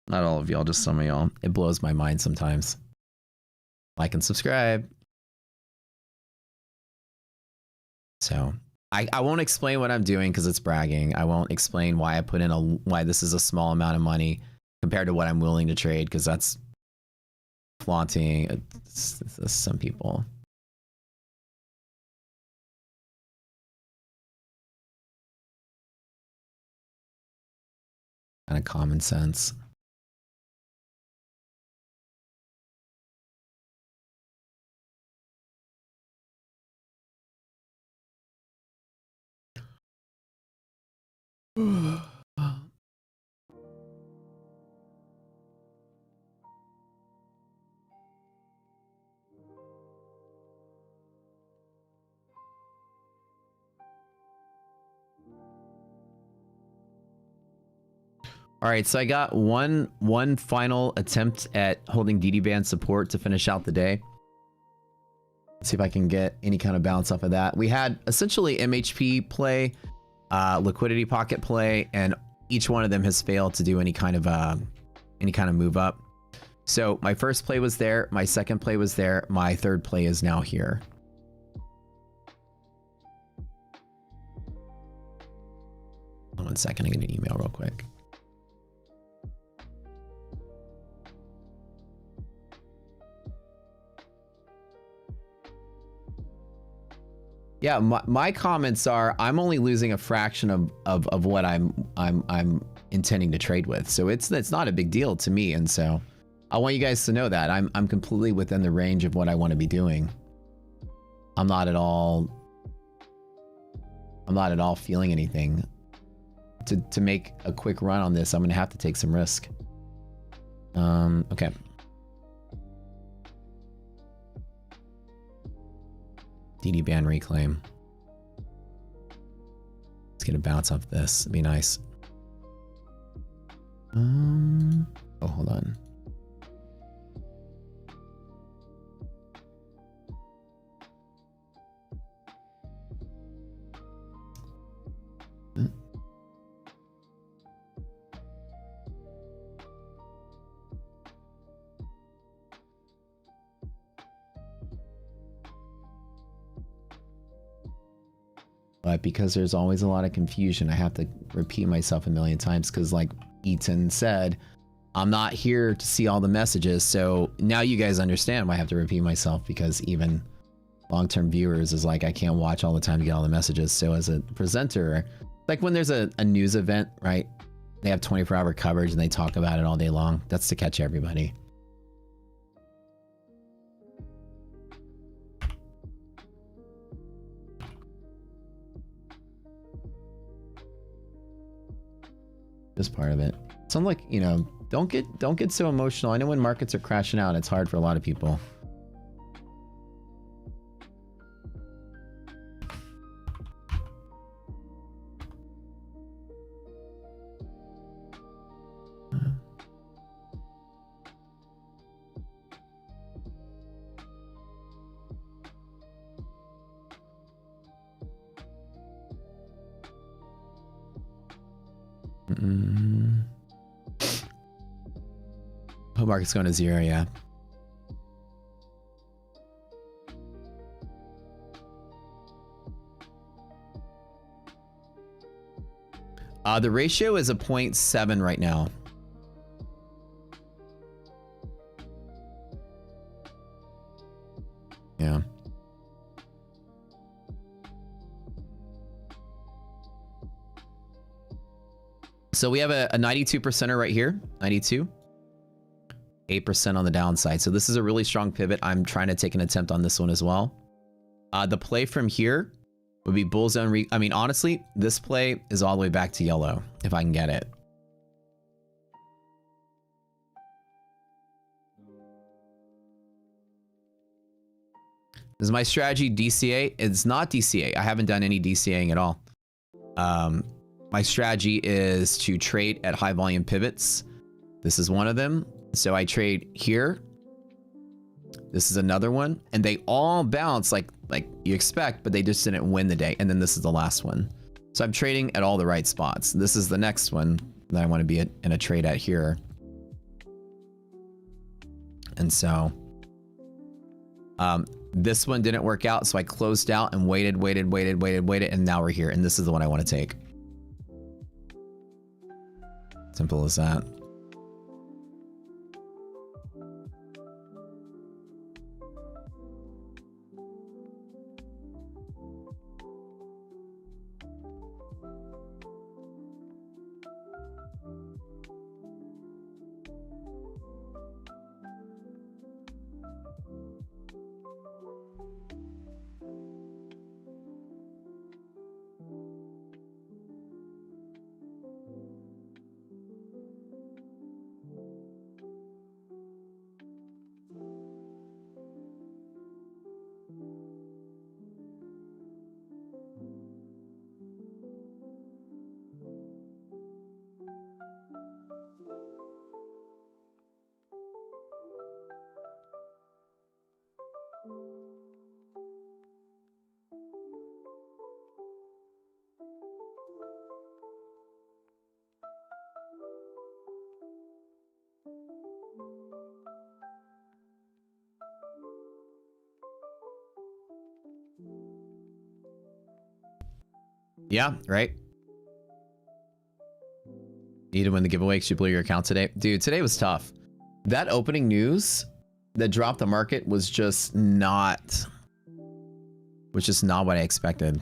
Not all of y'all, just some of y'all. It blows my mind sometimes. Like and subscribe. So I won't explain what I'm doing because it's bragging. I won't explain why I put in why this is a small amount of money compared to what I'm willing to trade, because that's flaunting. It's some people. Kind of common sense. All right, so I got one final attempt at holding DD band support to finish out the day. Let's see if I can get any kind of bounce off of that. We had essentially MHP play, liquidity pocket play, and each one of them has failed to do any kind of move up. So my first play was there, my second play was there, my third play is now here. Hold on 1 second, I get an email real quick. Yeah, my comments are, I'm only losing a fraction of what I'm intending to trade with. So it's not a big deal to me, and so I want you guys to know that I'm completely within the range of what I want to be doing. I'm not at all feeling anything. To make a quick run on this, I'm gonna have to take some risk. Okay. DD band reclaim. Let's get a bounce off this. It'd be nice. Oh, hold on. But because there's always a lot of confusion, I have to repeat myself a million times because, like Eaton said, I'm not here to see all the messages. So now you guys understand why I have to repeat myself, because even long-term viewers is like, I can't watch all the time to get all the messages. So as a presenter, like when there's a news event, right? They have 24-hour coverage and they talk about it all day long. That's to catch everybody. Just part of it. So I'm like, you know, don't get so emotional. I know when markets are crashing out, it's hard for a lot of people. Hope market's going to 0, yeah. The ratio is a 0.7 right now. Yeah. So we have a 92%er right here, 92. 8% on the downside. So this is a really strong pivot. I'm trying to take an attempt on this one as well. The play from here would be bull zone. I mean, honestly, this play is all the way back to yellow if I can get it. Is my strategy DCA? It's not DCA. I haven't done any DCAing at all. My strategy is to trade at high volume pivots. This is one of them. So I trade here. This is another one, and they all bounce like you expect, but they just didn't win the day. And then this is the last one. So I'm trading at all the right spots. This is the next one that I want to be in a trade at here. And so this one didn't work out, so I closed out and waited, and now we're here. And this is the one I want to take. Simple as that. Yeah, right. Need to win the giveaway because you blew your account today. Dude, today was tough. That opening news that dropped the market was just not what I expected.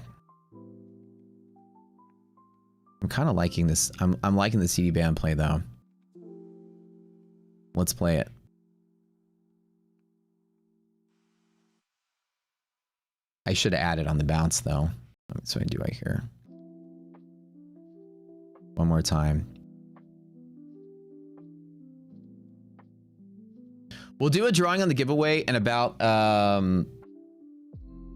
I'm kind of liking this. I'm liking the CD band play though. Let's play it. I should have added on the bounce though. So I do right here. One more time. We'll do a drawing on the giveaway in about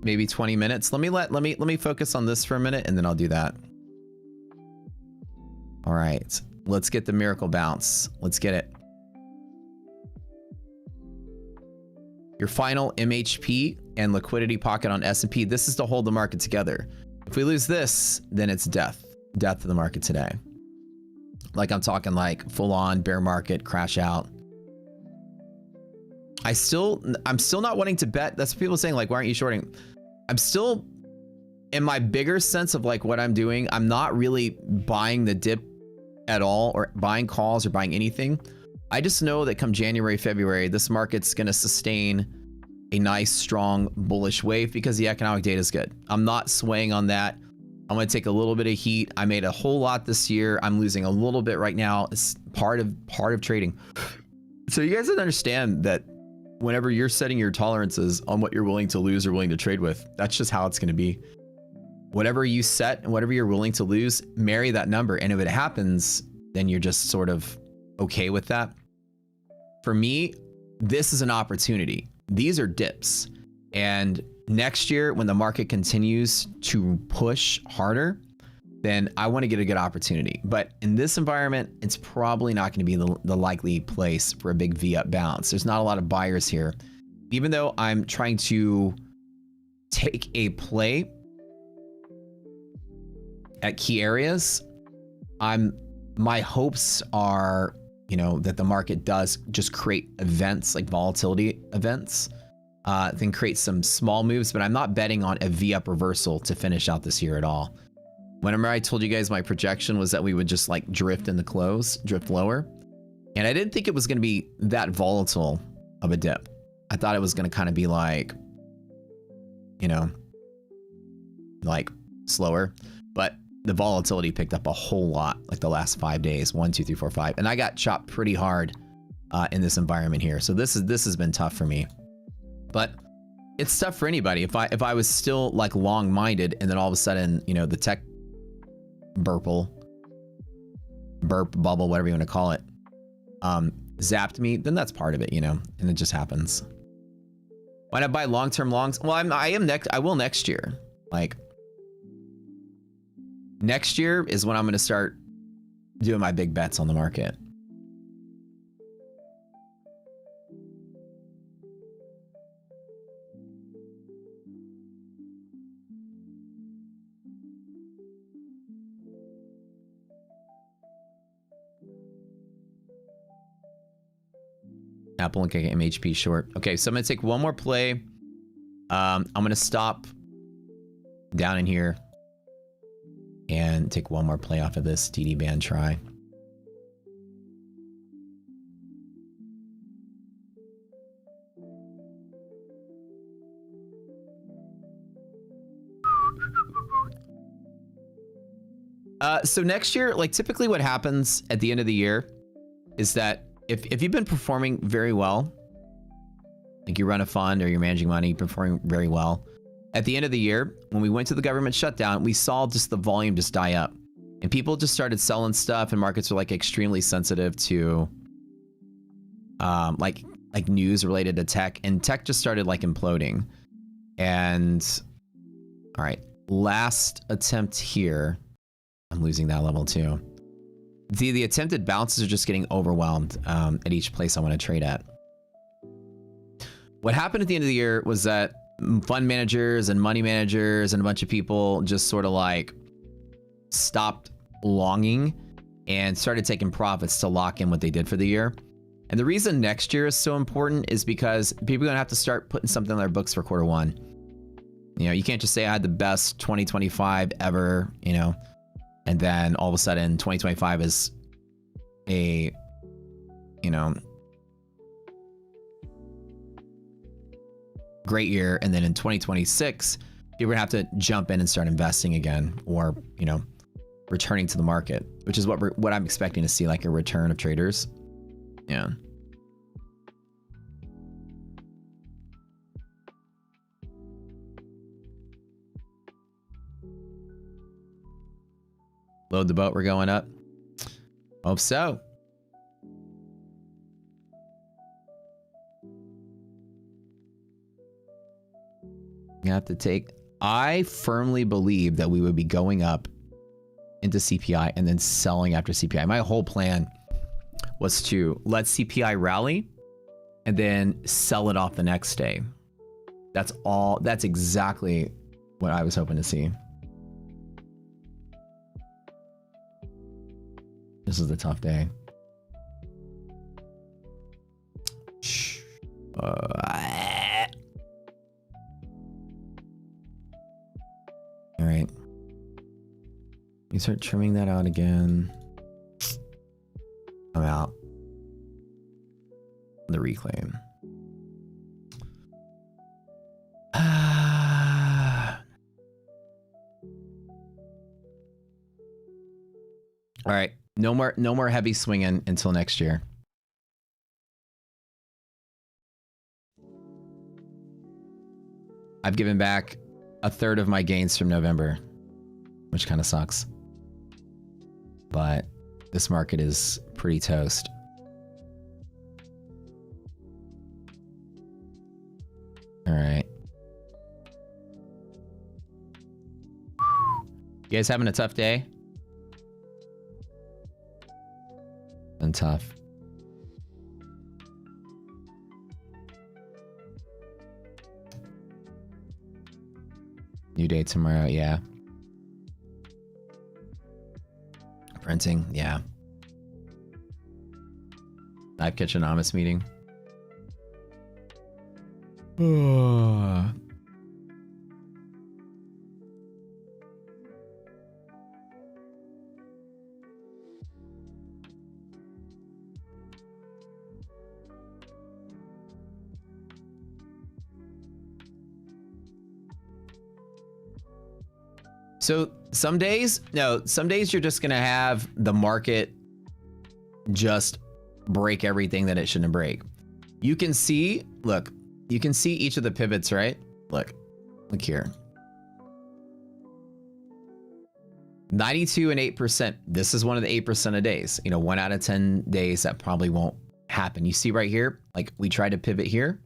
maybe 20 minutes. Let me focus on this for a minute and then I'll do that. All right. Let's get the miracle bounce. Let's get it. Your final MHP and liquidity pocket on S&P. This is to hold the market together. If we lose this, then it's death. Death of the market today. Like I'm talking like full on bear market, crash out. I'm still not wanting to bet. That's what people are saying, like, why aren't you shorting? I'm still in my bigger sense of like what I'm doing. I'm not really buying the dip at all or buying calls or buying anything. I just know that come January, February, this market's going to sustain a nice, strong, bullish wave because the economic data is good. I'm not swaying on that. I'm going to take a little bit of heat. I made a whole lot this year. I'm losing a little bit right now. It's part of trading. So you guys understand that whenever you're setting your tolerances on what you're willing to lose or willing to trade with, that's just how it's going to be. Whatever you set and whatever you're willing to lose, marry that number. And if it happens, then you're just sort of okay with that. For me, this is an opportunity. These are dips. And next year, when the market continues to push harder, then I want to get a good opportunity. But in this environment, it's probably not going to be the likely place for a big V-up bounce. There's not a lot of buyers here. Even though I'm trying to take a play at key areas, my hopes are, you know, that the market does just create events like volatility events, then create some small moves, but I'm not betting on a V-up reversal to finish out this year at all. Whenever I told you guys my projection was that we would just like drift in the close, drift lower. And I didn't think it was going to be that volatile of a dip. I thought it was going to kind of be like, you know, like slower, but the volatility picked up a whole lot like the last 5 days, 1, 2, 3, 4, 5. And I got chopped pretty hard in this environment here. So this has been tough for me, but it's tough for anybody. If I was still like long-minded and then all of a sudden, you know, the tech burp bubble, whatever you want to call it, zapped me, then that's part of it, you know, and it just happens. Why not buy long-term longs? Well, I will next year. Like, next year is when I'm going to start doing my big bets on the market. Apple looking at MHP short. Okay, so I'm gonna take one more play. I'm gonna stop down in here and take one more play off of this DD band try. So next year, like typically what happens at the end of the year is that if you've been performing very well, like you run a fund or you're managing money, performing very well, at the end of the year, when we went to the government shutdown, we saw just the volume just die up. And people just started selling stuff and markets were like extremely sensitive to like news related to tech, and tech just started like imploding. And all right, last attempt here. I'm losing that level too. The attempted bounces are just getting overwhelmed at each place I want to trade at. What happened at the end of the year was that fund managers and money managers and a bunch of people just sort of like stopped longing and started taking profits to lock in what they did for the year. And the reason next year is so important is because people are gonna have to start putting something on their books for quarter one. You know, you can't just say I had the best 2025 ever, you know, and then all of a sudden 2025 is a, you know, great year. And then in 2026, you're gonna have to jump in and start investing again, or, you know, returning to the market, which is what I'm expecting to see, like a return of traders. Yeah. Load the boat, we're going up. Hope so. You have to take, I firmly believe that we would be going up into CPI and then selling after CPI. My whole plan was to let CPI rally and then sell it off the next day. That's all, that's exactly what I was hoping to see. This is a tough day. All right. You start trimming that out again. I'm out. The reclaim. All right. No more heavy swinging until next year. I've given back a third of my gains from November, which kind of sucks. But this market is pretty toast. All right. You guys having a tough day? And tough. New day tomorrow, yeah. Printing, yeah. Live Kitchenomics meeting. So some days you're just gonna have the market just break everything that it shouldn't break. You can see, look, you can see each of the pivots, right? Look here. 92 and 8%. This is one of the 8% of days. You know, 1 out of 10 days that probably won't happen. You see right here, like we tried to pivot here.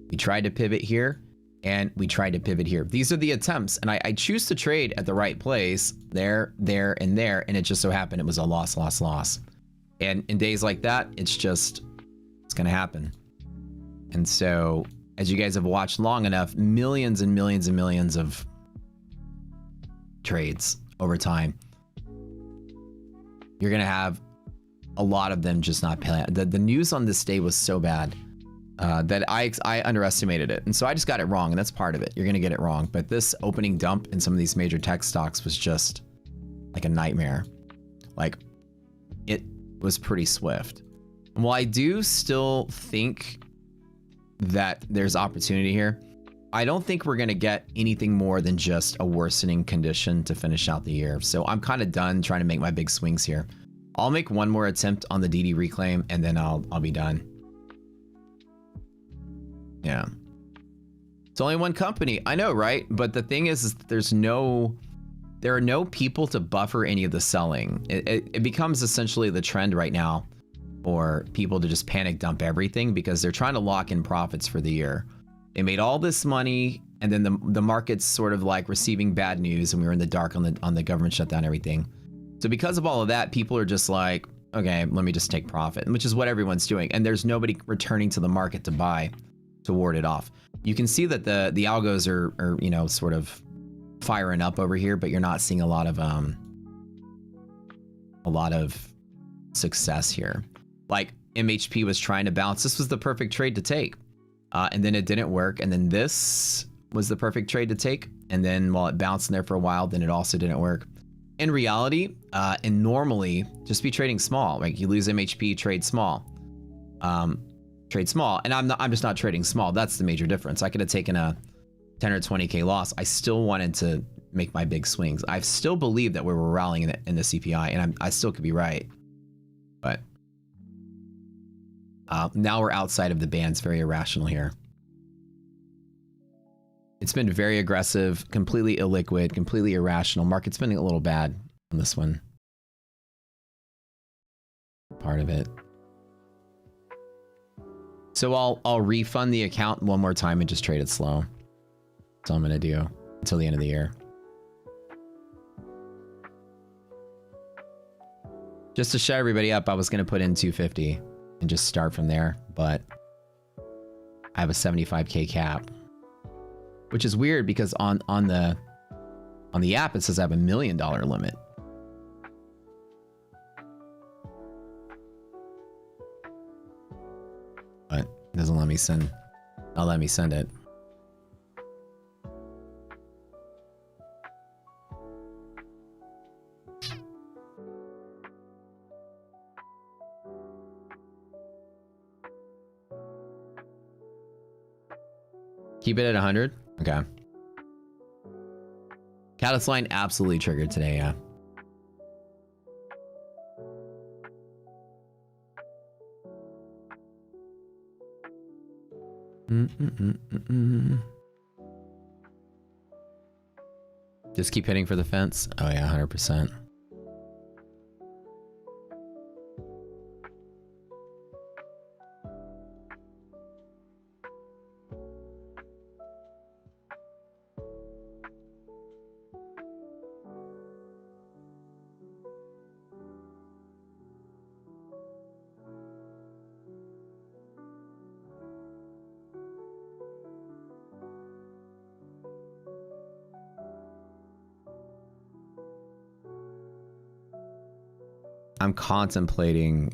We tried to pivot here, and we tried to pivot here. These are the attempts, and I choose to trade at the right place, there, and there, and it just so happened it was a loss, loss, loss. And in days like that, it's gonna happen. And so, as you guys have watched long enough, millions and millions and millions of trades over time, you're gonna have a lot of them just not pay. The news on this day was so bad that I underestimated it, and so I just got it wrong, and that's part of it. You're gonna get it wrong, but this opening dump in some of these major tech stocks was just like a nightmare. Like, it was pretty swift. And while I do still think that there's opportunity here, I don't think we're gonna get anything more than just a worsening condition to finish out the year. So I'm kind of done trying to make my big swings here. I'll make one more attempt on the DD reclaim, and then I'll be done. Yeah. It's only one company. I know, right? But the thing is there are no people to buffer any of the selling. It becomes essentially the trend right now for people to just panic dump everything because they're trying to lock in profits for the year. They made all this money, and then the market's sort of like receiving bad news, and we were in the dark on the government shutdown and everything. So because of all of that, people are just like, okay, let me just take profit, which is what everyone's doing. And there's nobody returning to the market to buy to ward it off. You can see that the algos are you know, sort of firing up over here, but you're not seeing a lot of success here. Like MHP was trying to bounce. This was the perfect trade to take. And then it didn't work. And then this was the perfect trade to take. And then while it bounced in there for a while, then it also didn't work. In reality, and normally, just be trading small. Like, you lose MHP, trade small. Trade small. And I'm just not trading small. That's the major difference. I could have taken a 10 or 20K loss. I still wanted to make my big swings. I still believe that we were rallying in the CPI, and I still could be right. But now we're outside of the bands. Very irrational here. It's been very aggressive, completely illiquid, completely irrational. Market's been a little bad on this one. Part of it. So I'll refund the account one more time and just trade it slow. That's all I'm gonna do until the end of the year. Just to shut everybody up, I was gonna put in 250 and just start from there, but I have a 75K cap, which is weird because on the app it says I have $1 million limit. But it doesn't let me send. I'll let me send it. Keep it at 100? Okay. Catalyst line absolutely triggered today, yeah. Just keep hitting for the fence? Oh yeah, 100%. I'm contemplating.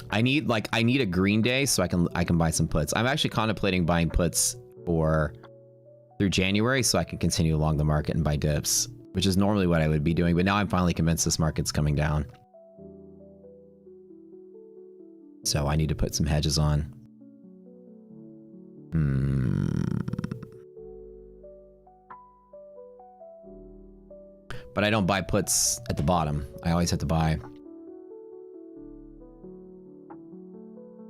I need a green day so I can buy some puts. I'm actually contemplating buying puts through January so I can continue along the market and buy dips, which is normally what I would be doing, but now I'm finally convinced this market's coming down. So I need to put some hedges on. But I don't buy puts at the bottom. I always have to buy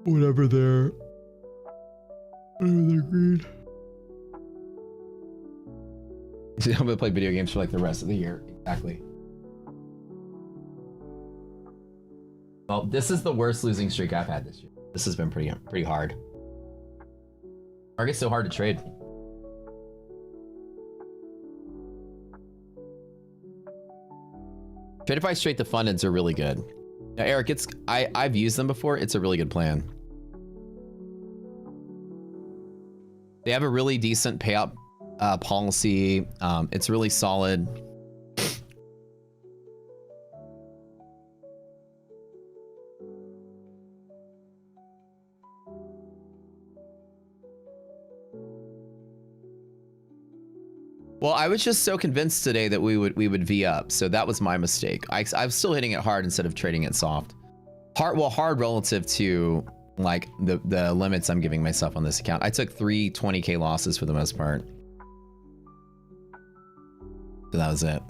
whatever they're green. I'm gonna play video games for like the rest of the year. Exactly. Well, this is the worst losing streak I've had this year. This has been pretty hard. Market's so hard to trade. Tradify straight to fundeds are really good. Now, Eric, I've used them before. It's a really good plan. They have a really decent payout policy. It's really solid. Well, I was just so convinced today that we would V up, so that was my mistake. I'm still hitting it hard instead of trading it soft. Hard relative to like the limits I'm giving myself on this account. I took 3 20K losses for the most part. So that was it.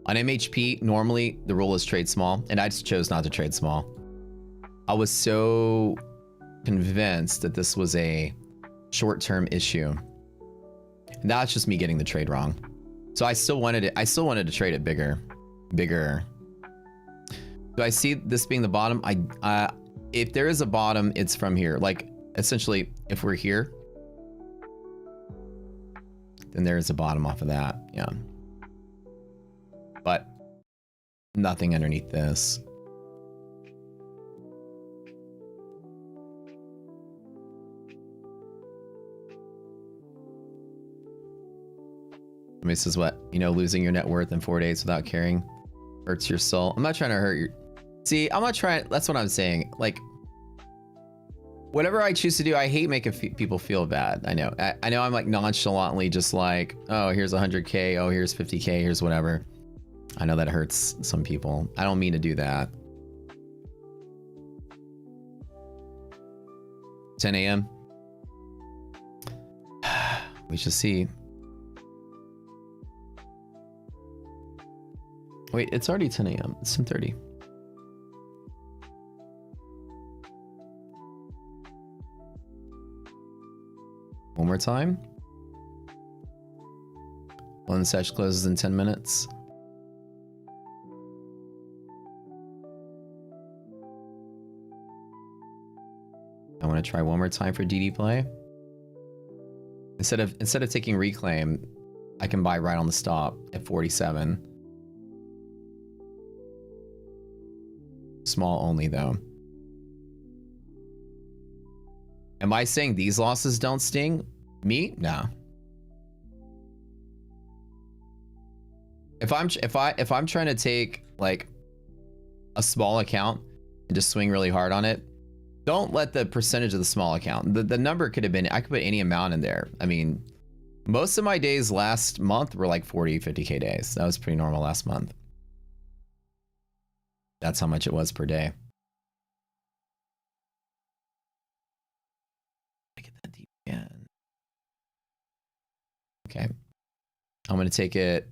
On MHP, normally the rule is trade small, and I just chose not to trade small. I was so convinced that this was a short-term issue. And that's just me getting the trade wrong. So I still wanted to trade it bigger. Do I see this being the bottom? If there is a bottom, it's from here. Like essentially, if we're here, then there is a bottom off of that. Yeah. But nothing underneath this. This is what, you know, losing your net worth in 4 days without caring hurts your soul. I'm not trying to hurt your... See, I'm not trying... That's what I'm saying. Like, whatever I choose to do, I hate making people feel bad. I know. I know I'm like nonchalantly just like, oh, here's 100K. Oh, here's 50K. Here's whatever. I know that hurts some people. I don't mean to do that. 10 a.m. We shall see. Wait, it's already 10 a.m. It's 10:30. One more time. One sesh closes in 10 minutes. I want to try one more time for DD play. Instead of taking reclaim, I can buy right on the stop at 47. Small only though. Am I saying these losses don't sting? Me? No. If I'm trying to take like a small account and just swing really hard on it, don't let the percentage of the small account. The number could have been, I could put any amount in there. I mean, most of my days last month were like 40, 50K days. That was pretty normal last month. That's how much it was per day. I get that deep again. Okay. I'm going to take it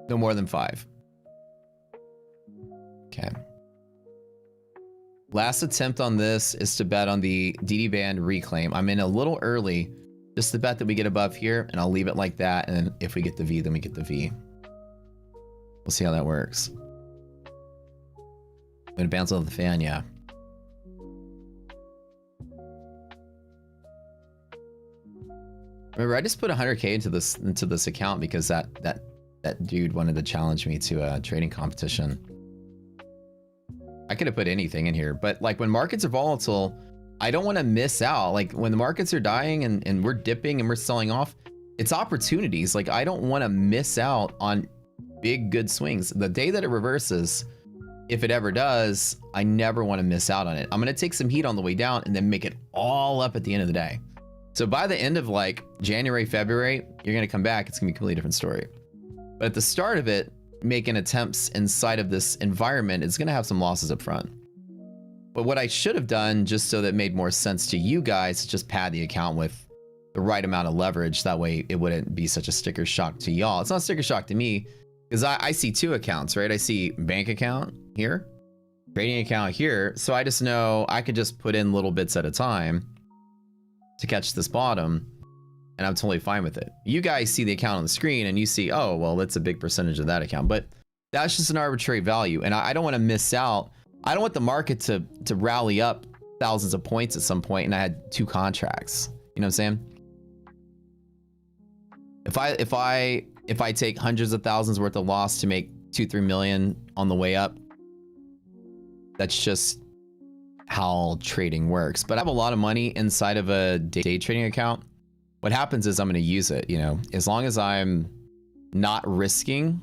no more than 5. Okay. Last attempt on this is to bet on the DD band reclaim. I'm in a little early just to bet that we get above here, and I'll leave it like that. And then if we get the V, then we get the V. We'll see how that works. I'm gonna bounce off the fan, yeah. Remember, I just put 100K into this account because that dude wanted to challenge me to a trading competition. I could have put anything in here, but like when markets are volatile, I don't want to miss out. Like when the markets are dying and we're dipping and we're selling off, it's opportunities. Like I don't want to miss out on big good swings. The day that it reverses, if it ever does, I never want to miss out on it. I'm going to take some heat on the way down and then make it all up at the end of the day. So by the end of like January, February, you're going to come back. It's going to be a completely different story. But at the start of it, making attempts inside of this environment is going to have some losses up front. But what I should have done, just so that it made more sense to you guys, is just pad the account with the right amount of leverage. That way it wouldn't be such a sticker shock to y'all. It's not a sticker shock to me because I see 2 accounts, right? I see bank account here, trading account here. So I just know I could just put in little bits at a time to catch this bottom, and I'm totally fine with it. You guys see the account on the screen and you see, oh, well, that's a big percentage of that account, but that's just an arbitrary value. And I don't want to miss out. I don't want the market to rally up thousands of points at some point, and I had 2 contracts. You know what I'm saying? If I take hundreds of thousands worth of loss to make 2-3 million on the way up, that's just how trading works. But I have a lot of money inside of a day trading account. What happens is I'm going to use it, you know, as long as I'm not risking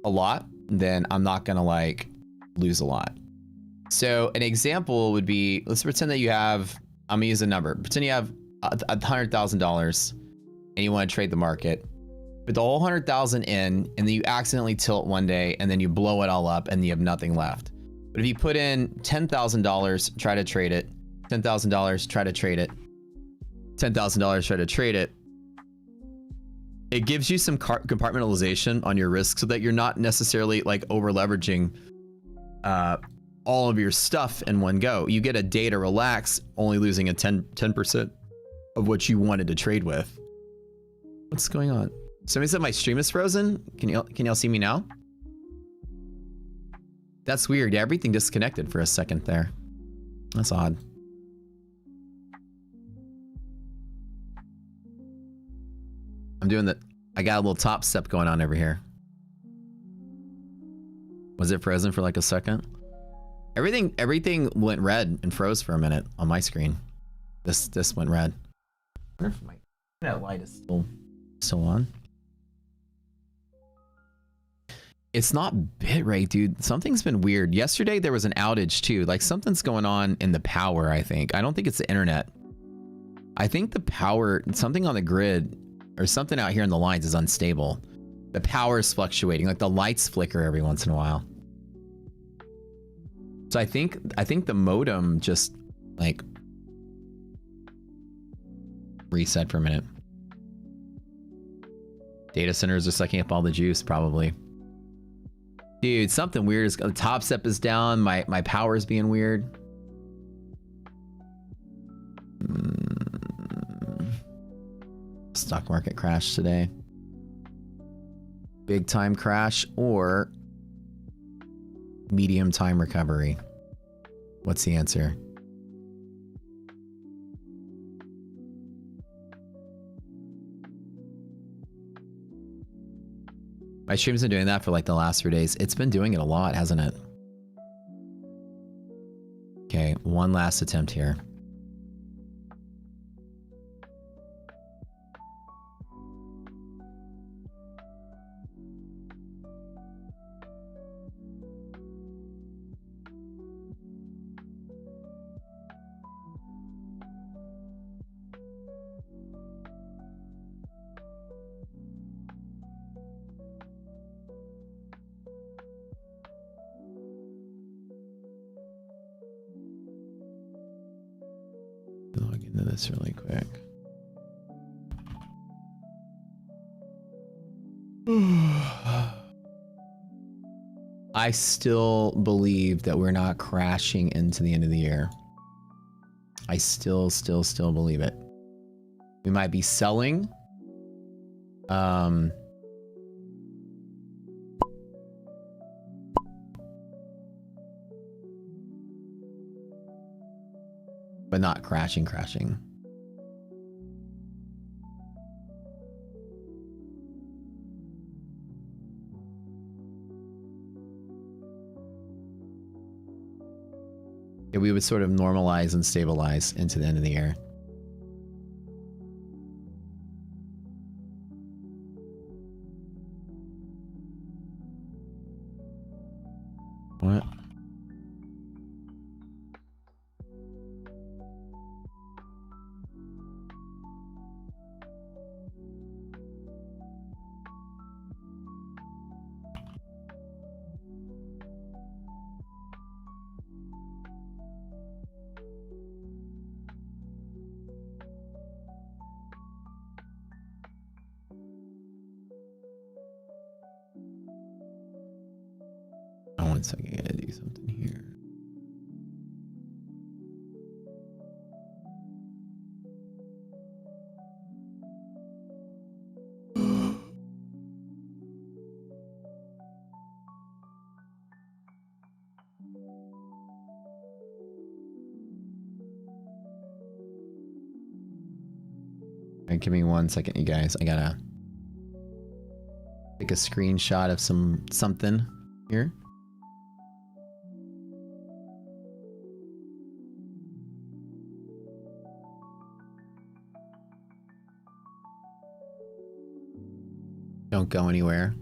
a lot, then I'm not going to like lose a lot. So an example would be, let's pretend that you have, I'm gonna use a number. Pretend you have $100,000 and you want to trade the market. Put the whole 100,000 in, and then you accidentally tilt one day, and then you blow it all up, and you have nothing left. But if you put in $10,000, try to trade it. $10,000, try to trade it. $10,000, try to trade it. It gives you some compartmentalization on your risk, so that you're not necessarily like over leveraging all of your stuff in one go. You get a day to relax, only losing a 10% of what you wanted to trade with. What's going on? Somebody said my stream is frozen. Can y'all see me now? That's weird. Yeah, everything disconnected for a second there. That's odd. I'm doing the, I got a little top step going on over here. Was it frozen for like a second? Everything went red and froze for a minute on my screen. This went red. I wonder if my internet light is still on. It's not bitrate, dude. Something's been weird. Yesterday there was an outage too. Like something's going on in the power, I think. I don't think it's the internet. I think the power, something on the grid or something out here in the lines is unstable. The power is fluctuating. Like the lights flicker every once in a while. So I think the modem just like reset for a minute. Data centers are sucking up all the juice, probably. Dude, something weird is, the top step is down. My power is being weird. Stock market crash today. Big time crash or medium time recovery? What's the answer? My stream's been doing that for like the last 3 days. It's been doing it a lot, hasn't it? Okay, one last attempt here. Log into this really quick. I still believe that we're not crashing into the end of the year. I still believe it. We might be selling. But not crashing. Yeah, we would sort of normalize and stabilize into the end of the year. What? Oh, 1 second, I gotta do something here. Right, give me 1 second, you guys. I gotta take a screenshot of something here. Don't go anywhere.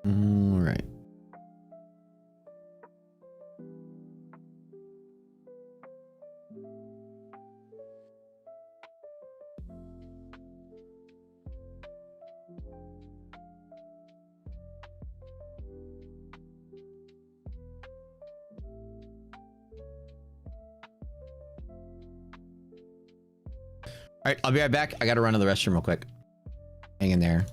All right. All right, I'll be right back. I gotta run to the restroom real quick. Hang in there.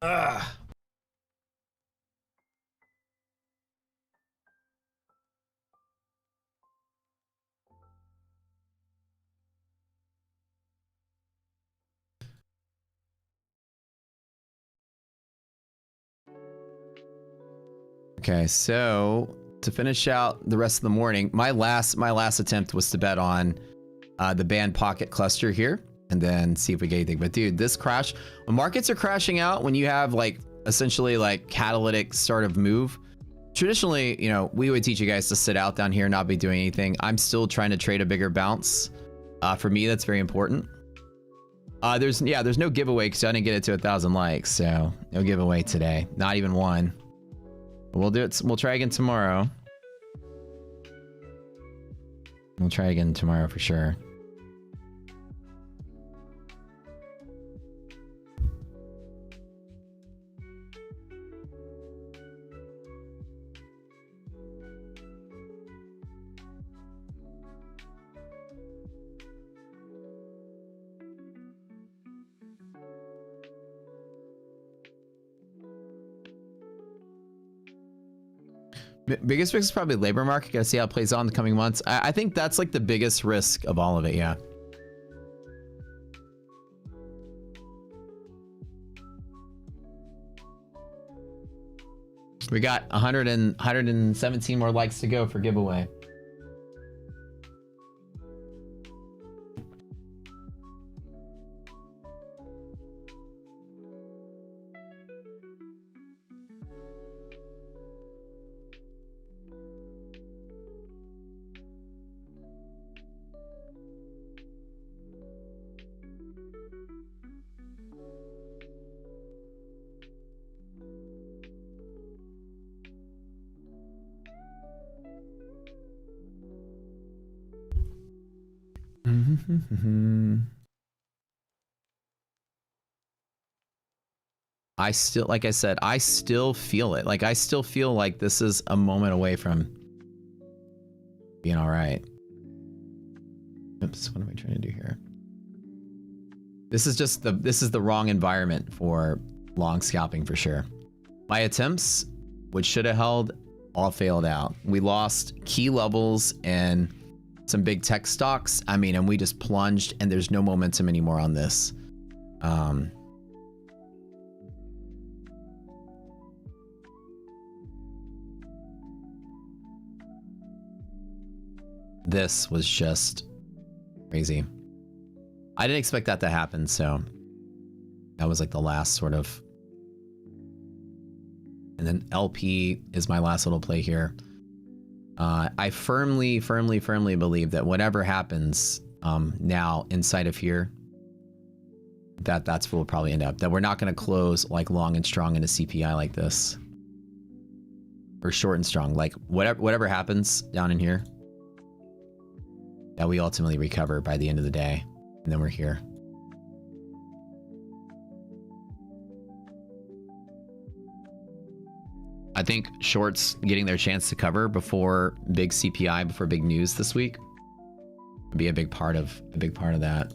Ugh. Okay, so to finish out the rest of the morning, my last attempt was to bet on the band pocket cluster here and then see if we get anything. But dude, this crash, when markets are crashing out, when you have like essentially like catalytic sort of move, traditionally, you know, we would teach you guys to sit out down here, not be doing anything. I'm still trying to trade a bigger bounce. For me, that's very important. There's no giveaway because I didn't get it to 1,000 likes, so no giveaway today. Not even one. We'll do it. We'll try again tomorrow. We'll try again tomorrow for sure. Biggest risk is probably labor market. Gotta see how it plays out in the coming months. I think that's like the biggest risk of all of it. Yeah. We got 117 more likes to go for giveaway. I still, like I said, I still feel it. Like, I still feel like this is a moment away from being all right. Oops, what am I trying to do here? This is just this is the wrong environment for long scalping for sure. My attempts, which should have held, all failed out. We lost key levels and some big tech stocks. I mean, and we just plunged, and there's no momentum anymore on this. This was just crazy. I didn't expect that to happen, so that was like the last sort of. And then LP is my last little play here. I firmly believe that whatever happens now inside of here, that's where we'll probably end up. That we're not going to close like long and strong in a CPI like this, or short and strong. Like whatever happens down in here, that we ultimately recover by the end of the day, and then we're here. I think shorts getting their chance to cover before big CPI, before big news this week, would be a big part of that.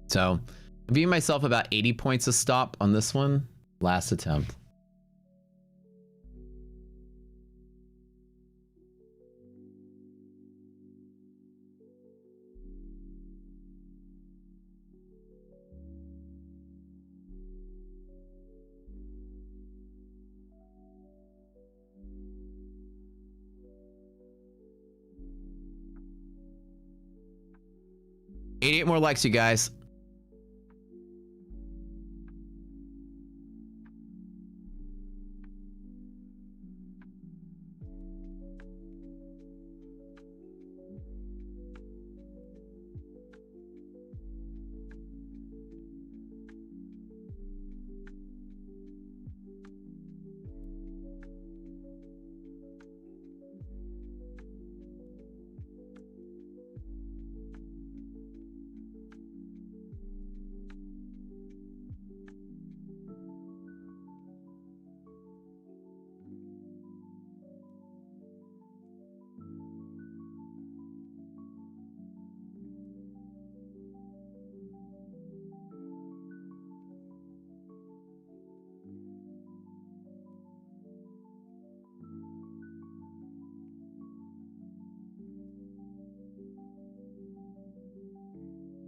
So I'm giving myself about 80 points a stop on this one. Last attempt. $88 more likes, you guys.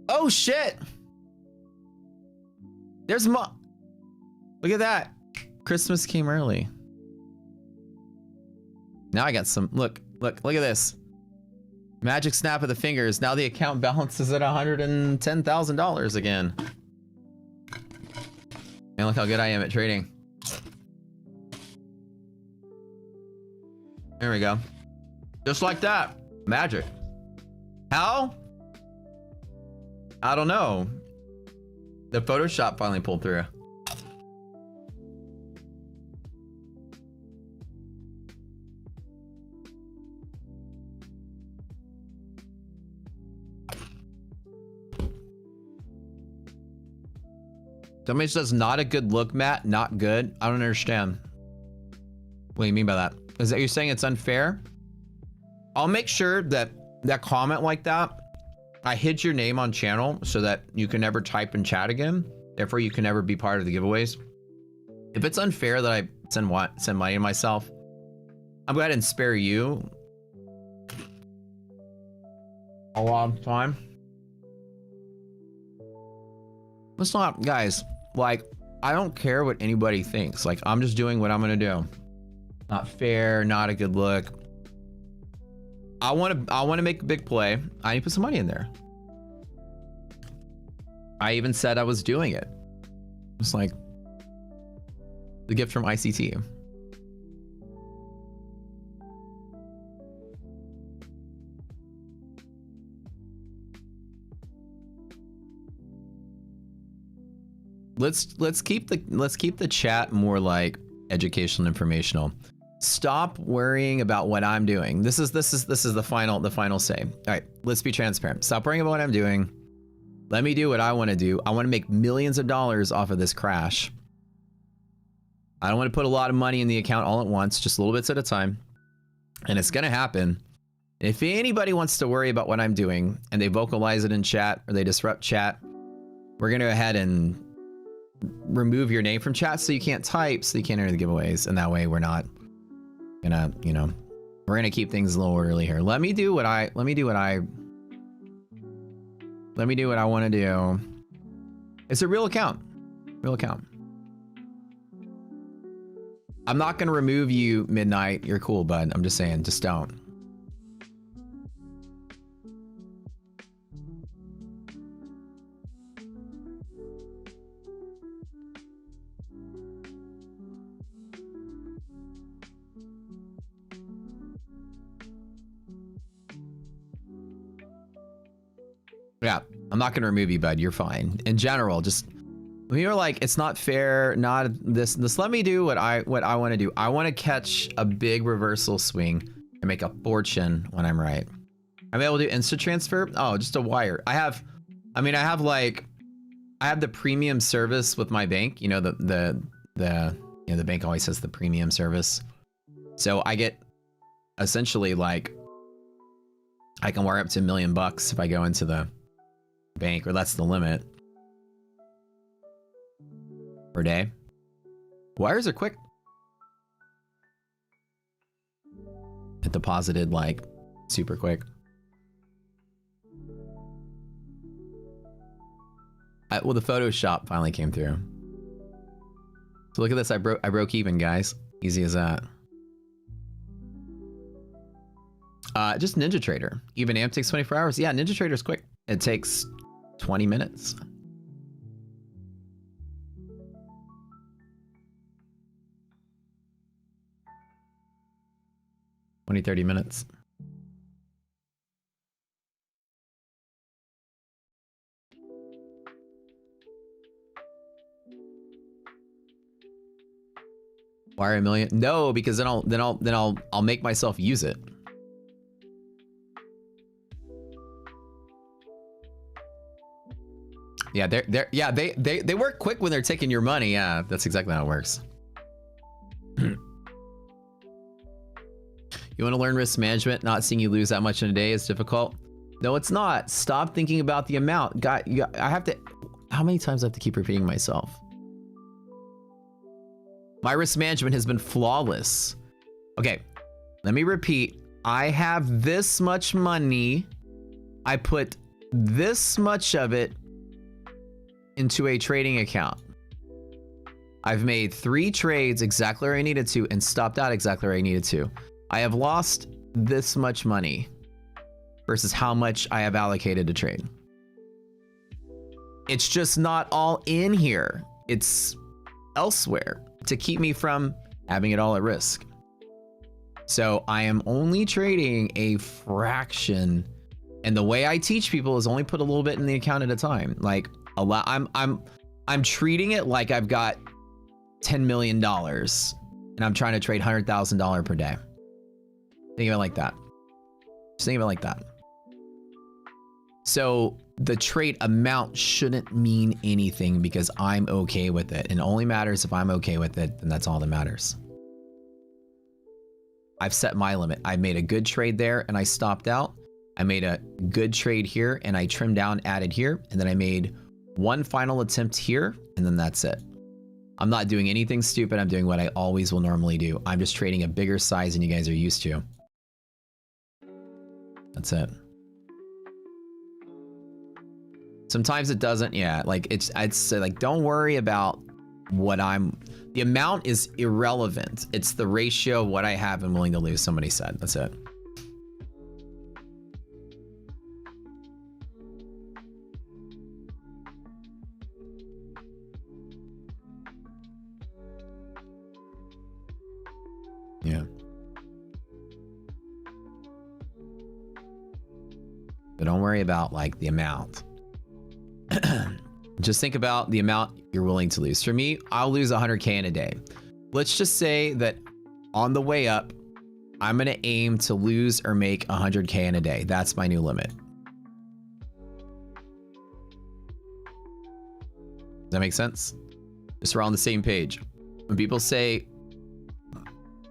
Oh shit! There's Look at that. Christmas came early. Now I got some. Look at this. Magic snap of the fingers. Now the account balance is at $110,000 again. And look how good I am at trading. There we go. Just like that. Magic. How? I don't know. The Photoshop finally pulled through. Somebody says not a good look, Matt. Not good. I don't understand. What do you mean by that? Is that you're saying it's unfair? I'll make sure that that comment like that, I hid your name on channel so that you can never type in chat again. Therefore, you can never be part of the giveaways. If it's unfair that I send money to myself, I'm go ahead and spare you a lot of time. It's not, guys, like, I don't care what anybody thinks. Like, I'm just doing what I'm gonna do. Not fair, not a good look. I wanna make a big play. I need to put some money in there. I even said I was doing it. It's like the gift from ICT. Let's keep the chat more like educational, informational. Stop worrying about what I'm doing. This is the final say. All right, let's be transparent. Stop worrying about what I'm doing. Let me do what I want to do. I want to make millions of dollars off of this crash. I don't want to put a lot of money in the account all at once, just little bits at a time. And it's gonna happen. If anybody wants to worry about what I'm doing and they vocalize it in chat or they disrupt chat, we're gonna go ahead and remove your name from chat so you can't type, so you can't enter the giveaways, and that way we're not gonna, you know, we're gonna keep things a little early here. Let me do what I want to do. It's a real account. I'm not gonna remove you, Midnight. You're cool, bud. I'm just saying, just don't. Yeah, I'm not gonna remove you, bud. You're fine. In general, just when you're like, it's not fair, not this. Let me do what I want to do. I want to catch a big reversal swing and make a fortune when I'm right. I'm able to do instant transfer. Oh, just a wire. I have the premium service with my bank. You know, the bank always has the premium service. So I get essentially like I can wire up to $1 million if I go into the bank, or that's the limit per day. Wires are quick. It deposited like super quick. Well, the Photoshop finally came through. So look at this. I broke even, guys. Easy as that. Just NinjaTrader. Even AMP takes 24 hours. Yeah, NinjaTrader's quick. It takes 20 minutes. Twenty, 30 minutes. Wire $1 million? No, because then I'll make myself use it. Yeah, they work quick when they're taking your money. Yeah, that's exactly how it works. You want to learn risk management? Not seeing you lose that much in a day is difficult. No, it's not. Stop thinking about the amount. I have to. How many times do I have to keep repeating myself? My risk management has been flawless. Okay, let me repeat. I have this much money. I put this much of it into a trading account. I've made 3 trades exactly where I needed to and stopped out exactly where I needed to. I have lost this much money versus how much I have allocated to trade. It's just not all in here. It's elsewhere to keep me from having it all at risk. So I am only trading a fraction. And the way I teach people is only put a little bit in the account at a time. Like a lot, I'm treating it like I've got $10 million and I'm trying to trade $100,000 per day. Think of it like that. Just think of it like that. So the trade amount shouldn't mean anything because I'm okay with it. And it only matters if I'm okay with it, then that's all that matters. I've set my limit. I made a good trade there and I stopped out. I made a good trade here and I trimmed down, added here, and then I made one final attempt here, and then that's it. I'm not doing anything stupid. I'm doing what I always will normally do. I'm just trading a bigger size than you guys are used to. That's it. Sometimes it doesn't. Yeah, like I'd say like, don't worry about what the amount is irrelevant. It's the ratio of what I have and willing to lose, somebody said. That's it. Yeah. But don't worry about like the amount. Just think about the amount you're willing to lose. For me, I'll lose 100K in a day. Let's just say that on the way up, I'm gonna aim to lose or make 100K in a day. That's my new limit. Does that make sense? Just so we're on the same page. When people say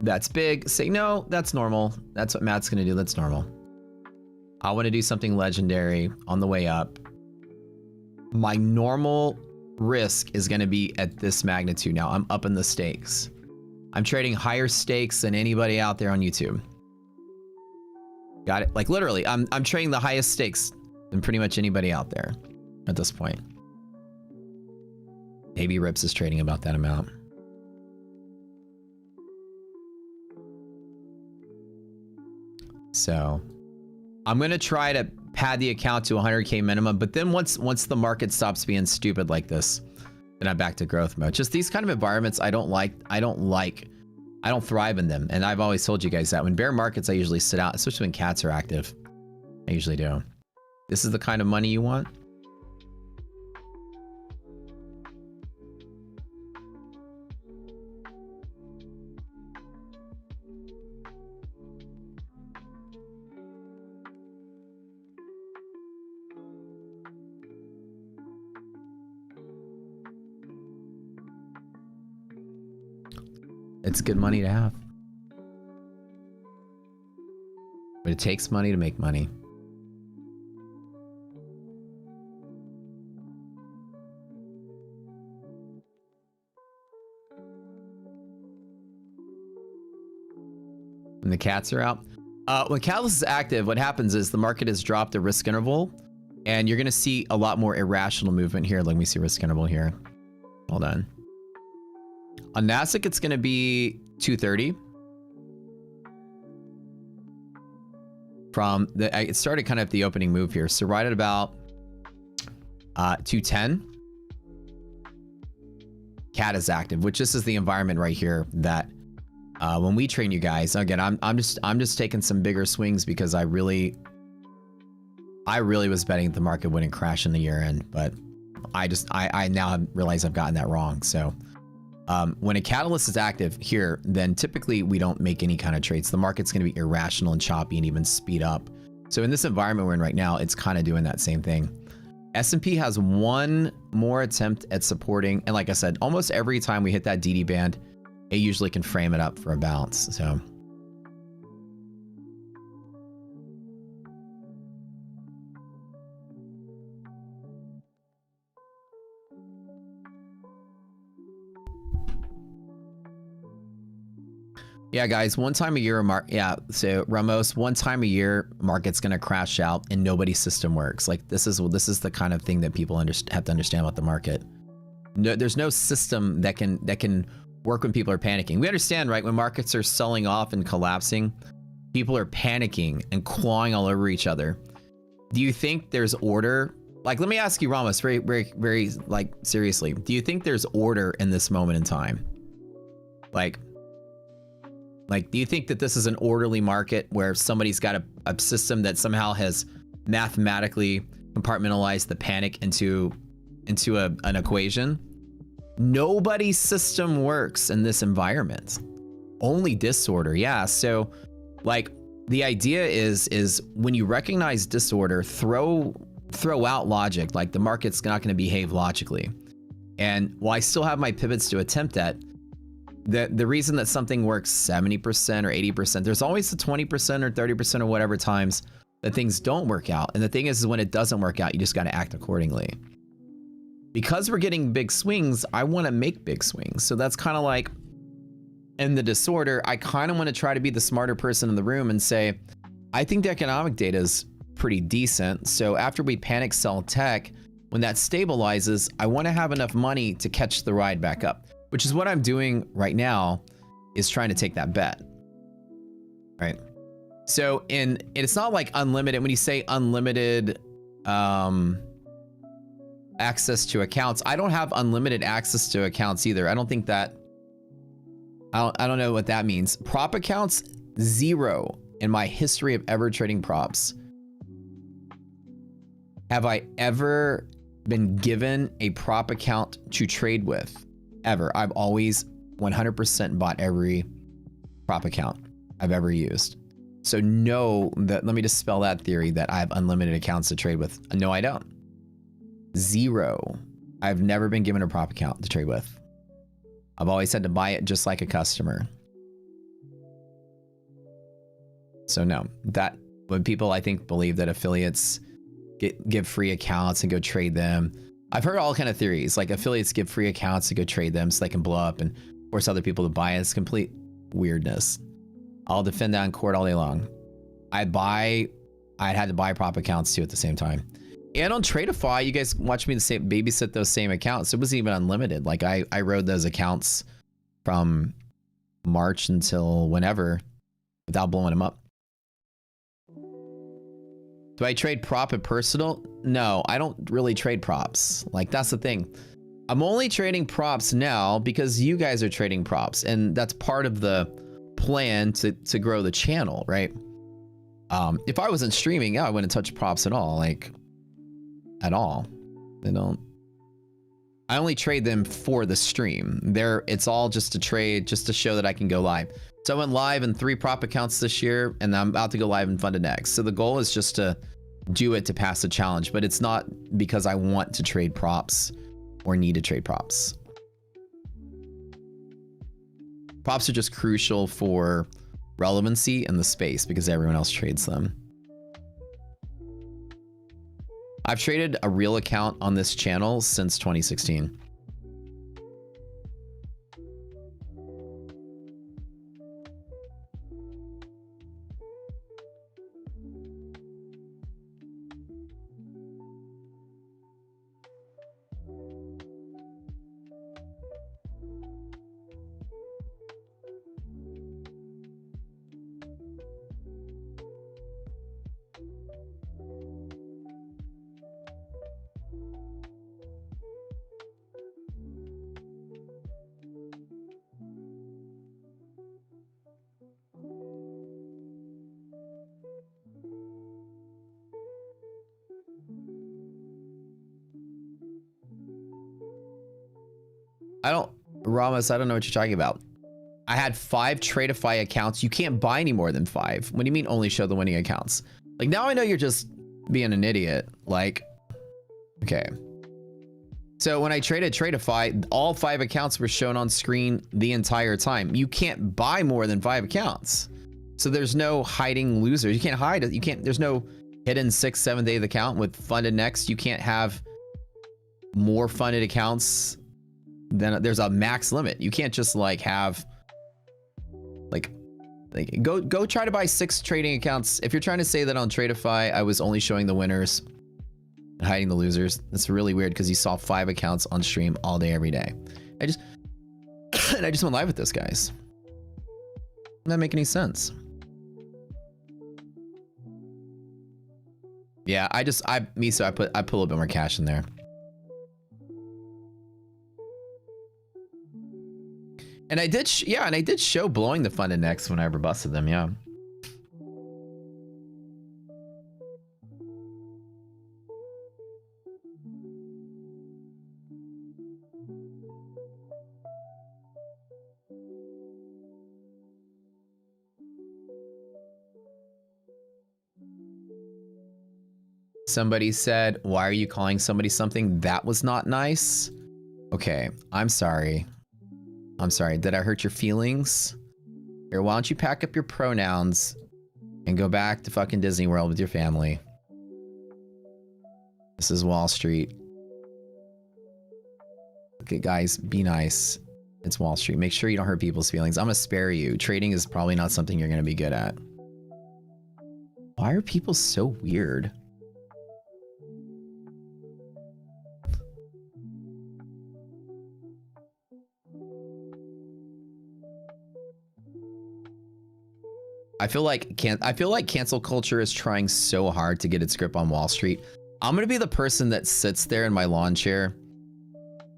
that's big, say no, that's normal. That's what Matt's gonna do, that's normal. I wanna do something legendary on the way up. My normal risk is going to be at this magnitude now. I'm up in the stakes. I'm trading higher stakes than anybody out there on YouTube. Got it? Like literally, I'm trading the highest stakes than pretty much anybody out there at this point. Maybe Rips is trading about that amount. So I'm going to try to pad the account to 100K minimum, but then once the market stops being stupid like this, then I'm back to growth mode. Just these kind of environments I don't thrive in them. And I've always told you guys that when bear markets, I usually sit out, especially when cats are active. I usually do. This is the kind of money you want? It's good money to have. But it takes money to make money. When the cats are out. When Catalyst is active, what happens is the market has dropped the risk interval, and you're going to see a lot more irrational movement here. Let me see risk interval here. Hold on. On Nasdaq, it's going to be 230. It started kind of at the opening move here. So right at about 210. Cat is active, which this is the environment right here that when we train you guys, again, I'm just taking some bigger swings because I really was betting the market wouldn't crash in the year end, but I now realize I've gotten that wrong. So when a catalyst is active here, then typically we don't make any kind of trades. The market's going to be irrational and choppy and even speed up. So in this environment we're in right now, it's kind of doing that same thing. S&P has one more attempt at supporting. And like I said, almost every time we hit that DD band, it usually can frame it up for a bounce. So yeah, guys, one time a year, so Ramos, one time a year, market's gonna crash out and nobody's system works. Like this is the kind of thing that people have to understand about the market. No, there's no system that can work when people are panicking. We understand, right? When markets are selling off and collapsing, people are panicking and clawing all over each other. Do you think there's order? Like, let me ask you, Ramos, very, very, very, like, seriously, do you think there's order in this moment in time? Like, do you think that this is an orderly market where somebody's got a system that somehow has mathematically compartmentalized the panic into an equation? Nobody's system works in this environment. Only disorder. Yeah. So like the idea is when you recognize disorder, throw out logic. Like the market's not going to behave logically. And while I still have my pivots to attempt at, the reason that something works 70% or 80%, there's always the 20% or 30% or whatever times that things don't work out. And the thing is when it doesn't work out, you just got to act accordingly. because we're getting big swings, I want to make big swings. So that's kind of like in the disorder, I kind of want to try to be the smarter person in the room and say, I think the economic data is pretty decent. So after we panic sell tech, when that stabilizes, I want to have enough money to catch the ride back up, which is what I'm doing right now, is trying to take that bet. Right. So it's not like unlimited. When you say unlimited access to accounts, I don't have unlimited access to accounts either. I don't think that, I don't know what that means. Prop accounts, 0 in my history of ever trading props. Have I ever been given a prop account to trade with? Ever. I've always 100% bought every prop account I've ever used. So no, let me dispel that theory that I have unlimited accounts to trade with. No, I don't. 0. I've never been given a prop account to trade with. I've always had to buy it just like a customer. So no, that when people I think believe that affiliates give free accounts and go trade them. I've heard all kind of theories, like affiliates give free accounts to go trade them so they can blow up and force other people to buy it. It's complete weirdness. I'll defend that in court all day long. I had to buy prop accounts too at the same time. And on Tradeify, you guys watch me babysit those same accounts. It wasn't even unlimited. Like I rode those accounts from March until whenever without blowing them up. Do I trade prop and personal? No, I don't really trade props. Like that's the thing. I'm only trading props now because you guys are trading props, and that's part of the plan to grow the channel, right? If I wasn't streaming, yeah, I wouldn't touch props at all, like at all. I only trade them for the stream. It's all just to trade, just to show that I can go live. So I went live in 3 prop accounts this year, and I'm about to go live in Funded X. So the goal is just to do it to pass the challenge, but it's not because I want to trade props or need to trade props. Props are just crucial for relevancy in the space because everyone else trades them. I've traded a real account on this channel since 2016. Ramos, I don't know what you're talking about. I had 5 Tradeify accounts. You can't buy any more than 5. What do you mean only show the winning accounts? Like now I know you're just being an idiot. Like, okay. So when I traded Tradeify, all 5 accounts were shown on screen the entire time. You can't buy more than 5 accounts. So there's no hiding losers. You can't hide it. You can't, there's no hidden 6th, 7th, 8th account with Funded Next. You can't have more funded accounts. Then there's a max limit. You can't just like have like go try to buy 6 trading accounts. If you're trying to say that on Tradeify I was only showing the winners and hiding the losers, that's really weird because you saw 5 accounts on stream all day every day. I just went live with those guys. Doesn't that make any sense? Yeah, I put a little bit more cash in there. And I did, and I did show blowing the Funded Next when I ever busted them, yeah. Somebody said, why are you calling somebody something? That was not nice. Okay, I'm sorry. I'm sorry, did I hurt your feelings? Here, why don't you pack up your pronouns and go back to fucking Disney World with your family. This is Wall Street. Okay, guys, be nice. It's Wall Street. Make sure you don't hurt people's feelings. I'm gonna spare you. Trading is probably not something you're gonna be good at. Why are people so weird? I feel like cancel culture is trying so hard to get its grip on Wall Street. I'm gonna be the person that sits there in my lawn chair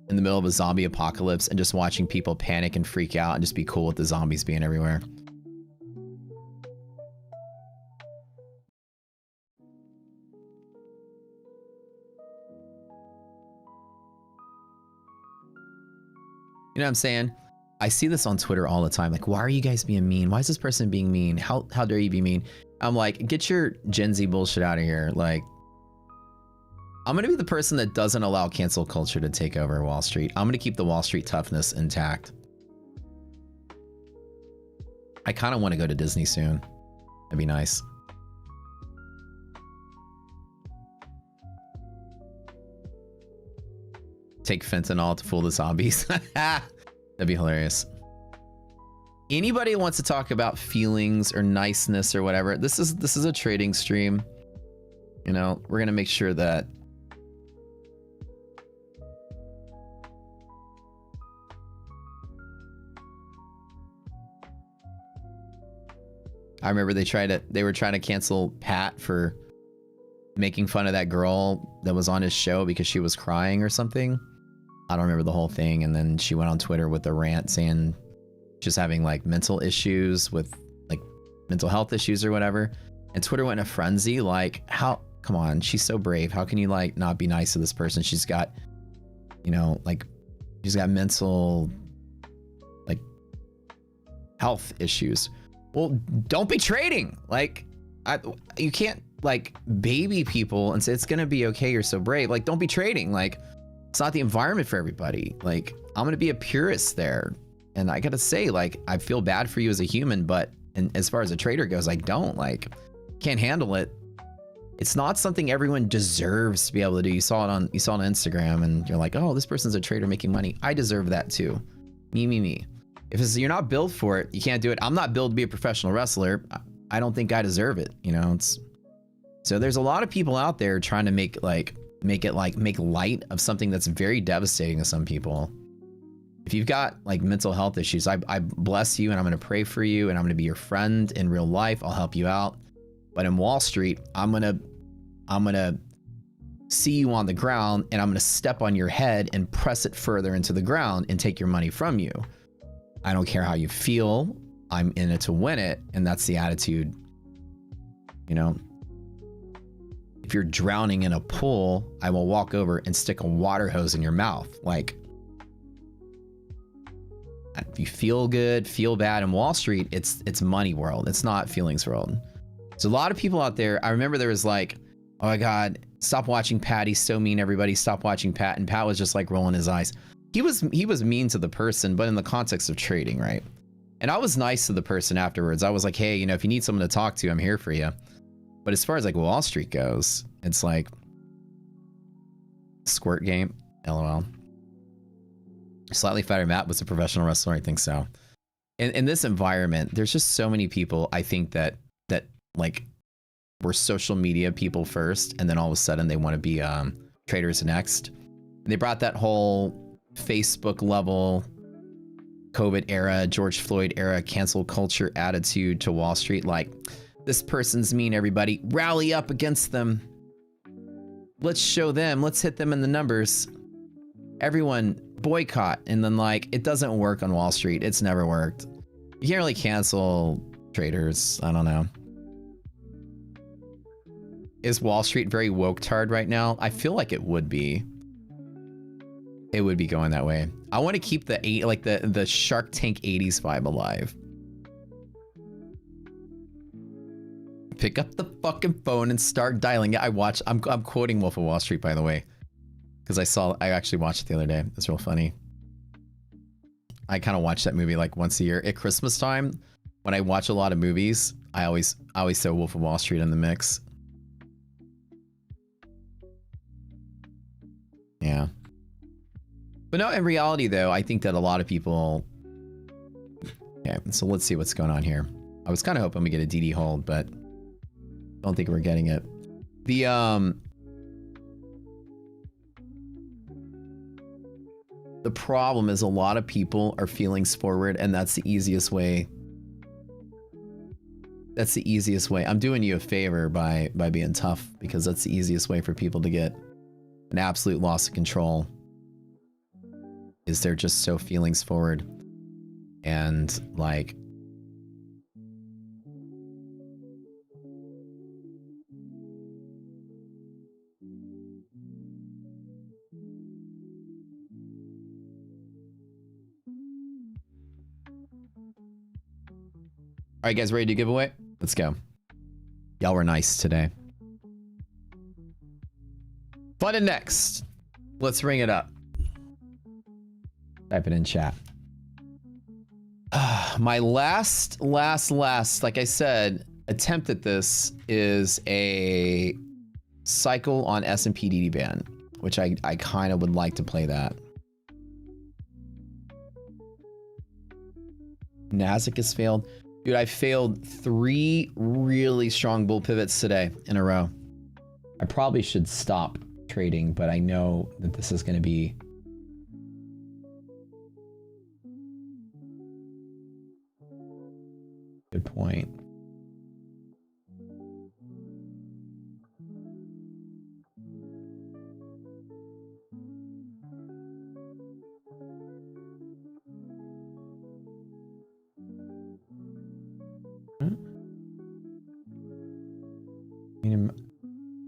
in the middle of a zombie apocalypse and just watching people panic and freak out and just be cool with the zombies being everywhere. You know what I'm saying? I see this on Twitter all the time. Like, why are you guys being mean? Why is this person being mean? How dare you be mean? I'm like, get your Gen Z bullshit out of here. Like, I'm going to be the person that doesn't allow cancel culture to take over Wall Street. I'm going to keep the Wall Street toughness intact. I kind of want to go to Disney soon. That'd be nice. Take fentanyl to fool the zombies. That'd be hilarious. Anybody who wants to talk about feelings or niceness or whatever, this is a trading stream. You know, we're gonna make sure that I remember they were trying to cancel Pat for making fun of that girl that was on his show because she was crying or something. I don't remember the whole thing. And then she went on Twitter with a rant saying she's having like mental issues with like mental health issues or whatever. And Twitter went in a frenzy. Like, how, come on, she's so brave. How can you like not be nice to this person? She's got, you know, like she's got mental like health issues. Well, don't be trading. Like, you can't like baby people and say it's gonna be okay. You're so brave. Like, don't be trading. Like, it's not the environment for everybody. Like, I'm gonna be a purist there, and I gotta say, like, I feel bad for you as a human, but and as far as a trader goes, I don't like, can't handle it. It's not something everyone deserves to be able to do. You saw it on Instagram, and you're like, oh, this person's a trader making money. I deserve that too. Me. If you're not built for it, you can't do it. I'm not built to be a professional wrestler. I don't think I deserve it. You know, so there's a lot of people out there trying to make light of something that's very devastating to some people. If you've got like mental health issues, I bless you, and I'm going to pray for you, and I'm going to be your friend in real life. I'll help you out. But in Wall Street, I'm going to see you on the ground, and I'm going to step on your head and press it further into the ground and take your money from you. I don't care how you feel. I'm in it to win it. And that's the attitude, you know. If you're drowning in a pool, I will walk over and stick a water hose in your mouth. Like, if you feel good, feel bad. In Wall Street, it's money world. It's not feelings world. So a lot of people out there, I remember there was like, oh my God, stop watching Pat. He's so mean, everybody. Stop watching Pat. And Pat was just like rolling his eyes. He was mean to the person, but in the context of trading, right? And I was nice to the person afterwards. I was like, hey, you know, if you need someone to talk to, I'm here for you. But as far as like Wall Street goes, it's like squirt game, LOL. Slightly fatter Matt was a professional wrestler, I think so. In this environment, there's just so many people, I think that like were social media people first, and then all of a sudden they want to be traders next. And they brought that whole Facebook level COVID era, George Floyd era, cancel culture attitude to Wall Street. Like, this person's mean, everybody. Rally up against them. Let's show them. Let's hit them in the numbers. Everyone boycott. And then like, it doesn't work on Wall Street. It's never worked. You can't really cancel traders. I don't know. Is Wall Street very woke-tard right now? I feel like it would be. It would be going that way. I want to keep the Shark Tank 80s vibe alive. Pick up the fucking phone and start dialing. Yeah, I'm quoting Wolf of Wall Street, by the way, because I actually watched it the other day. It's real funny. I kind of watch that movie like once a year at Christmas time. When I watch a lot of movies, I always throw Wolf of Wall Street in the mix. Yeah. But no, in reality though, I think that a lot of people... Okay, so let's see what's going on here. I was kind of hoping we get a DD hold, but don't think we're getting it. The problem is a lot of people are feelings forward, and that's the easiest way. That's the easiest way. I'm doing you a favor by being tough, because that's the easiest way for people to get an absolute loss of control. Is they're just so feelings forward. And like... Alright guys, ready to give away? Let's go. Y'all were nice today. Button next. Let's ring it up. Type it in chat. My last, like I said, attempt at this is a cycle on S&P DD band, which I kind of would like to play that. Nasdaq has failed. Dude, I failed 3 really strong bull pivots today in a row. I probably should stop trading, but I know that this is going to be... Good point.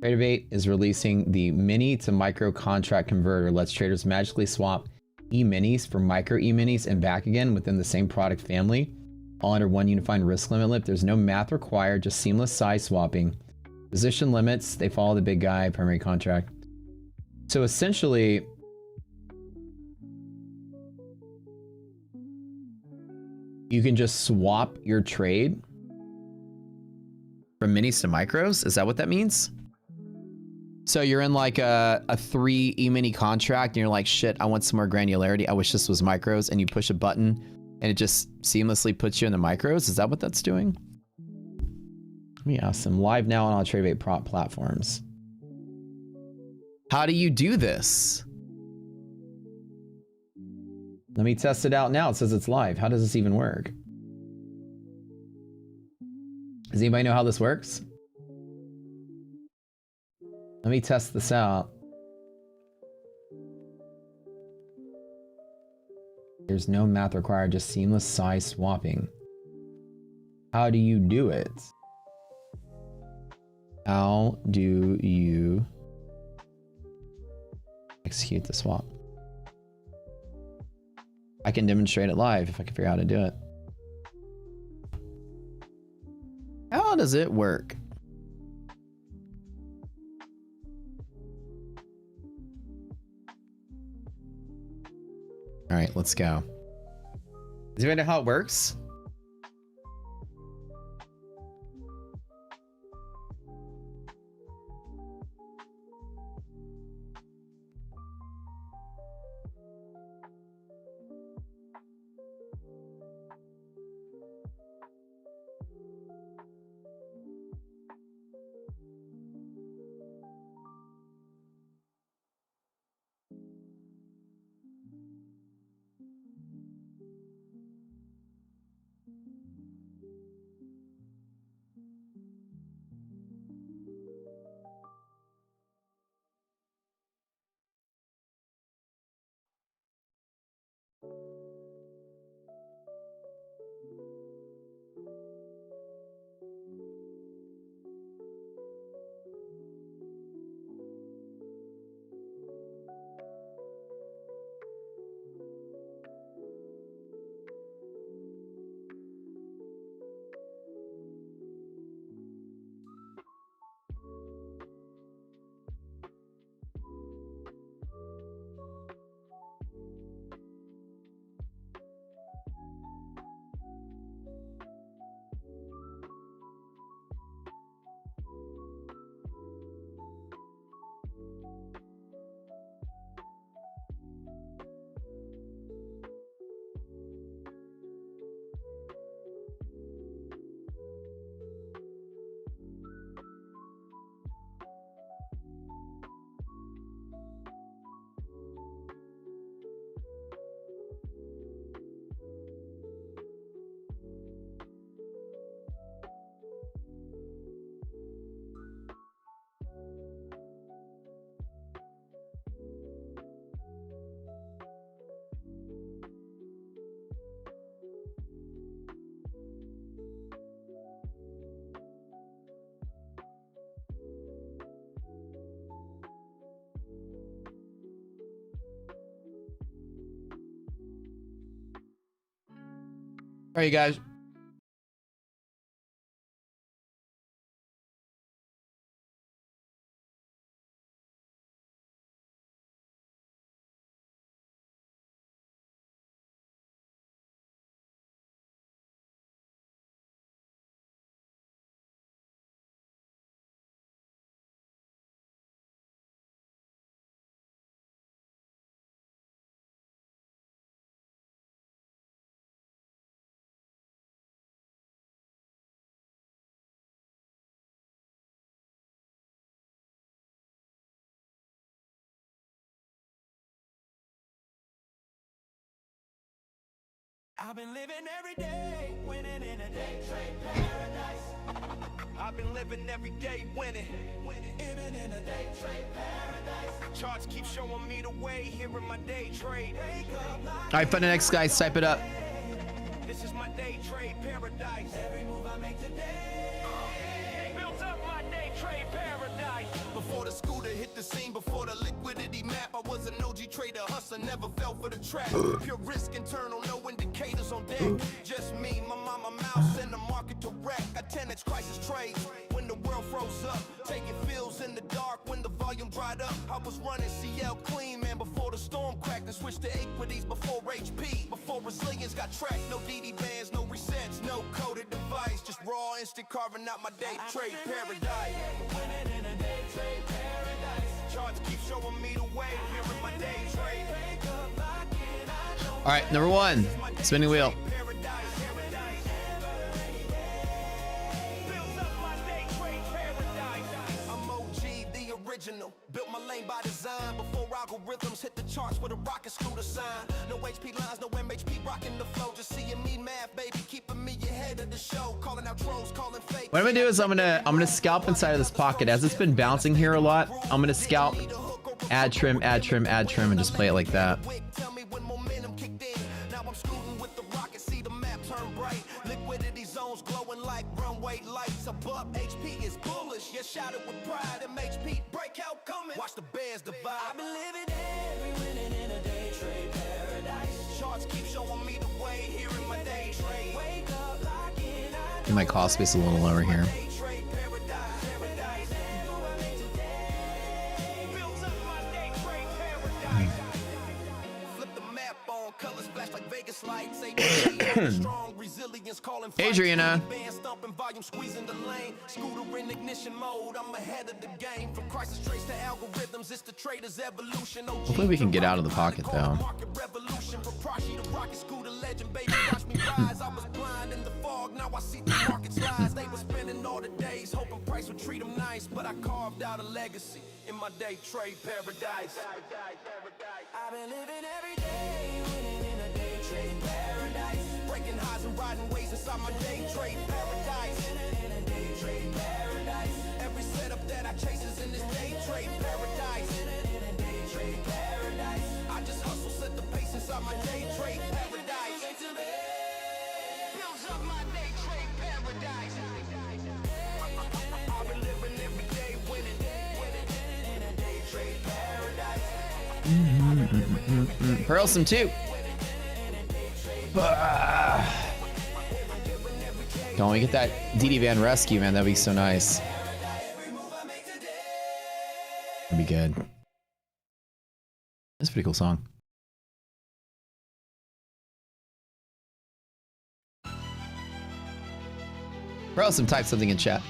Tradeovate is releasing the mini to micro contract converter. Lets traders magically swap E-minis for micro E-minis and back again within the same product family, all under one unified risk limit. There's no math required, just seamless size swapping. Position limits, they follow the big guy, primary contract. So essentially, you can just swap your trade from minis to micros. Is that what that means? So you're in like a 3 E-mini contract and you're like, shit, I want some more granularity. I wish this was micros, and you push a button and it just seamlessly puts you in the micros. Is that what that's doing? Let me ask them. Live now on all Tradeovate prop platforms. How do you do this? Let me test it out now. It says it's live. How does this even work? Does anybody know how this works? Let me test this out. There's no math required, just seamless size swapping. How do you do it? How do you execute the swap? I can demonstrate it live if I can figure out how to do it. How does it work? All right, let's go. Does anybody know how it works? All right, you guys. I've been living every day, winning in a day trade paradise. I've been living every day winning, even in a day trade paradise. Charts keep showing me the way here in my day trade. All right, find the next guy. Type it up. This is my day trade paradise. Every move I make today builds up my day trade paradise. Before the scooter hit the scene, before the liquidity map, I was an OG trader, hustler, never fell for the trap. Pure risk internal, no indicators on deck. Just me, my mama mouse, and the market to wreck. I 10x crisis trades when the world froze up. Taking feels in the dark when the volume dried up. I was running CL clean, man, before the storm cracked. And switched to equities before HP, before resilience got tracked. No DD bands, no resets, no coded device. Just raw instant carving out my day trade paradise. Winning in a day trade paradise. Charts keep showing me the way here in my day trade. All right, number one, spinning wheel. Built my lane by design before algorithms hit the charts with a rocket scooter sign. No HP lines, no MHP rocking the flow. Just seeing me math, baby, keeping me ahead of the show. Calling out trolls, calling fake. What I'm gonna do is I'm gonna scalp inside of this pocket as it's been bouncing here a lot. I'm gonna scalp, add trim, add trim, add trim, and just play it like that. Tell me when momentum kicked in. Now I'm scooting with the rocket, see the map turn bright. Liquidity zones glowing like runway lights. Above HP is bullish, yeah, shout it with pride. MHP breakout coming. Watch the bears divide. I've been living every winning in a day trade paradise. Charts keep showing me the way here in my day trade. Wake up, lock in. Get my cost space a little lower here. Adriana. Hopefully we can get out of the pocket though. Now I see the market's lies. They were spending all the days hoping price would treat them nice, but I carved out a legacy in my day trade paradise. I've been living every day, winning in a day trade paradise. Breaking highs and riding waves inside my day trade paradise. In a day trade paradise. Every setup that I chase is in this day trade paradise. In a day trade paradise. I just hustle, set the pace inside my day trade paradise. Builds up my day trade paradise. I've been living every day winning in a day trade paradise. Pearl some too. Don't we get that DD Van rescue, man? That'd be so nice. That'd be good. That's a pretty cool song. Pearl some type something in chat.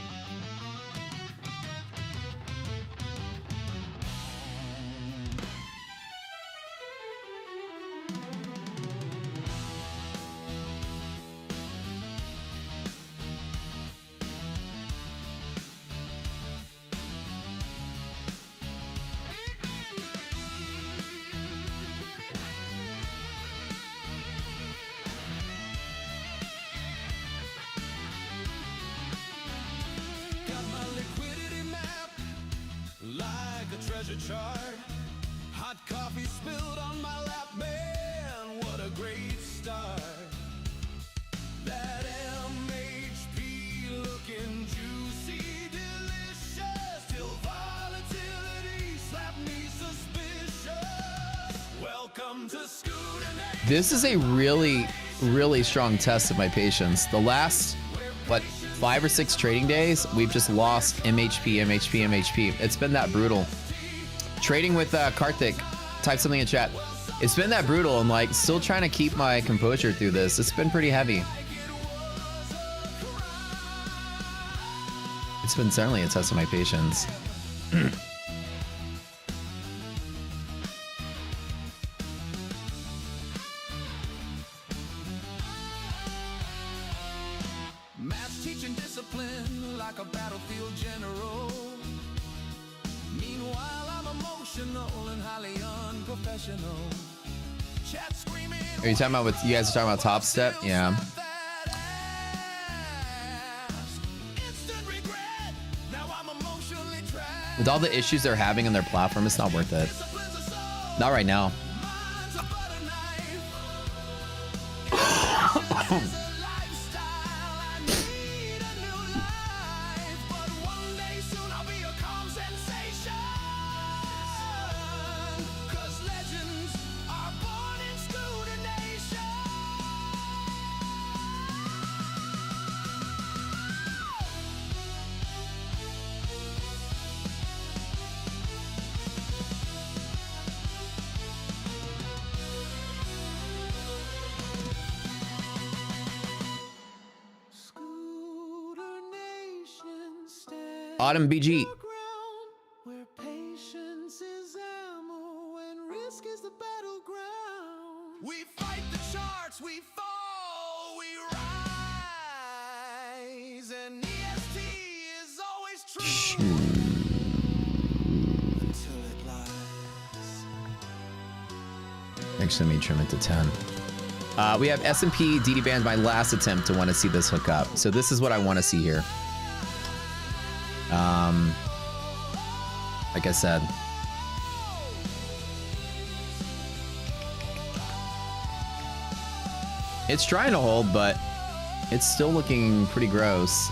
Chart. Hot coffee spilled on my lap, man, what a great start. That MHP looking juicy, delicious, till volatility slapped me suspicious. Welcome to Scooter Nation. This is a really really strong test of my patience. The last, what, 5 or 6 trading days, we've just lost MHP, MHP, MHP. It's been that brutal. Trading with Karthik, type something in chat. It's been that brutal and like still trying to keep my composure through this. It's been pretty heavy. It's been certainly a test of my patience. Maths teaching discipline like a battlefield general. Meanwhile, I'm emotional and highly unprofessional. Chat screaming. Are you talking about what you guys are talking about Top Step? Yeah. With all the issues they're having on their platform, it's not worth it. Not right now. Autumn BG. Where patience is ammo and risk is the battleground. We fight the charts, we fall, we rise, and EST is always true until it lies. Actually, let me trim it to 10. We have S&P DD Band, my last attempt to want to see this hook up. So this is what I want to see here. Like I said, it's trying to hold, but it's still looking pretty gross.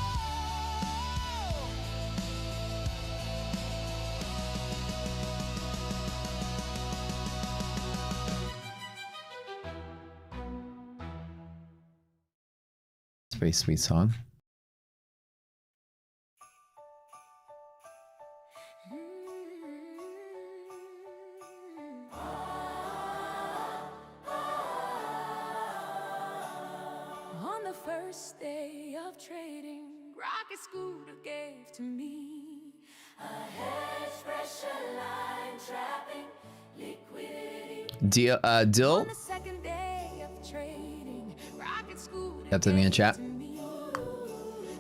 It's a very sweet song. First day of trading, Rocket Scooter gave to me a hedge pressure line trapping liquidity. Dill. On the second day of trading, Rocket Scooter Have to be in chat.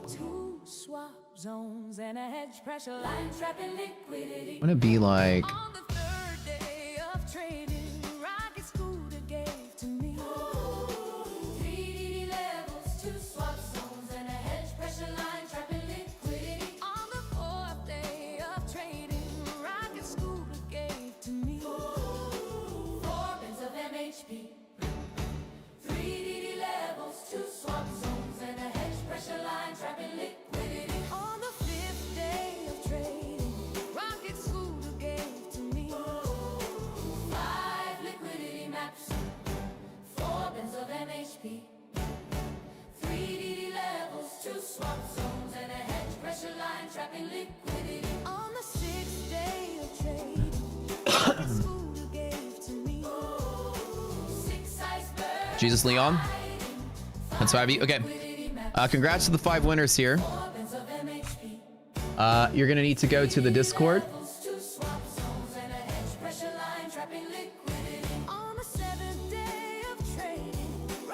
Two swap zones and a hedge pressure line trapping liquidity. I want to be like. On the third day of trading, Rocket Scooter gave to me. On the sixth day of trading, Scooter gave to me 6 icebergs. Jesus Leon. That's 5E. Okay. Congrats to the 5 winners here. You're gonna need to go to the Discord.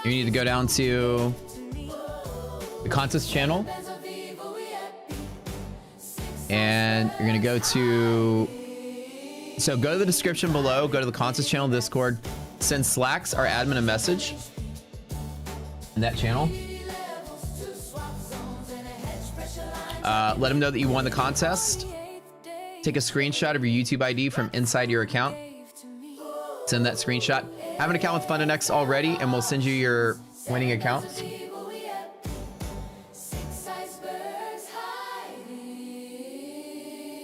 You need to go down to the contest channel. And you're gonna go to, so go to the description below, go to the contest channel Discord, send Slacks, our admin, a message in that channel. Let him know that you won the contest. Take a screenshot of your YouTube ID from inside your account. Send that screenshot. Have an account with FundaNext already, and we'll send you your winning account.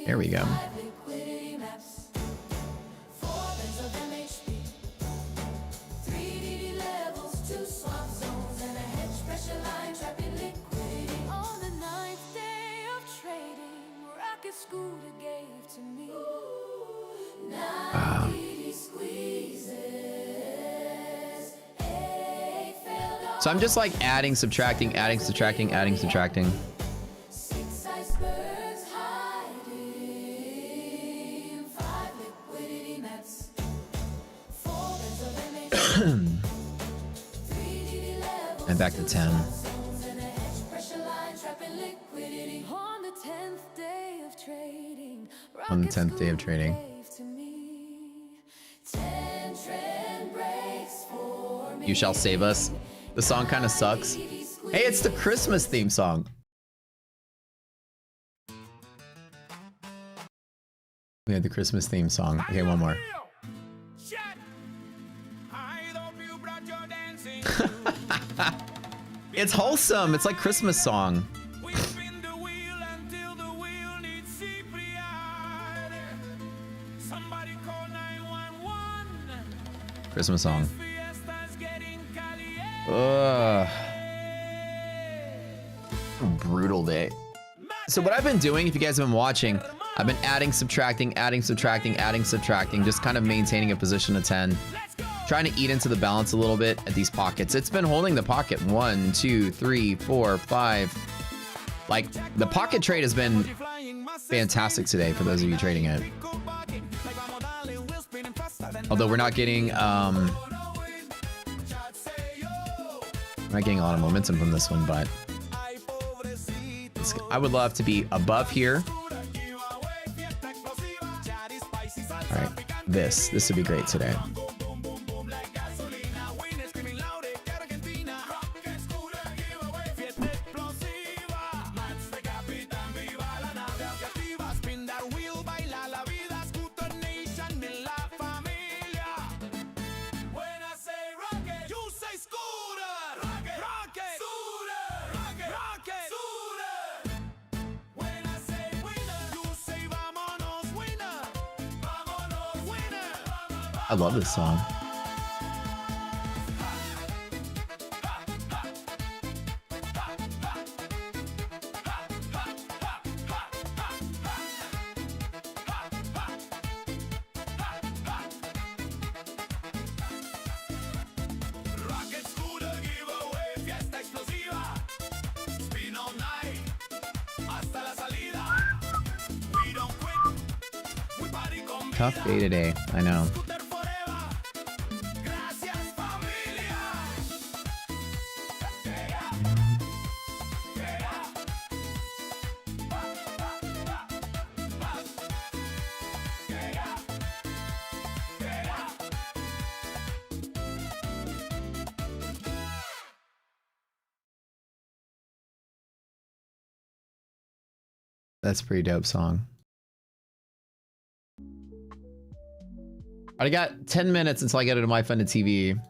There we go. So I'm just like adding, subtracting, adding, subtracting, adding, subtracting. Six icebergs hiding, 5 liquidity nets, 4 beds of MH, 3 DD levels, And back to 10. zones and a hedge pressure line trapping liquidity. On the 10th day of trading, On the 10th day of trading. gave to me 10 trend breaks for me. You shall save us. The song kind of sucks. Hey, it's the Christmas theme song. We had the Christmas theme song. Okay, one more. It's wholesome. It's like Christmas song. Christmas song. Ugh. Brutal day. So what I've been doing, if you guys have been watching, I've been adding, subtracting, adding, subtracting, adding, subtracting, just kind of maintaining a position of 10. Trying to eat into the balance a little bit at these pockets. It's been holding the pocket 1, 2, 3, 4, 5. Like, the pocket trade has been fantastic today for those of you trading it. Although we're not getting, we're not getting a lot of momentum from this one, but I would love to be above here. All right, this would be great today. I love this song. Tough day today, I know. That's a pretty dope song. I got 10 minutes until I get it on my funded TV.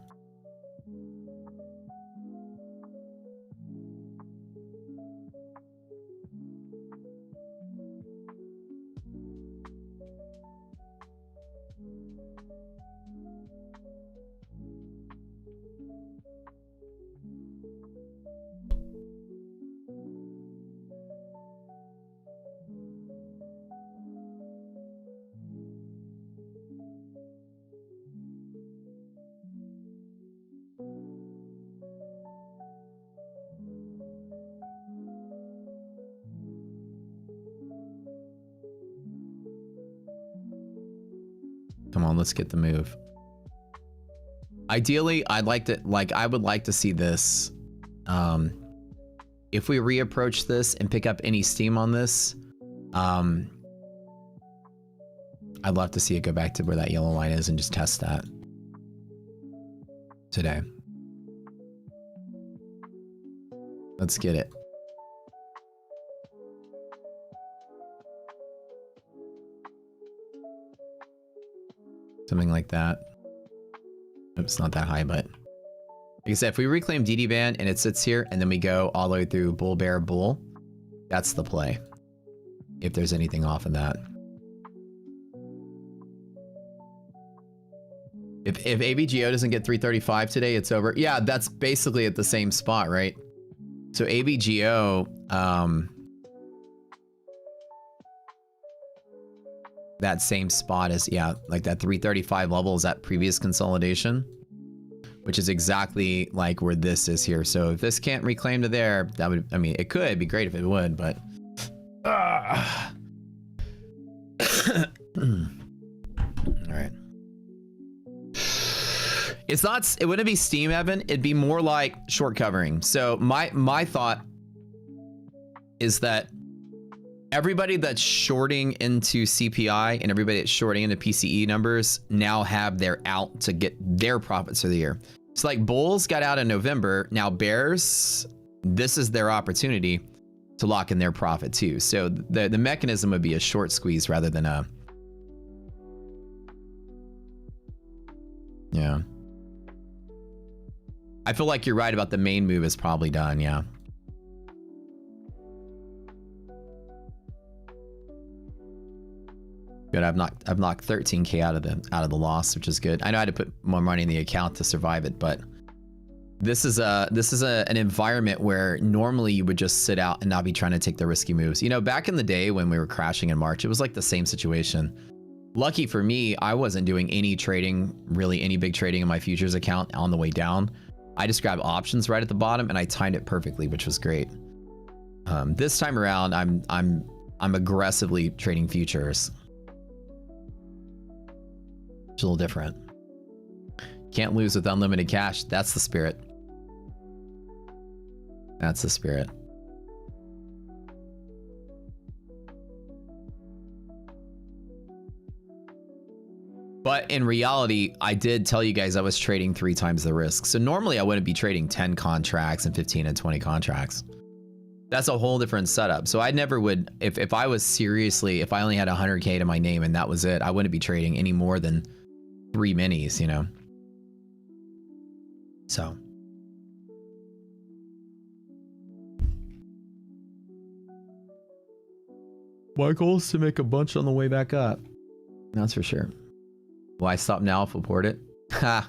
Come on, let's get the move. Ideally, I would like to see this. If we reapproach this and pick up any steam on this, I'd love to see it go back to where that yellow line is and just test that today. Let's get it. Something like that. It's not that high, but like I said, if we reclaim DD band and it sits here and then we go all the way through bull, bear, bull, that's the play. If there's anything off of that. If ABGO doesn't get 335 today, it's over. Yeah, that's basically at the same spot, right? So ABGO, that same spot as, yeah, like that 335 level is that previous consolidation, which is exactly like where this is here. So if this can't reclaim to there, that would, I mean, it could, it'd be great if it would, but all right. It's not, it wouldn't be steam, Evan. It'd be more like short covering. So my thought is that everybody that's shorting into CPI and everybody that's shorting into PCE numbers now have their out to get their profits for the year. So like bulls got out in November. Now bears, this is their opportunity to lock in their profit too. So the mechanism would be a short squeeze rather than a, yeah. I feel like you're right about the main move is probably done, yeah. Good, I've knocked 13K out of the loss, which is good. I know I had to put more money in the account to survive it, but this is an environment where normally you would just sit out and not be trying to take the risky moves. You know, back in the day when we were crashing in March, it was like the same situation. Lucky for me, I wasn't doing any trading, really any big trading in my futures account on the way down. I just grabbed options right at the bottom and I timed it perfectly, which was great. This time around, I'm aggressively trading futures. It's a little different. Can't lose with unlimited cash. That's the spirit. That's the spirit. But in reality, I did tell you guys I was trading 3 times the risk. So normally I wouldn't be trading 10 contracts and 15 and 20 contracts. That's a whole different setup. So I never would, if I was seriously, if I only had 100K to my name and that was it, I wouldn't be trading any more than 3 minis, you know? So. My goal is to make a bunch on the way back up. That's for sure. Why stop now if report it? Ha.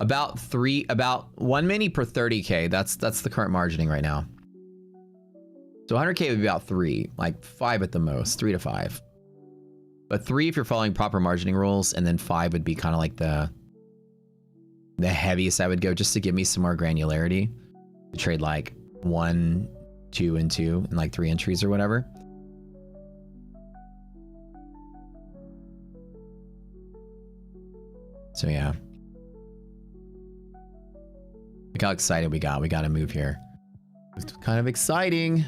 About 1 mini per 30K. That's the current margining right now. So 100K would be about 3, like 5 at the most, 3 to 5. But 3 if you're following proper margining rules, and then 5 would be kind of like the heaviest I would go, just to give me some more granularity to trade like 1, 2, and 2 and like 3 entries or whatever. So yeah. Look how excited we got. We got to move here. It's kind of exciting.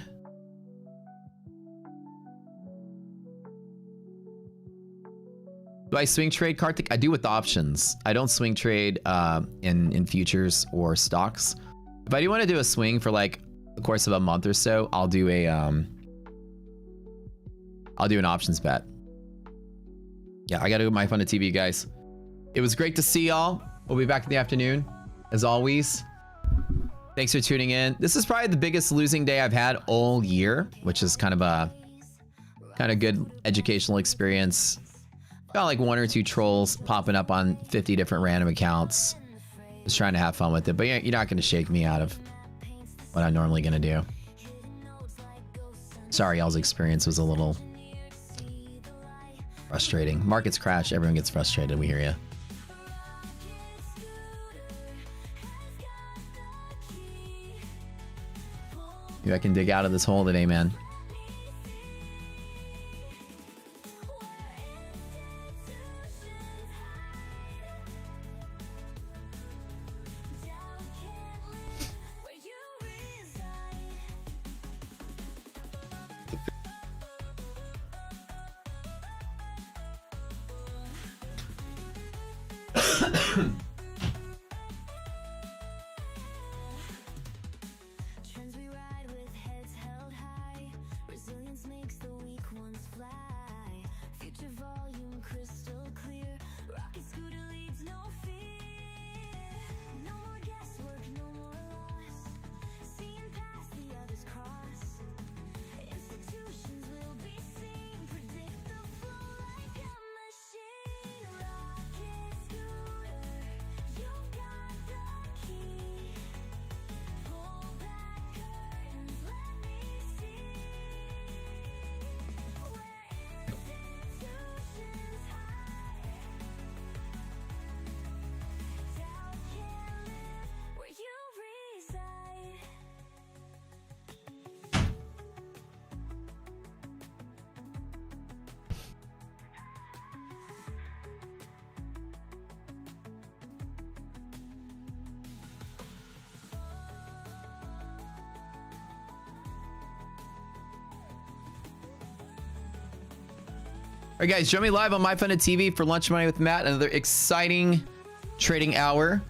Do I swing trade, Karthik? I do with options. I don't swing trade in futures or stocks. If I do want to do a swing for like the course of a month or so, I'll do an options bet. Yeah, I gotta go my fun to TV, guys. It was great to see y'all. We'll be back in the afternoon, as always. Thanks for tuning in. This is probably the biggest losing day I've had all year, which is kind of a good educational experience. Got like 1 or 2 trolls popping up on 50 different random accounts. Just trying to have fun with it, but you're not going to shake me out of what I'm normally going to do. Sorry, y'all's experience was a little frustrating. Markets crash, everyone gets frustrated. We hear you. Maybe I can dig out of this hole today, man. right, guys, join me live on MyFunded TV for Lunch Money with Matt. Another exciting trading hour.